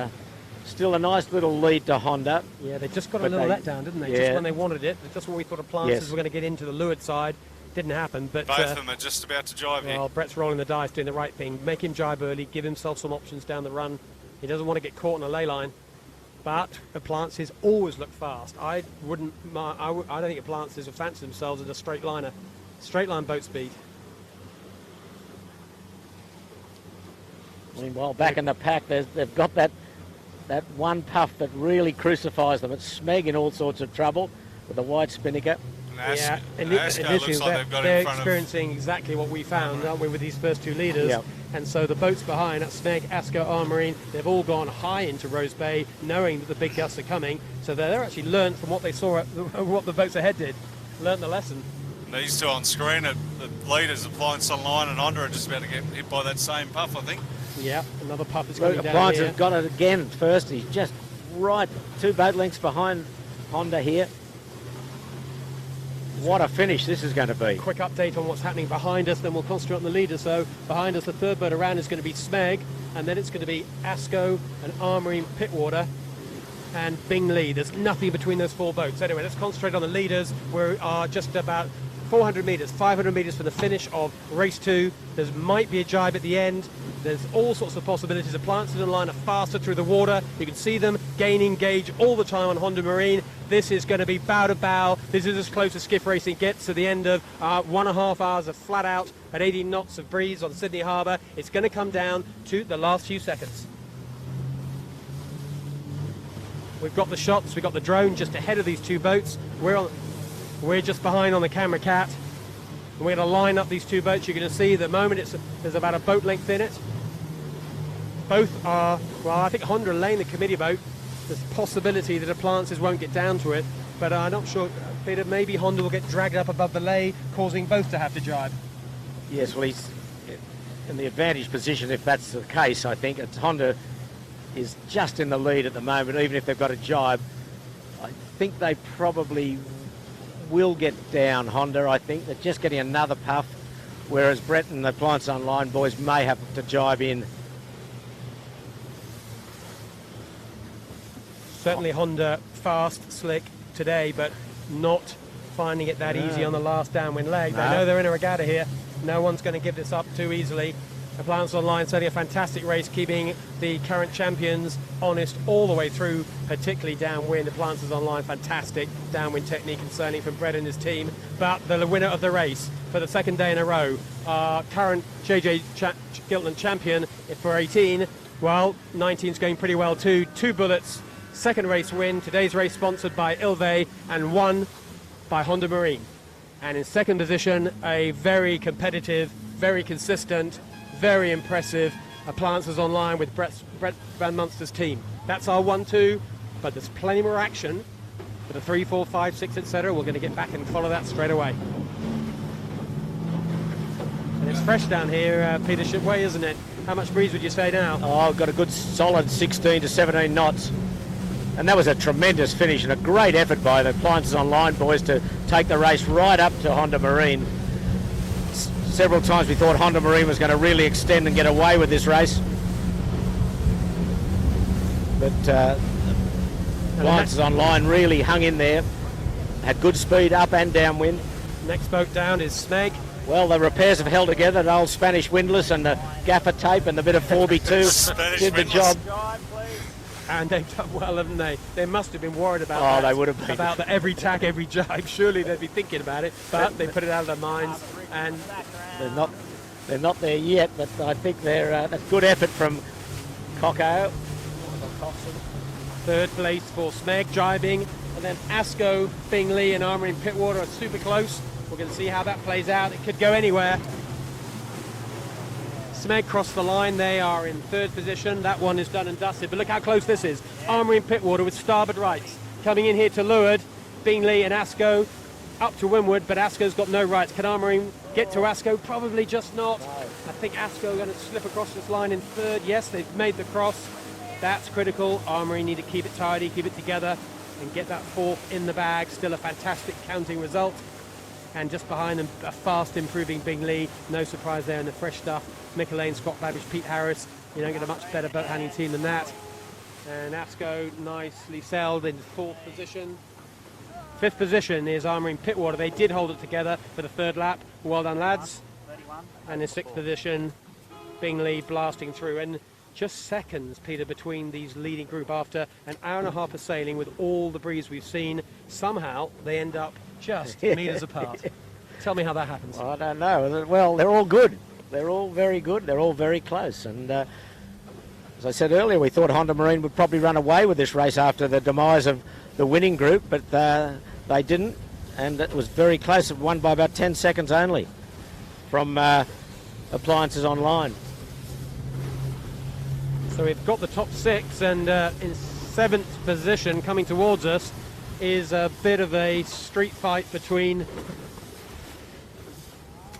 still a nice little lead to Honda. Yeah, they just got a little letdown, didn't they? Yeah. Just when they wanted it. Just when we thought Appliances were going to get into the leeward side. Didn't happen, but Both of them are just about to jibe here. well, Brett's rolling the dice, doing the right thing. Make him jibe early, give himself some options down the run. He doesn't want to get caught on a ley line. but Appliances always look fast. I don't think Appliances would fancy themselves as a straight line boat speed. Meanwhile, back in the pack, they've got that one puff that really crucifies them. It's Smeg in all sorts of trouble with the white spinnaker. Yeah, and Asco looks like they're experiencing exactly what we found, aren't we, with these first two leaders? Yep. And so the boats behind, that's Smeg, Asco, Armarine, they've all gone high into Rose Bay, knowing that the big gusts are coming. So they're actually learned from what they saw, what the boats ahead did, learned the lesson. These two on screen, the leaders, Appliance Online and Honda, are just about to get hit by that same puff, I think. Yeah, another puff is coming down Appliance here. has got it again first. He's just right 2 boat lengths behind Honda here. What a finish this is going to be. Quick update on what's happening behind us, then we'll concentrate on the leaders. So behind us, the third boat around is going to be Smeg, and then it's going to be Asco and Armarine Pittwater and Bingley. There's nothing between those 4 boats. Anyway, let's concentrate on the leaders. We are just about 400 metres, 500 metres for the finish of race 2. There might be a jibe at the end. There's all sorts of possibilities. Appliances Online are faster through the water. You can see them gaining gauge all the time on Honda Marine. This is going to be bow to bow. This is as close as skiff racing gets to the end of 1.5 hours of flat out at 80 knots of breeze on Sydney Harbour. It's going to come down to the last few seconds. We've got the shots. We've got the drone just ahead of these 2 boats. We're just behind on the camera cat. And we're going to line up these 2 boats. You're going to see the moment there's about a boat length in it. Both are, well, I think Honda laying the committee boat. There's a possibility that Appliances won't get down to it, but I'm not sure, Peter, maybe Honda will get dragged up above the lay, causing both to have to jibe. Yes, well, he's in the advantage position if that's the case, I think. Honda is just in the lead at the moment, even if they've got a jibe. I think they probably will get down, Honda. I think they're just getting another puff, whereas Brett and the Appliance Online boys may have to jibe in. Certainly Honda fast, slick today, but not finding it that easy on the last downwind leg. They know they're in a regatta here. No one's going to give this up too easily. Appliance Online certainly a fantastic race, keeping the current champions honest all the way through, particularly downwind. Appliances Online, fantastic downwind technique and sailing from Brett and his team. But the winner of the race for the 2nd day in a row, our current JJ Giltinan champion for 18, well, 19's going pretty well too. 2 bullets. 2nd race win. Today's race sponsored by Ilve and won by Honda Marine. And in 2nd position, a very competitive, very consistent, very impressive Appliances Online with Brett Van Munster's team. That's our 1-2, but there's plenty more action for the 3, 4, 5, 6, etc. We're going to get back and follow that straight away. And it's fresh down here, Peter Shipway, isn't it? How much breeze would you say now? Oh, I've got a good solid 16 to 17 knots. And that was a tremendous finish and a great effort by the Appliances Online boys to take the race right up to Honda Marine. Several times we thought Honda Marine was going to really extend and get away with this race. But Appliances Online really hung in there, had good speed up and downwind. Next boat down is Smeg. Well, the repairs have held together. The old Spanish windlass and the gaffer tape and the bit of 4B2 did the job. And they've done well, haven't they? They must have been worried about that. They would have been. About the every tack, every jibe. Surely they'd be thinking about it, but they put it out of their minds. And they're not there yet, but I think that's good effort from Cocko. 3rd place for Smeg, jibing. And then Asco, Bingley and Armarine Pittwater are super close. We're going to see how that plays out. It could go anywhere. Smeg crossed the line. They are in 3rd position. That one is done and dusted. But look how close this is. Armarine Pittwater with starboard rights. Coming in here to leeward. Bingley and Asco up to windward, but Asco's got no rights. Can Armarine get to Asco? Probably just not. I think Asco are going to slip across this line in 3rd. Yes, they've made the cross. That's critical. Armarine need to keep it tidy, keep it together, and get that 4th in the bag. Still a fantastic counting result. And just behind them, a fast improving Bingley. No surprise there in the fresh stuff. Mick Lane, Scott Babbage, Pete Harris. You don't get a much better boat handling team than that. And Asco nicely sailed in 4th position. 5th position is Armarine Pittwater. They did hold it together for the 3rd lap. Well done, lads. And in 6th position, Bingley blasting through. And just seconds, Peter, between these leading group after an hour and a half of sailing with all the breeze we've seen. Somehow they end up just metres apart. Tell me how that happens. Well, I don't know. Well, they're all good. They're all very good. They're all very close. And as I said earlier, we thought Honda Marine would probably run away with this race after the demise of the winning group, but they didn't. And it was very close. It won by about 10 seconds only from Appliances Online. So we've got the top 6, and in 7th position coming towards us is a bit of a street fight between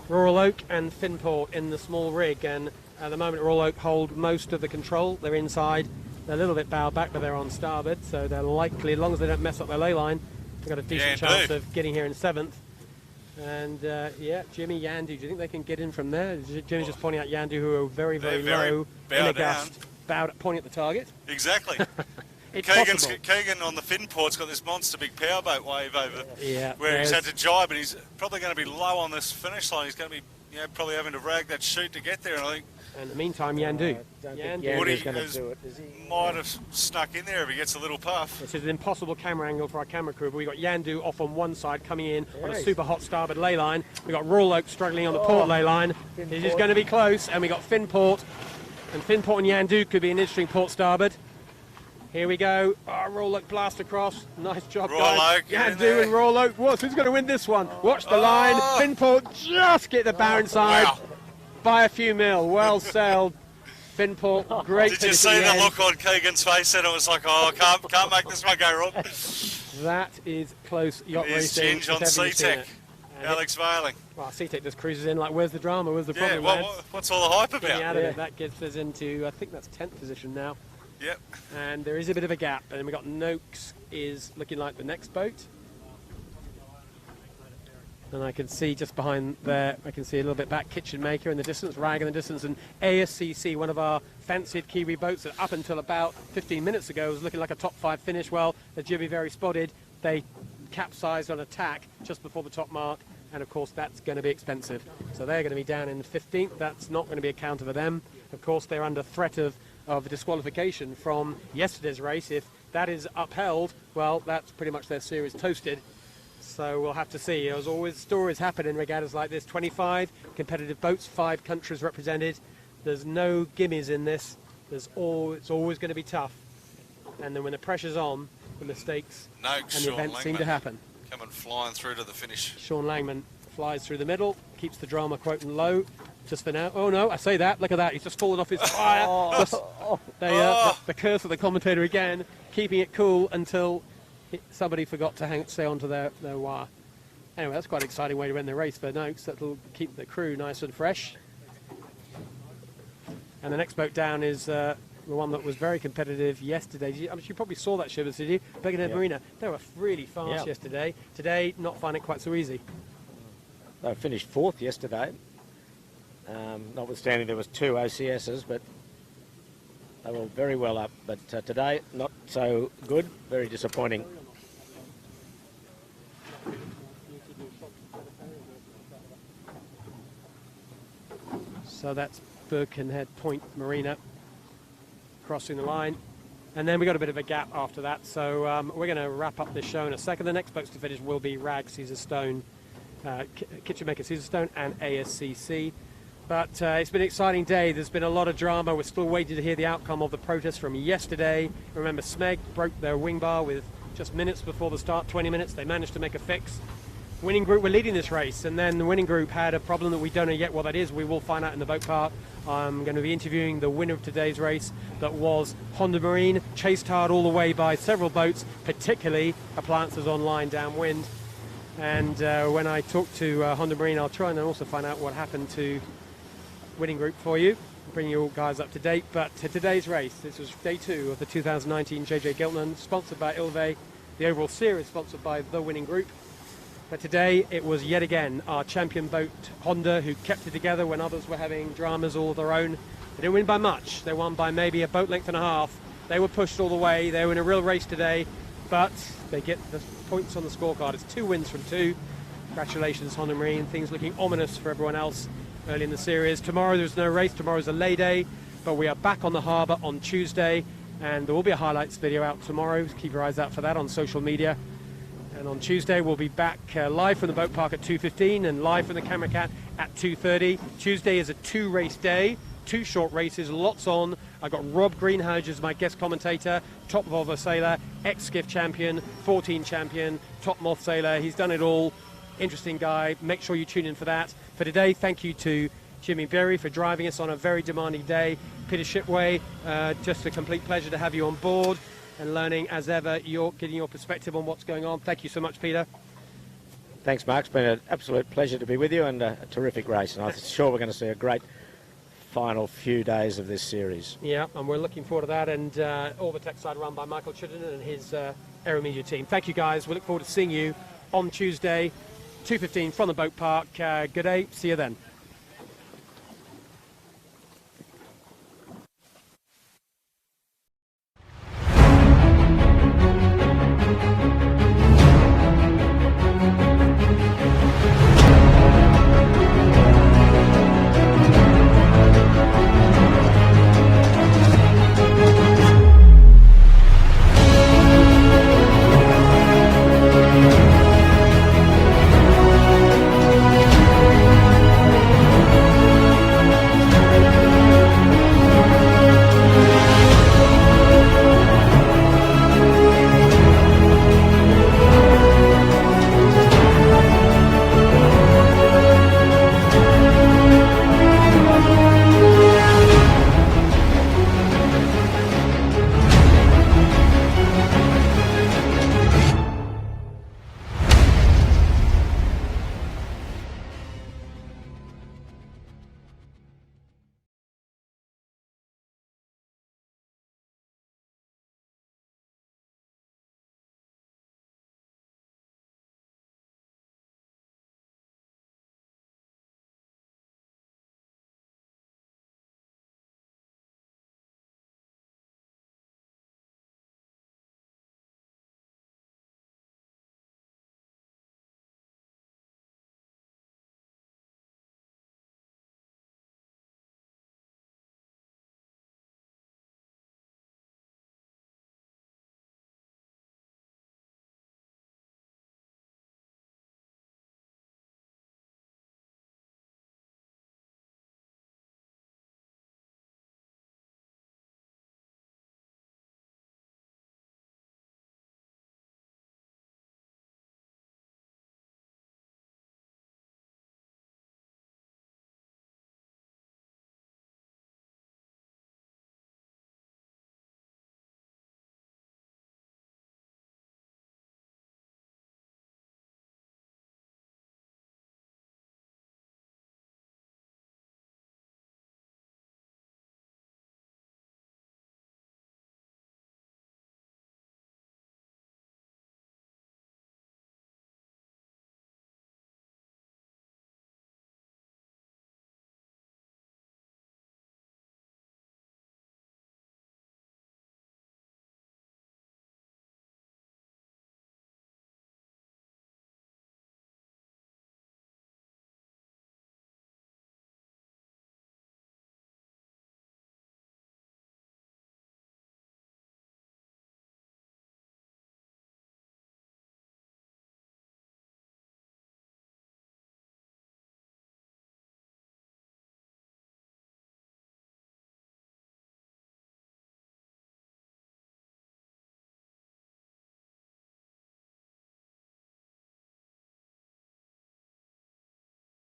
Royal Oak and Finport in the small rig, and at the moment Royal Oak hold most of the control. They're inside, they're a little bit bowed back, but they're on starboard, so they're likely, as long as they don't mess up their lay line, they've got a decent chance of getting here in 7th. And yeah, Jimmy, Yandu, do you think they can get in from there? Jimmy's just pointing out Yandu, who are very, very low in a gust, pointing at the target. Exactly. Keegan on the Finport's got this monster big powerboat wave over where he's had to jibe, and he's probably going to be low on this finish line. He's going to be probably having to rag that chute to get there. And I think in the meantime, Yandu. Yandu's going to do it, is he? Might have snuck in there if he gets a little puff. This is an impossible camera angle for our camera crew, but we've got Yandu off on one side coming in on a super hot starboard ley line. We've got Royal Oak struggling on the port ley line. It is going to be close, and we've got Finport. And Finport and Yandu could be an interesting port starboard. Here we go. Royal Oak blast across. Nice job, guys. Yandu and Royal Oak. Who's going to win this one? Watch the line. Finport just get the bow inside by a few mil. Well sailed, Finport. Great. Did you see the look on Keegan's face? And it was like, oh, I can't make this one go wrong. That is close yacht racing. Ginge on C-Tech. Alex Veiling. Well, C-Tech just cruises in like, where's the drama? Where's the problem? Yeah, what's all the hype about? That gets us into, I think that's 10th position now. Yep. And there is a bit of a gap. And we've got Noakes is looking like the next boat. And I can see just behind there, I can see a little bit back Kitchen Maker in the distance, Rag in the distance, and ASCC, one of our fancied Kiwi boats that up until about 15 minutes ago was looking like a top 5 finish. Well, the Jibby very spotted. They capsized on attack just before the top mark, and of course that's going to be expensive. So they're going to be down in 15th. That's not going to be a counter for them. Of course, they're under threat of disqualification from yesterday's race. If that is upheld, well, that's pretty much their series toasted. So we'll have to see. There's always stories happen in regattas like this. 25 competitive boats, 5 countries represented. There's no gimmies in this. It's always going to be tough. And then when the pressure's on, the mistakes and the events seem to happen. Coming flying through to the finish. Sean Langman flies through the middle, keeps the drama quote low, just for now. Oh no, I say that, look at that, he's just fallen off his fire. The curse of the commentator again, keeping it cool until somebody forgot to stay onto their wire. Anyway, that's quite an exciting way to end the race for Noakes. That'll keep the crew nice and fresh. And the next boat down is the one that was very competitive yesterday. You probably saw that, Shivers, did you? Birkenhead Marina. They were really fast yesterday. Today, not finding it quite so easy. They finished 4th yesterday. Notwithstanding there was 2 OCSs, but they were very well up. But today, not so good. Very disappointing. So that's Birkenhead Point Marina crossing the line, and then we got a bit of a gap after that, so we're going to wrap up this show in a second. The next boats to finish will be Rag, Caesarstone, Kitchen Maker Caesarstone and ASCC. But it's been an exciting day. There's been a lot of drama. We're still waiting to hear the outcome of the protest from yesterday. Remember, Smeg broke their wing bar with just minutes before the start, 20 minutes. They managed to make a fix. Winning group were leading this race, and then the winning group had a problem that we don't know yet what that is. We will find out in the boat park. I'm going to be interviewing the winner of today's race, that was Honda Marine, chased hard all the way by several boats, particularly Appliances Online downwind. And when I talk to Honda Marine, I'll try and also find out what happened to winning group for you, bring you all guys up to date. But today's race, this was day 2 of the 2019 JJ Giltinan, sponsored by Ilve, the overall series sponsored by the winning group. But today it was yet again our champion boat Honda who kept it together when others were having dramas all of their own. They didn't win by much. They won by maybe a boat length and a half. They were pushed all the way. They were in a real race today, but they get the points on the scorecard. It's 2 wins from 2. Congratulations, Honda Marine. Things looking ominous for everyone else early in the series. Tomorrow there's no race. Tomorrow's a lay day. But we are back on the harbour on Tuesday, and there will be a highlights video out tomorrow. Keep your eyes out for that on social media. And on Tuesday, we'll be back live from the boat park at 2:15 and live from the Camera Cat at 2:30. Tuesday is a 2-race day, 2 short races, lots on. I've got Rob Greenhalgh as my guest commentator, top Volvo sailor, ex-Skiff champion, 14 champion, top Moth sailor. He's done it all. Interesting guy. Make sure you tune in for that. For today, thank you to Jimmy Berry for driving us on a very demanding day. Peter Shipway, just a complete pleasure to have you on board and learning as ever, getting your perspective on what's going on. Thank you so much, Peter. Thanks, Mark. It's been an absolute pleasure to be with you, and a terrific race. And I'm sure we're going to see a great final few days of this series. Yeah, and we're looking forward to that. And all the tech side run by Michael Giltinan and his Aero Media team. Thank you, guys. We look forward to seeing you on Tuesday, 2:15 from the boat park. Good day. See you then.